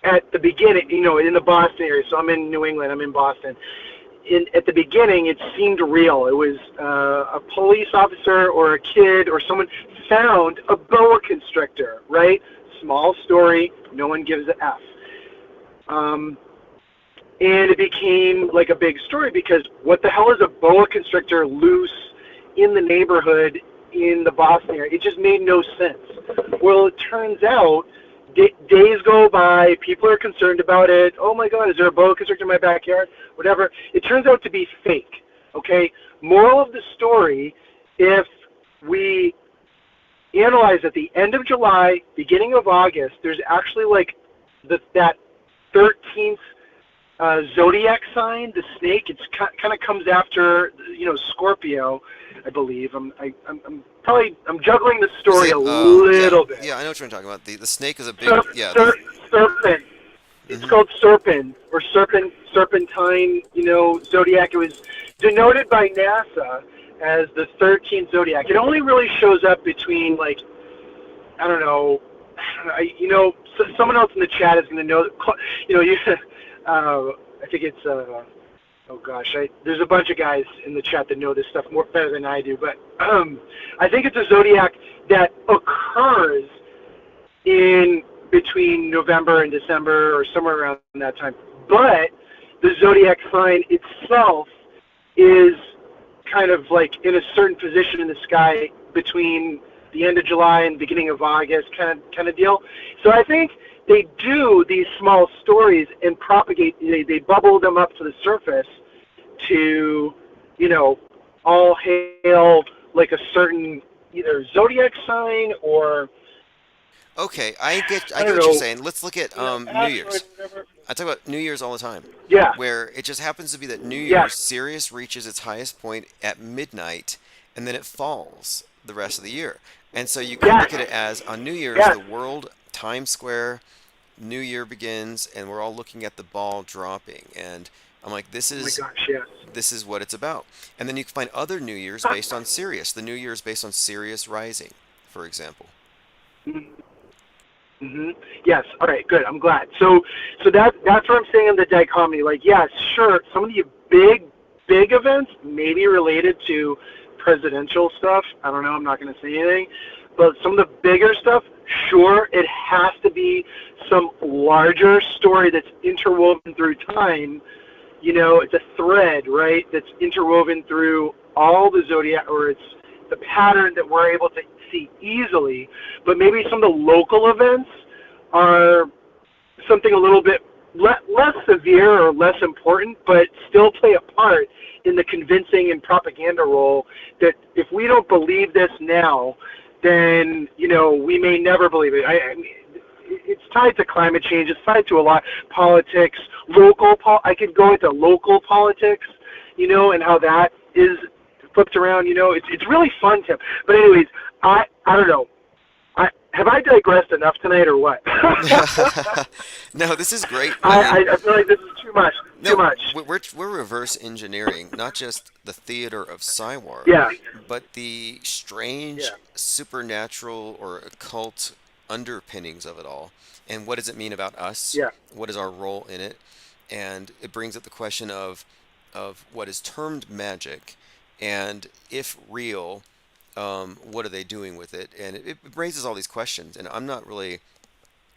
at the beginning, in the Boston area. So I'm in New England. I'm in Boston. At the beginning, it seemed real. It was a police officer or a kid or someone found a boa constrictor, right? Small story. No one gives a F. And it became like a big story because what the hell is a boa constrictor loose in the neighborhood in the Boston area? It just made no sense. Well, it turns out days go by, people are concerned about it. Oh my God, is there a boa constrictor in my backyard? Whatever. It turns out to be fake. Okay? Moral of the story, if we analyze at the end of July, beginning of August, there's actually like that 13th zodiac sign, the snake. It's kind of comes after, Scorpio, I believe. I'm juggling the story a little bit. Yeah, I know what you're talking about. The snake is a big, serpent. It's called serpent or serpentine, zodiac. It was denoted by NASA as the 13th zodiac. It only really shows up between I don't know, someone else in the chat is going to know. I think it's there's a bunch of guys in the chat that know this stuff better than I do, but I think it's a zodiac that occurs in between November and December or somewhere around that time. But the zodiac sign itself is kind of like in a certain position in the sky between the end of July and beginning of August kind of deal. So I think they do these small stories and propagate, they bubble them up to the surface to, all hail like a certain either zodiac sign or... Okay, I get what you're saying. Let's look at New Year's. I talk about New Year's all the time. Yeah. Where it just happens to be that New Year's, Sirius reaches its highest point at midnight, and then it falls the rest of the year. And so you can look at it as on New Year's, the world, Times Square, New Year begins, and we're all looking at the ball dropping. And I'm like, this is what it's about. And then you can find other New Year's based on Sirius. The New Year is based on Sirius rising, for example. Mm-hmm. Yes. All right. Good. I'm glad. So that's what I'm saying in the dichotomy. Like, yes, sure, some of the big events may be related to presidential stuff. I don't know. I'm not going to say anything. But some of the bigger stuff, sure, it has to be some larger story that's interwoven through time. It's a thread, right, that's interwoven through all the zodiac, or it's the pattern that we're able to see easily. But maybe some of the local events are something a little bit less severe or less important, but still play a part in the convincing and propaganda role that if we don't believe this now, then, we may never believe it. It's tied to climate change. It's tied to a lot. Politics, I could go into local politics, and how that is flipped around. It's really fun, Tim. But anyways, I don't know. Have I digressed enough tonight or what? No, this is great. I feel like this is too much. No, too much. We're reverse engineering, not just the theater of Psywar, but the strange supernatural or occult underpinnings of it all. And what does it mean about us? Yeah. What is our role in it? And it brings up the question of what is termed magic, and if real, what are they doing with it? And it raises all these questions. And I'm not really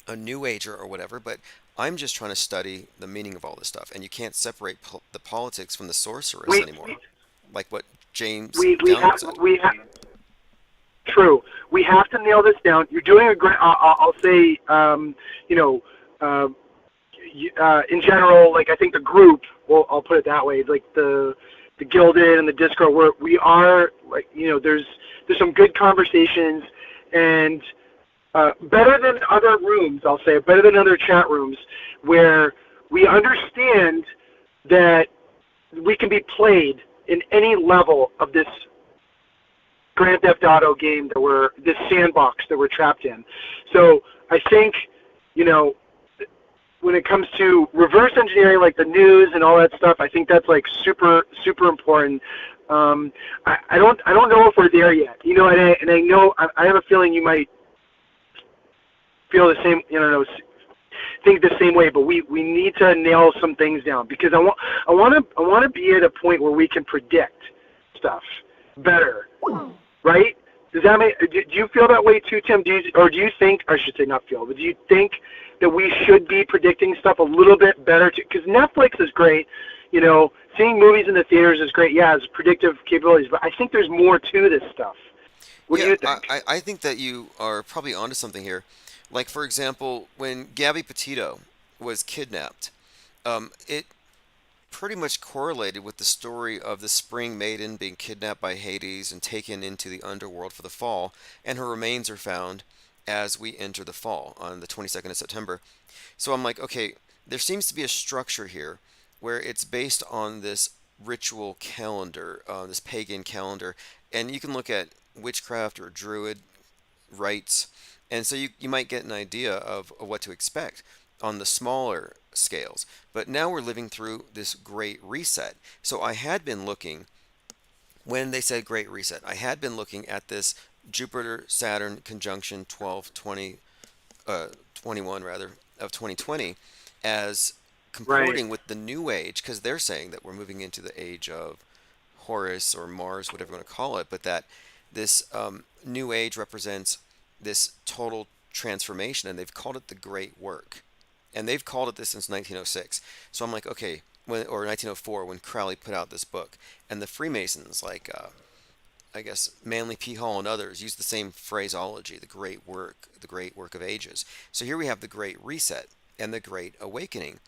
a new ager or whatever, but I'm just trying to study the meaning of all this stuff. And you can't separate the politics from the sorceress anymore, like what James Downing said. True. We have to nail this down. You're doing a great. I'll say, in general, like I think the group. Well, I'll put it that way. Like the Gilded and the Discord, we are like, there's some good conversations, and better than other rooms, I'll say, better than other chat rooms, where we understand that we can be played in any level of this Grand Theft Auto game this sandbox that we're trapped in. So I think, when it comes to reverse engineering, like the news and all that stuff, I think that's like super, super important. I don't know if we're there yet, and I know I have a feeling you might feel the same, think the same way, but we need to nail some things down because I want to be at a point where we can predict stuff better, right? Does that make? Do you feel that way too, Tim? Do you think? I should say not feel, but do you think that we should be predicting stuff a little bit better too? Because Netflix is great, seeing movies in the theaters is great. Yeah, it's predictive capabilities, but I think there's more to this stuff. What do you think? I think that you are probably onto something here. Like, for example, when Gabby Petito was kidnapped, it pretty much correlated with the story of the Spring Maiden being kidnapped by Hades and taken into the underworld for the fall, and her remains are found as we enter the fall on the 22nd of September. So I'm like, okay, there seems to be a structure here where it's based on this ritual calendar, this pagan calendar, and you can look at witchcraft or druid rites, and so you might get an idea of what to expect on the smaller scales. But now we're living through this great reset. So I had been looking, when they said great reset, I had been looking at this Jupiter-Saturn conjunction 21 rather, of 2020 as comporting with the new age, because they're saying that we're moving into the age of Horus or Mars, whatever you want to call it, but that this new age represents this total transformation, and they've called it the Great Work. And they've called it this since 1906. So I'm like, okay, or 1904 when Crowley put out this book. And the Freemasons, like, I guess, Manly P. Hall and others, use the same phraseology, the Great Work of Ages. So here we have the Great Reset and the Great Awakening.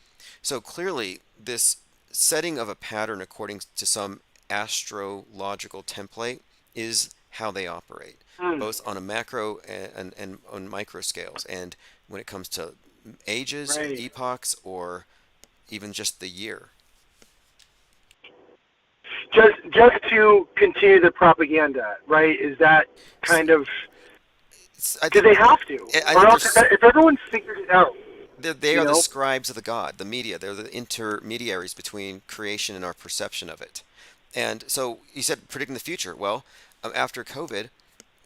So clearly, this setting of a pattern according to some astrological template is how they operate, both on a macro and on micro scales. And when it comes to ages, epochs, or even just the year. Just to continue the propaganda, right? Is that kind of because they have to, or else if everyone figures it out. They are the scribes of the God, the media. They're the intermediaries between creation and our perception of it. And so you said predicting the future. Well, after COVID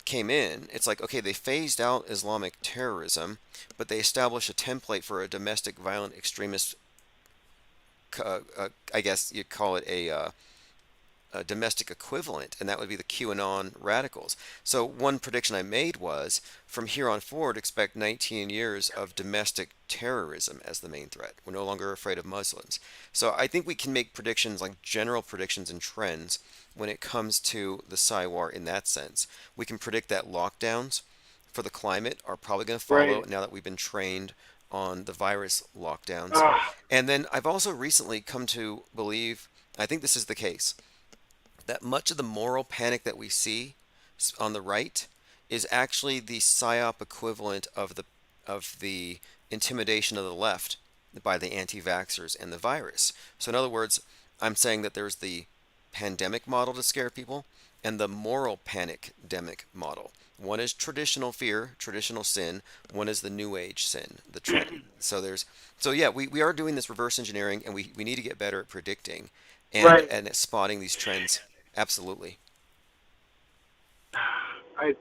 came in, it's like, okay, they phased out Islamic terrorism, but they established a template for a domestic violent extremist, I guess you'd call it a domestic equivalent, and that would be the QAnon radicals. So one prediction I made was, from here on forward, expect 19 years of domestic terrorism as the main threat. We're no longer afraid of Muslims. So I think we can make predictions, like general predictions and trends, when it comes to the Psy-War in that sense. We can predict that lockdowns for the climate are probably going to follow now that we've been trained on the virus lockdowns. And then I've also recently come to believe, I think this is the case, that much of the moral panic that we see on the right is actually the psyop equivalent of the intimidation of the left by the anti-vaxxers and the virus. So in other words, I'm saying that there's the pandemic model to scare people and the moral panic-demic model. One is traditional fear, traditional sin. One is the new age sin, the trend. So yeah, we are doing this reverse engineering, and we need to get better at predicting and at spotting these trends. Absolutely. I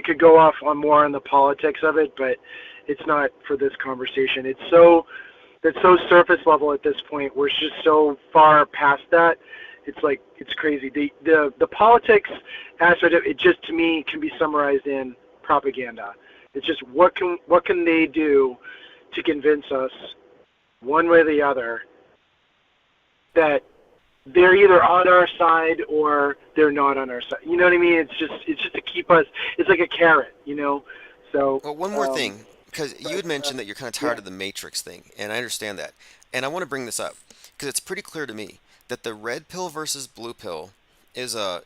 could go off on more on the politics of it, but it's not for this conversation. It's so surface level at this point. We're just so far past that. It's like, it's crazy. The politics aspect of it, just to me, can be summarized in propaganda. It's just what can they do to convince us, one way or the other, that they're either on our side or they're not on our side. You know what I mean? It's just to keep us. It's like a carrot, So. Well, one more thing, because you had mentioned that you're kind of tired of the Matrix thing, and I understand that, and I want to bring this up because it's pretty clear to me that the red pill versus blue pill is a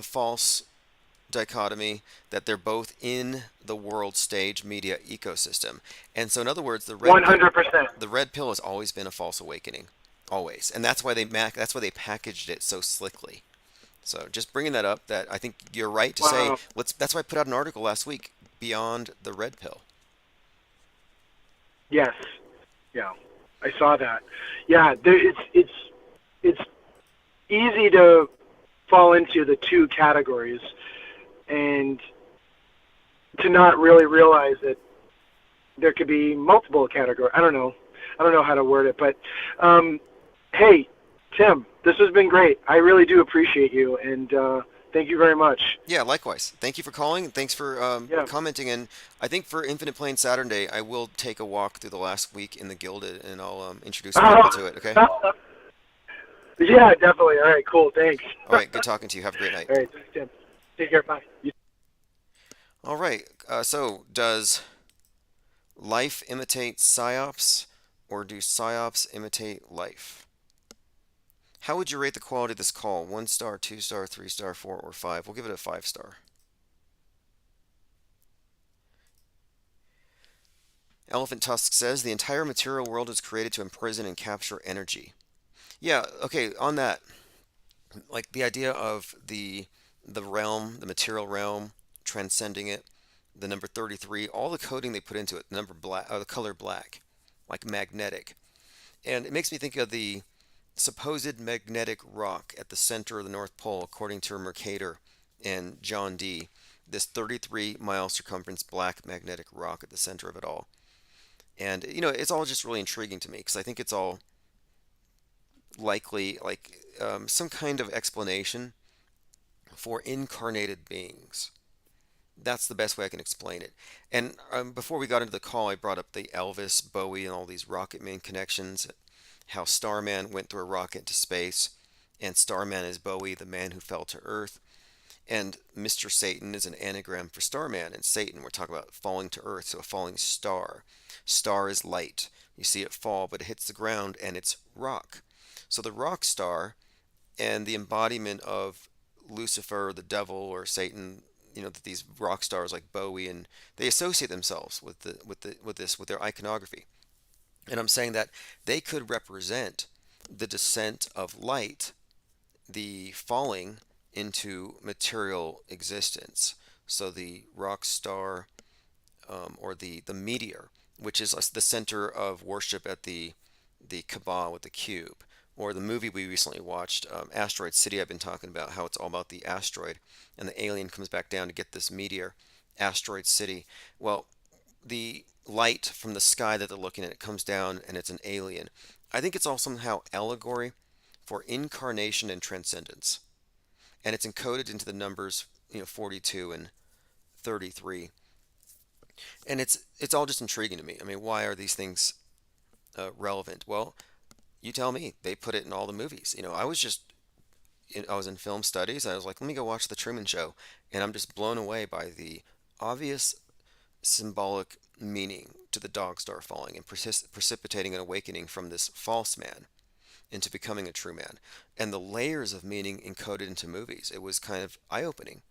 false dichotomy, that they're both in the world stage media ecosystem. And so in other words, the red 100%. The red pill has always been a false awakening. Always. And that's why they packaged it so slickly. So just bringing that up, that I think you're right to say, that's why I put out an article last week, Beyond the Red Pill. Yes. Yeah. I saw that. Yeah, it's easy to fall into the two categories and to not really realize that there could be multiple categories. I don't know how to word it, but hey, Tim, this has been great. I really do appreciate you, and thank you very much. Yeah, likewise. Thank you for calling, and thanks for Yeah. commenting. And I think for Infinite Plane Saturday, I will take a walk through the last week in the Gilded, and I'll introduce some people to it. Okay. Yeah, definitely. All right, cool. Thanks. All right. Good talking to you. Have a great night. All right, thanks, Tim. Take care. Bye. All right. So does life imitate psyops, or do psyops imitate life? How would you rate the quality of this call? 1 star, 2 star, 3 star, 4, or 5? We'll give it a 5 star. Elephant Tusk says the entire material world is created to imprison and capture energy. Yeah, okay, on that, like the idea of the realm, the material realm, transcending it, the number 33, all the coding they put into it, the number black, or the color black, like magnetic. And it makes me think of the supposed magnetic rock at the center of the North Pole, according to Mercator and John Dee. This 33-mile circumference black magnetic rock at the center of it all. And, it's all just really intriguing to me because I think it's all likely like some kind of explanation for incarnated beings. That's the best way I can explain it. And before we got into the call, I brought up the Elvis, Bowie, and all these Rocket Man connections. How Starman went through a rocket to space, and Starman is Bowie, the man who fell to Earth. And Mr. Satan is an anagram for Starman. And Satan, we're talking about falling to Earth, so a falling star. Star is light. You see it fall, but it hits the ground, and it's rock. So the rock star and the embodiment of Lucifer, the devil, or Satan, that these rock stars like Bowie, and they associate themselves with their iconography. And I'm saying that they could represent the descent of light, the falling into material existence. So the rock star, or the meteor, which is the center of worship at the Kaaba with the cube, or the movie we recently watched, Asteroid City. I've been talking about how it's all about the asteroid, and the alien comes back down to get this meteor, Asteroid City. Well, the light from the sky that they're looking at, it comes down and it's an alien. I think it's all somehow allegory for incarnation and transcendence, and it's encoded into the numbers 42 and 33, and it's all just intriguing to me. I mean, why are these things relevant? Well, you tell me. They put it in all the movies. I was in film studies. I was like, let me go watch The Truman Show, and I'm just blown away by the obvious symbolic meaning to the dog star falling and precipitating an awakening from this false man into becoming a true man, and the layers of meaning encoded into movies. It was kind of eye-opening.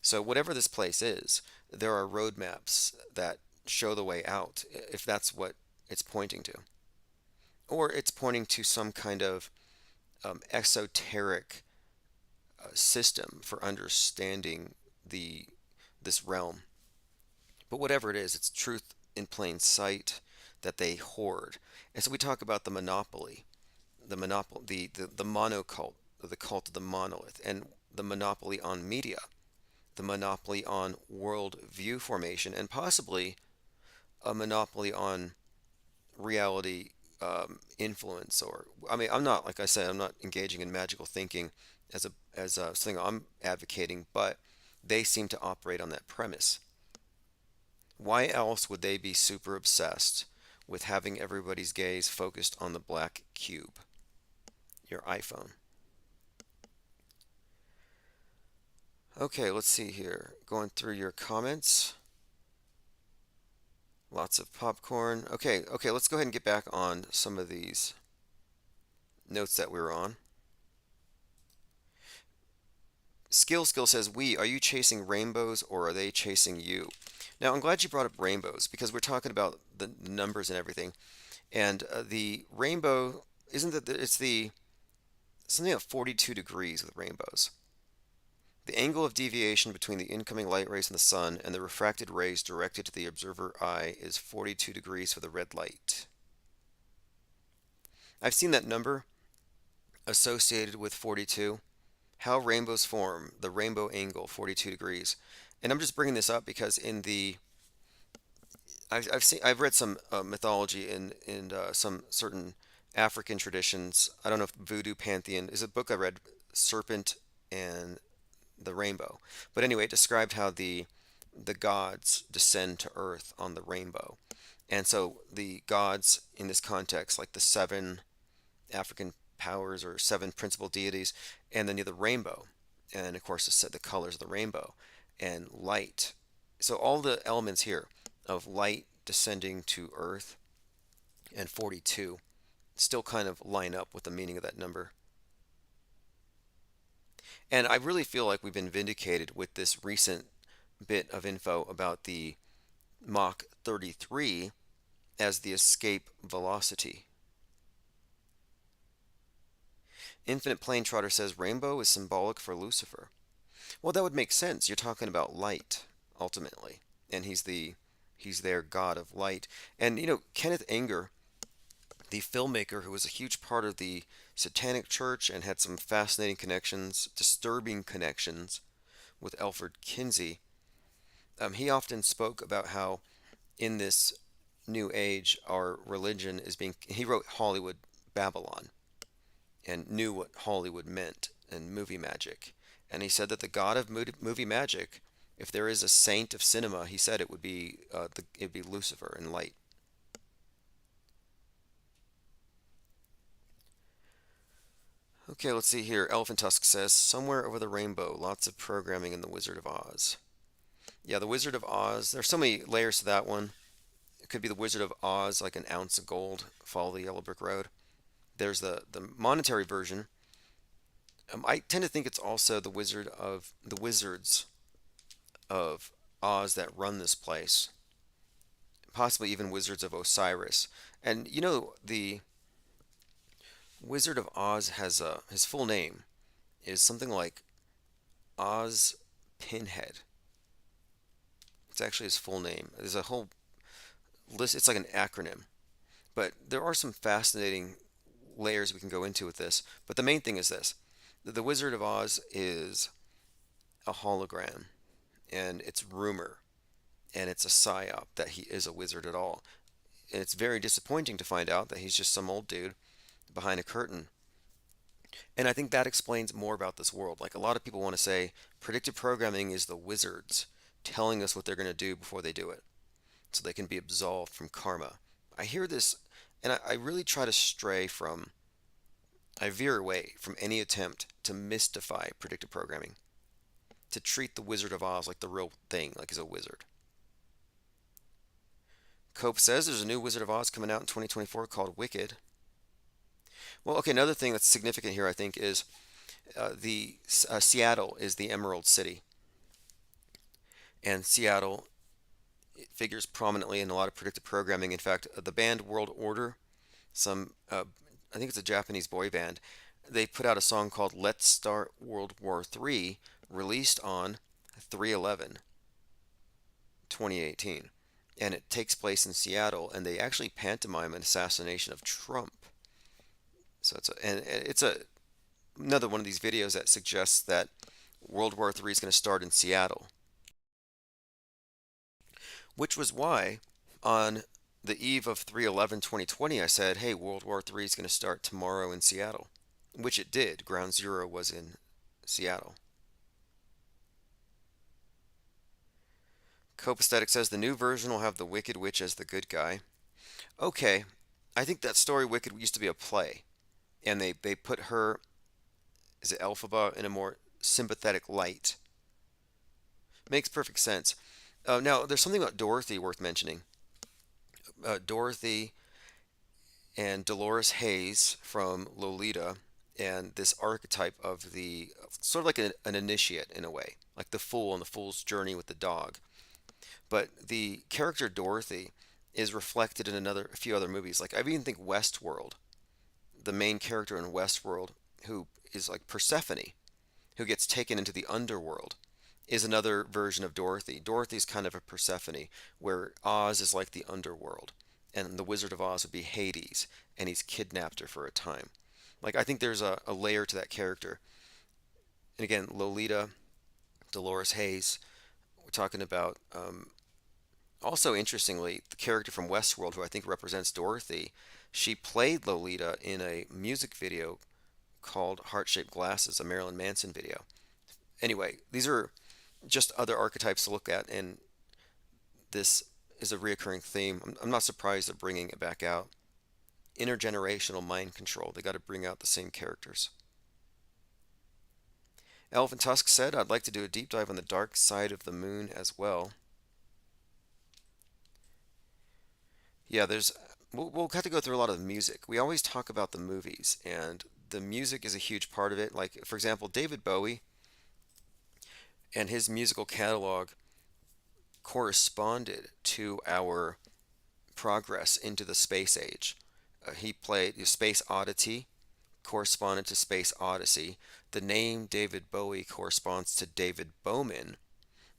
So whatever this place is, there are roadmaps that show the way out, if that's what it's pointing to. Or it's pointing to some kind of esoteric system for understanding this realm. But whatever it is, it's truth in plain sight that they hoard. And so we talk about the monopoly, the monocult, the cult of the monolith, and the monopoly on media, the monopoly on world view formation, and possibly a monopoly on reality influence. Or I mean, I'm not, like I said, I'm not engaging in magical thinking as a thing I'm advocating, but they seem to operate on that premise. Why else would they be super obsessed with having everybody's gaze focused on the black cube, your iPhone? Okay, let's see here. Going through your comments. Lots of popcorn. Okay, let's go ahead and get back on some of these notes that we were on. Skill says, are you chasing rainbows or are they chasing you? Now, I'm glad you brought up rainbows because we're talking about the numbers and everything. And the rainbow, isn't that, it's something like 42 degrees with rainbows. The angle of deviation between the incoming light rays from the sun and the refracted rays directed to the observer eye is 42 degrees for the red light. I've seen that number associated with 42. How rainbows form, the rainbow angle, 42 degrees. And I'm just bringing this up because in the I've read some mythology in some certain African traditions. I don't know if Voodoo Pantheon is a book I read, Serpent and the Rainbow. But anyway, it described how the gods descend to earth on the rainbow. And so the gods in this context, like the seven African powers or seven principal deities, and then you have the rainbow, and of course the colors of the rainbow and light. So all the elements here of light descending to earth and 42 still kind of line up with the meaning of that number. And I really feel like we've been vindicated with this recent bit of info about the Mach 33 as the escape velocity. Infinite Plane Trotter says rainbow is symbolic for Lucifer. Well, that would make sense. You're talking about light ultimately, and he's their god of light. And Kenneth Anger, the filmmaker who was a huge part of the Satanic Church and had some fascinating connections, disturbing connections with Alfred Kinsey, he often spoke about how in this new age our religion is being. He wrote Hollywood Babylon and knew what Hollywood meant and movie magic. And he said that the god of movie magic, if there is a saint of cinema, he said it'd be Lucifer in light. Okay, let's see here. Elephant Tusk says somewhere over the rainbow, lots of programming in the Wizard of Oz. Yeah, the Wizard of Oz. There's so many layers to that one. It could be the Wizard of Oz, like an ounce of gold, follow the yellow brick road. There's the monetary version. I tend to think it's also the wizards of Oz that run this place, possibly even Wizards of Osiris. And the Wizard of Oz has his full name is something like Oz Pinhead. It's actually his full name. There's a whole list. It's like an acronym. But there are some fascinating layers we can go into with this. But the main thing is this. The Wizard of Oz is a hologram, and it's rumor, and it's a psyop that he is a wizard at all. And it's very disappointing to find out that he's just some old dude behind a curtain. And I think that explains more about this world. Like a lot of people want to say predictive programming is the wizards telling us what they're going to do before they do it so they can be absolved from karma. I hear this and I really try to I veer away from any attempt to mystify predictive programming, to treat the Wizard of Oz like the real thing, like he's a wizard. Cope says there's a new Wizard of Oz coming out in 2024 called Wicked. Well, okay, another thing that's significant here, I think, is the Seattle is the Emerald City, and Seattle figures prominently in a lot of predictive programming. In fact, the band World Order, I think it's a Japanese boy band, they put out a song called "Let's Start World War III," released on 3/11, 2018, and it takes place in Seattle, and they actually pantomime an assassination of Trump. So it's another one of these videos that suggests that World War III is going to start in Seattle, which was why on the eve of 3/11/2020 I said, hey, World War III is going to start tomorrow in Seattle, which it did. Ground Zero was in Seattle. Copaesthetic says the new version will have the Wicked Witch as the good guy. Okay, I think that story Wicked used to be a play, and they put her, is it Elphaba, in a more sympathetic light. Makes perfect sense. Now, there's something about Dorothy worth mentioning. Dorothy and Dolores Hayes from Lolita, and this archetype of the sort of like an initiate in a way, like the fool on the fool's journey with the dog. But the character Dorothy is reflected in a few other movies. Like I even think Westworld, the main character in Westworld, who is like Persephone, who gets taken into the underworld, is another version of Dorothy. Dorothy's kind of a Persephone, where Oz is like the underworld, and the Wizard of Oz would be Hades, and he's kidnapped her for a time. Like I think there's a layer to that character. And again, Lolita, Dolores Hayes. We're talking about Also, interestingly, the character from Westworld, who I think represents Dorothy, she played Lolita in a music video called Heart Shaped Glasses, a Marilyn Manson video. Anyway, these are just other archetypes to look at, and this is a reoccurring theme. I'm not surprised they're bringing it back out. Intergenerational mind control. They got to bring out the same characters. Elephant Tusk said, I'd like to do a deep dive on the dark side of the moon as well. Yeah, we'll have to go through a lot of the music. We always talk about the movies, and the music is a huge part of it. Like, for example, David Bowie and his musical catalog corresponded to our progress into the space age. He played Space Oddity, corresponded to Space Odyssey. The name David Bowie corresponds to David Bowman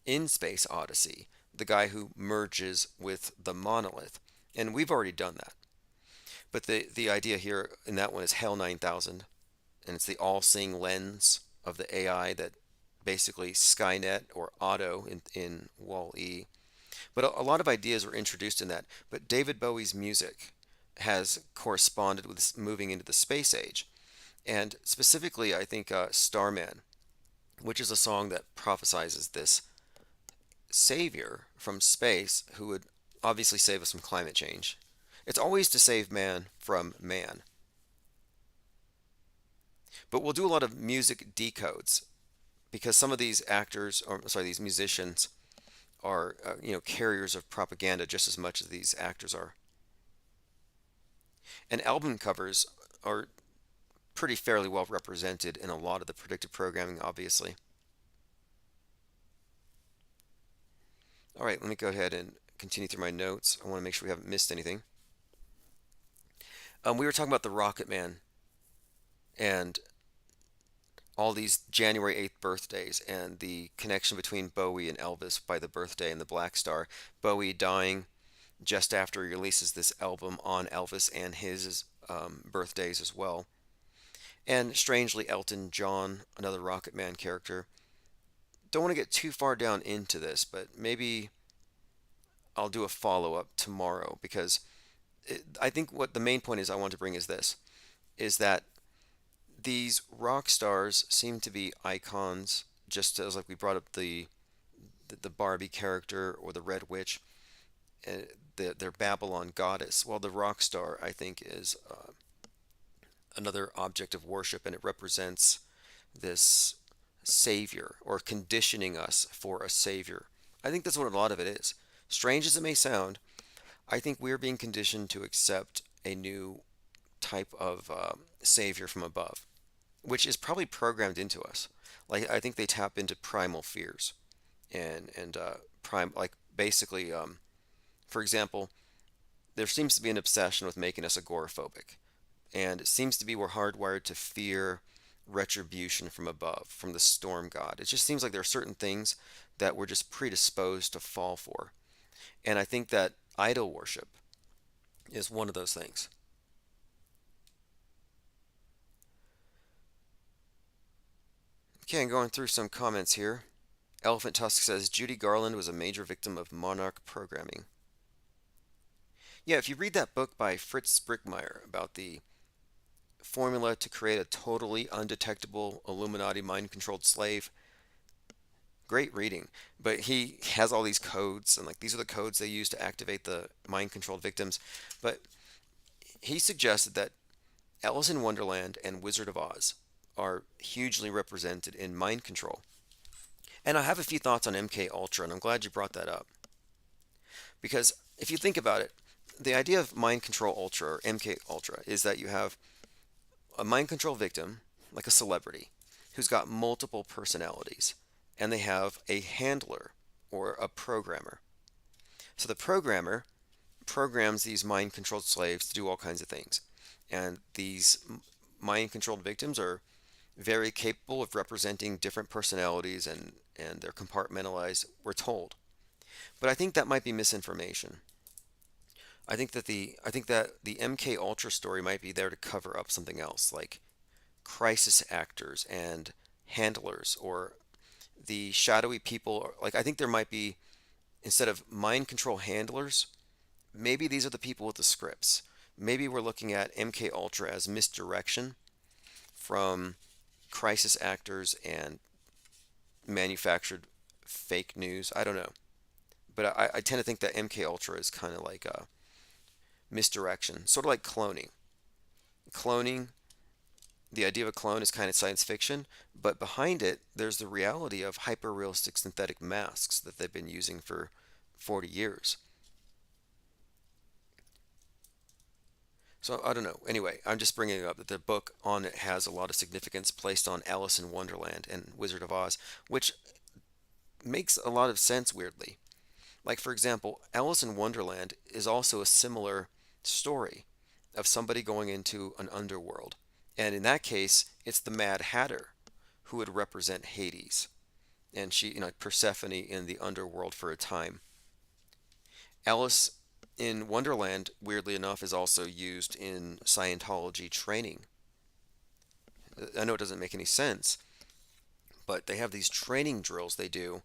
in Space Odyssey, the guy who merges with the monolith. And we've already done that. But the idea here in that one is HAL 9000, and it's the all-seeing lens of the AI that basically Skynet or Otto in Wall-E. But a lot of ideas were introduced in that. But David Bowie's music has corresponded with moving into the space age. And specifically, I think Starman, which is a song that prophesizes this savior from space who would obviously save us from climate change. It's always to save man from man. But we'll do a lot of music decodes because some of these actors, or sorry, these musicians are carriers of propaganda just as much as these actors are. And album covers are pretty fairly well represented in a lot of the predictive programming, obviously. All right, let me go ahead and continue through my notes. I want to make sure we haven't missed anything. We were talking about the Rocket Man and all these January 8th birthdays and the connection between Bowie and Elvis by the birthday and the Black Star. Bowie dying just after he releases this album on Elvis and his birthdays as well. And strangely, Elton John, another Rocket Man character. Don't want to get too far down into this, but maybe I'll do a follow-up tomorrow because I think what the main point is I want to bring is this, is that these rock stars seem to be icons, just as like we brought up the Barbie character or the Red Witch, their Babylon goddess. Well, the rock star, I think, is another object of worship, and it represents this savior or conditioning us for a savior. I think that's what a lot of it is. Strange as it may sound, I think we're being conditioned to accept a new type of savior from above, which is probably programmed into us. Like I think they tap into primal fears, and prime like basically, for example, there seems to be an obsession with making us agoraphobic, and it seems to be we're hardwired to fear retribution from above, from the storm god. It just seems like there are certain things that we're just predisposed to fall for, and I think that idol worship is one of those things. Okay, I'm going through some comments here. Elephant Tusk says Judy Garland was a major victim of monarch programming. Yeah, if you read that book by Fritz Brickmeyer about the formula to create a totally undetectable Illuminati mind-controlled slave, great reading. But he has all these codes, and like these are the codes they use to activate the mind-controlled victims. But he suggested that Alice in Wonderland and Wizard of Oz are hugely represented in mind control. And I have a few thoughts on MK Ultra, and I'm glad you brought that up. Because if you think about it, the idea of Mind Control Ultra or MK Ultra is that you have a mind control victim, like a celebrity, who's got multiple personalities, and they have a handler or a programmer. So the programmer programs these mind controlled slaves to do all kinds of things. And these mind controlled victims are very capable of representing different personalities and they're compartmentalized, we're told. But I think that might be misinformation. I think that the MK Ultra story might be there to cover up something else, like crisis actors and handlers or the shadowy people. Like I think there might be instead of mind control handlers, maybe these are the people with the scripts. Maybe we're looking at MK Ultra as misdirection from crisis actors and manufactured fake news. I don't know, but I tend to think that MK Ultra is kind of like a misdirection, sort of like cloning. Cloning, the idea of a clone is kind of science fiction, but behind it, there's the reality of hyper realistic synthetic masks that they've been using for 40 years. So I don't know. Anyway, I'm just bringing it up that the book on it has a lot of significance placed on Alice in Wonderland and Wizard of Oz, which makes a lot of sense weirdly. Like, for example, Alice in Wonderland is also a similar story of somebody going into an underworld. And in that case, it's the Mad Hatter who would represent Hades. And she, Persephone in the underworld for a time. Alice in Wonderland, weirdly enough, is also used in Scientology training. I know it doesn't make any sense, but they have these training drills they do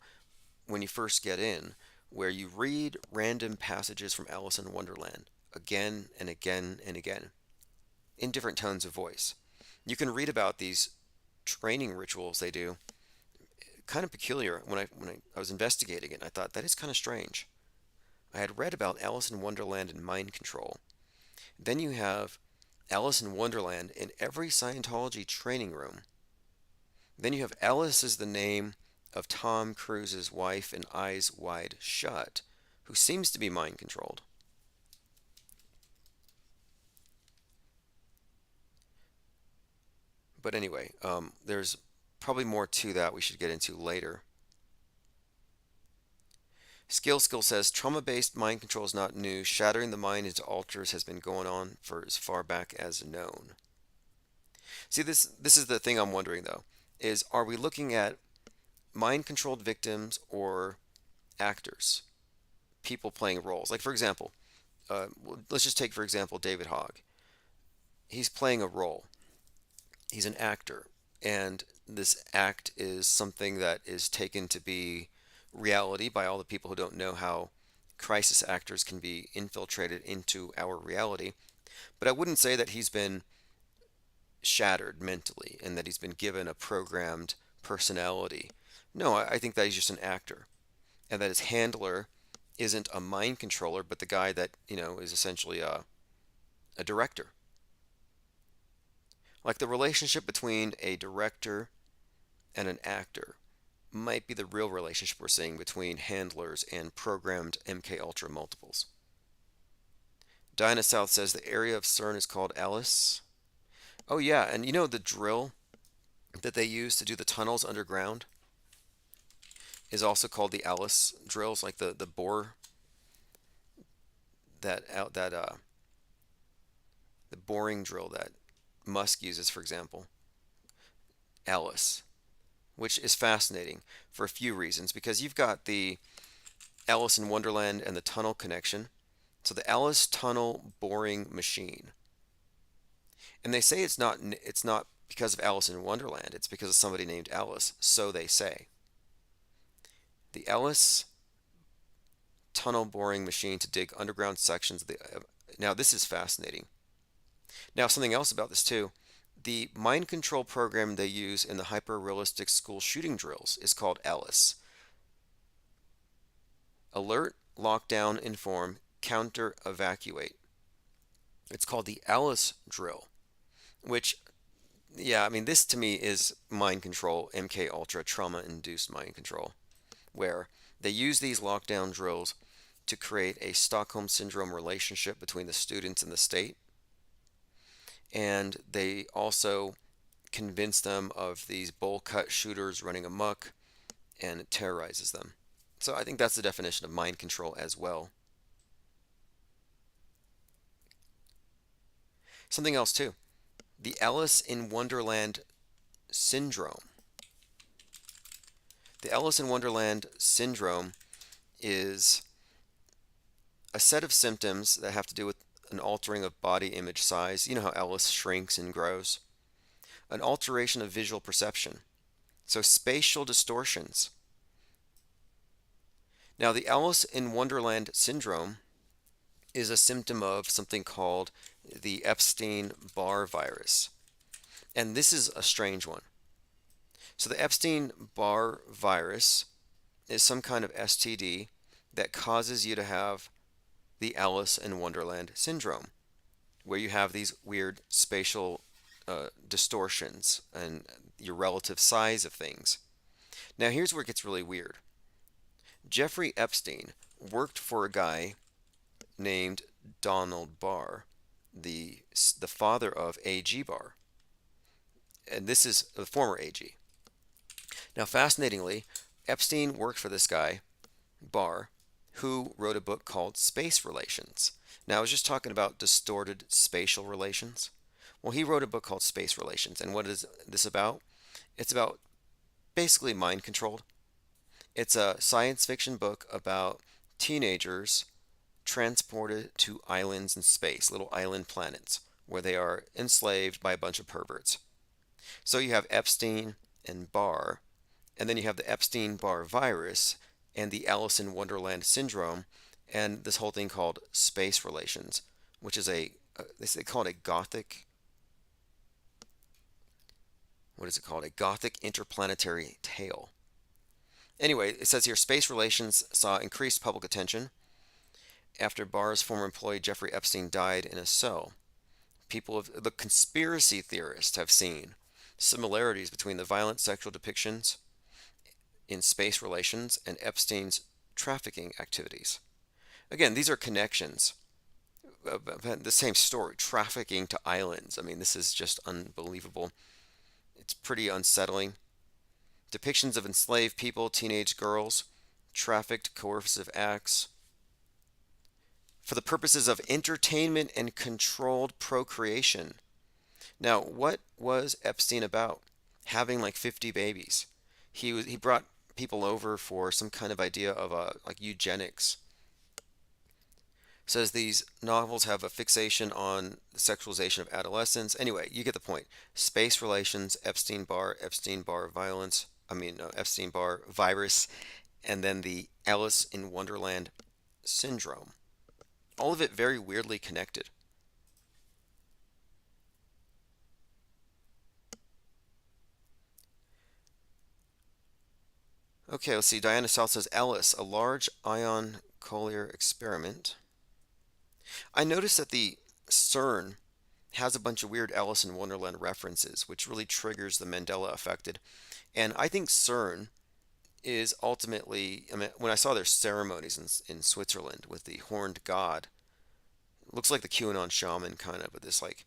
when you first get in, where you read random passages from Alice in Wonderland again and again and again in different tones of voice. You can read about these training rituals they do. Kind of peculiar. When I was investigating it, I thought that is kind of strange. I had read about Alice in Wonderland and mind control. Then you have Alice in Wonderland in every Scientology training room. Then you have Alice as the name of Tom Cruise's wife in Eyes Wide Shut, who seems to be mind controlled. But anyway, there's probably more to that we should get into later. Skill says trauma-based mind control is not new. Shattering the mind into alters has been going on for as far back as known. See, this is the thing I'm wondering though, is are we looking at mind-controlled victims or actors, people playing roles? Like for example, let's just take for example David Hogg. He's playing a role. He's an actor, and this act is something that is taken to be reality by all the people who don't know how crisis actors can be infiltrated into our reality. But I wouldn't say that he's been shattered mentally and that he's been given a programmed personality. No, I think that he's just an actor, and that his handler isn't a mind controller, but the guy that, is essentially a director. Like the relationship between a director and an actor might be the real relationship we're seeing between handlers and programmed MK Ultra multiples. Dinah South says the area of CERN is called Alice. Oh yeah, and the drill that they use to do the tunnels underground is also called the Alice drills, like the bore the boring drill that Musk uses, for example. Alice, which is fascinating for a few reasons, because you've got the Alice in Wonderland and the tunnel connection. So the Alice tunnel boring machine. And they say it's not because of Alice in Wonderland, it's because of somebody named Alice, so they say. The Alice tunnel boring machine to dig underground sections of the now this is fascinating. Now something else about this too. The mind control program they use in the hyper-realistic school shooting drills is called Alice. Alert, lockdown, inform, counter, evacuate. It's called the Alice drill, which, yeah, I mean, this to me is mind control, MK Ultra, trauma-induced mind control, where they use these lockdown drills to create a Stockholm Syndrome relationship between the students and the state. And they also convince them of these bowl cut shooters running amok, and it terrorizes them. So I think that's the definition of mind control as well. Something else too. The Alice in Wonderland syndrome. The Alice in Wonderland syndrome is a set of symptoms that have to do with an altering of body image size. You know how Alice shrinks and grows? An alteration of visual perception. So spatial distortions. Now, the Alice in Wonderland syndrome is a symptom of something called the Epstein-Barr virus. And this is a strange one. So, the Epstein-Barr virus is some kind of STD that causes you to have the Alice in Wonderland syndrome, where you have these weird spatial distortions and your relative size of things. Now, here's where it gets really weird. Jeffrey Epstein worked for a guy named Donald Barr, the father of A.G. Barr, and this is the former AG. Now, fascinatingly, Epstein worked for this guy, Barr, who wrote a book called Space Relations. Now, I was just talking about distorted spatial relations. Well, he wrote a book called Space Relations, and what is this about? It's about basically mind controlled. It's a science fiction book about teenagers transported to islands in space, little island planets, where they are enslaved by a bunch of perverts. So you have Epstein and Barr, and then you have the Epstein-Barr virus and the Alice in Wonderland syndrome, and this whole thing called space relations, which is they call it a gothic, what is it called? A gothic interplanetary tale. Anyway, it says here space relations saw increased public attention after Barr's former employee Jeffrey Epstein died in a cell. The conspiracy theorists have seen similarities between the violent sexual depictions in space relations and Epstein's trafficking activities. Again, these are connections. The same story, trafficking to islands. I mean, this is just unbelievable. It's pretty unsettling. Depictions of enslaved people, teenage girls, trafficked, coercive acts for the purposes of entertainment and controlled procreation. Now, what was Epstein about? Having like 50 babies. He brought people over for some kind of idea of like eugenics. Says these novels have a fixation on the sexualization of adolescents. Anyway, you get the point. Space relations, Epstein-Barr violence. Epstein-Barr virus, and then the Alice in Wonderland syndrome. All of it very weirdly connected. Okay, let's see. Diana South says Alice, a large ion Collier experiment. I noticed that the CERN has a bunch of weird Alice in Wonderland references, which really triggers the Mandela effect. And I think CERN is ultimately, when I saw their ceremonies in Switzerland with the horned god, it looks like the QAnon shaman kind of, but this like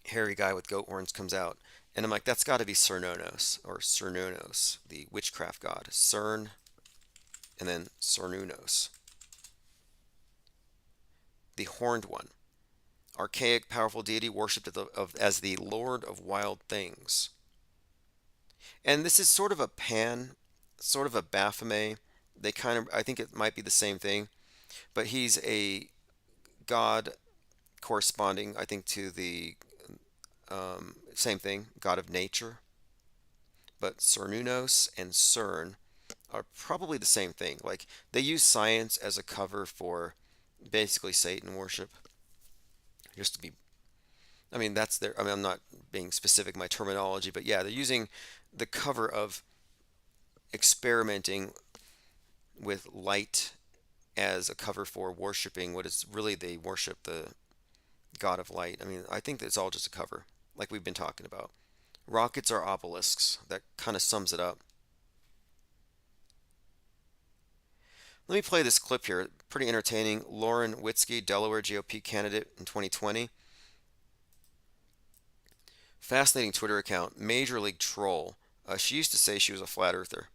hairy guy with goat horns comes out. And I'm like, that's got to be Cernunnos, or Cernunnos, the witchcraft god. CERN, and then Cernunnos. The horned one. Archaic, powerful deity worshipped as the Lord of Wild Things. And this is sort of a sort of a Baphomet. I think it might be the same thing, but he's a god corresponding, I think, to the same thing, god of nature. But Cernunnos and CERN are probably the same thing. Like, they use science as a cover for basically Satan worship. Just to be, I'm not being specific in my terminology, but yeah, they're using the cover of experimenting with light as a cover for worshiping what is really they worship the god of light. I think that's all just a cover, like we've been talking about. Rockets are obelisks. That kind of sums it up. Let me play this clip here. Pretty entertaining. Lauren Witzke, Delaware GOP candidate in 2020. Fascinating Twitter account. Major league troll. She used to say she was a flat earther.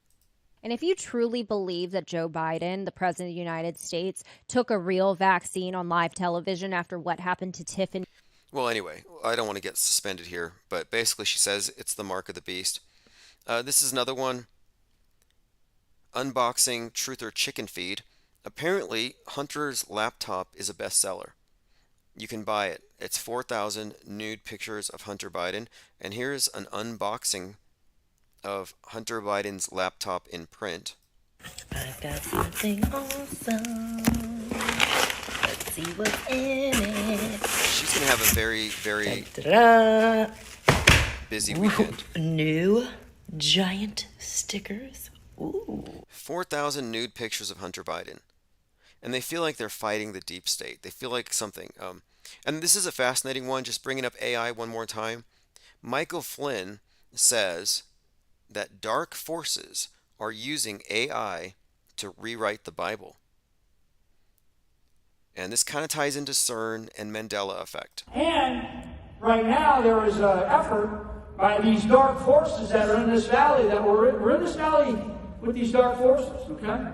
And if you truly believe that Joe Biden, the president of the United States, took a real vaccine on live television after what happened to Tiffany. Well, anyway, I don't want to get suspended here, but basically she says it's the mark of the beast. This is another one. Unboxing Truth or Chicken Feed. Apparently, Hunter's laptop is a bestseller. You can buy it. It's 4,000 nude pictures of Hunter Biden. And here's an unboxing of Hunter Biden's laptop in print. I've got something awesome. Let's see what's in it. She's going to have a very, very Da-da-da. busy weekend. New giant stickers. Ooh. 4,000 nude pictures of Hunter Biden. And they feel like they're fighting the deep state. They feel like something. And this is a fascinating one, just bringing up AI one more time. Michael Flynn says that dark forces are using AI to rewrite the Bible. And this kind of ties into CERN and Mandela effect. And right now there is an effort by these dark forces that are in this valley, that we're in this valley with these dark forces, okay?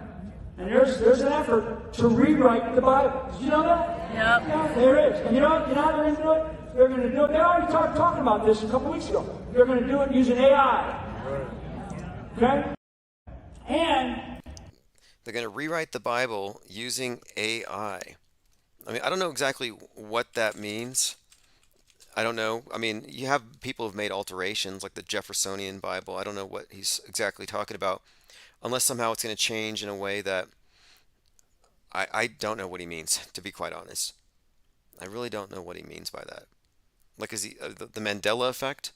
And there's an effort to rewrite the Bible. Did you know that? Yep. Yeah, there is. And you know how they're going to do it? They're going to do it. They already started talking about this a couple weeks ago. They're going to do it using AI. Okay? And they're going to rewrite the Bible using AI. I mean, I don't know exactly what that means. I don't know. I mean, you have people who've made alterations, like the Jeffersonian Bible. I don't know what he's exactly talking about, unless somehow it's going to change in a way that I don't know what he means, to be quite honest. I really don't know what he means by that. Like, is the Mandela effect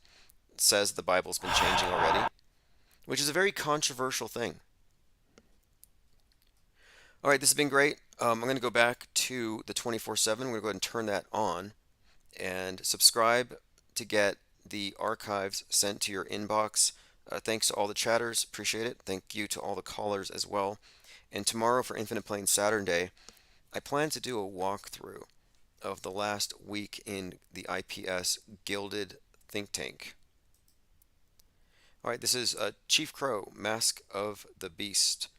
says the Bible's been changing already, which is a very controversial thing. All right, this has been great. I'm going to go back to the 24/7. We're going to go ahead and turn that on and subscribe to get the archives sent to your inbox. Thanks to all the chatters. Appreciate it. Thank you to all the callers as well. And tomorrow for Infinite Plane Saturday, I plan to do a walkthrough of the last week in the IPS Gilded Think Tank. All right, this is Chief Crow, Mask of the Beast.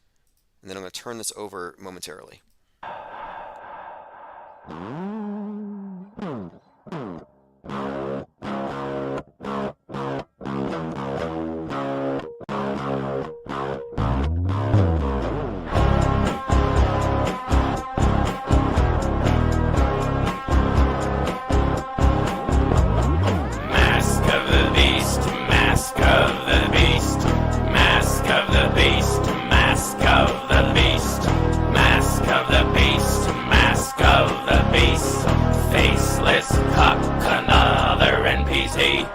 And then I'm going to turn this over momentarily. Faceless cock, another NPC.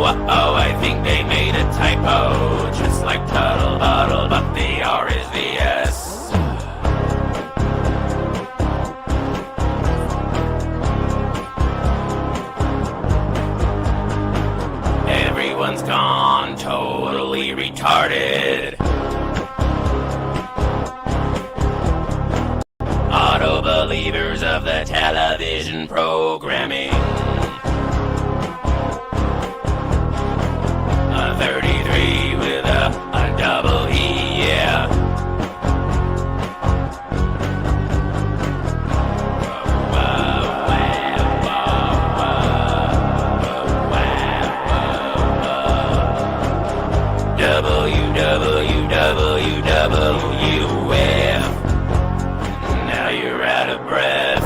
Uh-oh, I think they made a typo. Just like Tuttle Bottle, but the R is the S. Everyone's gone totally retarded. Auto believers of the television programming. A 33 with a double E, yeah. WWF. Now you're out of breath.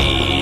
me.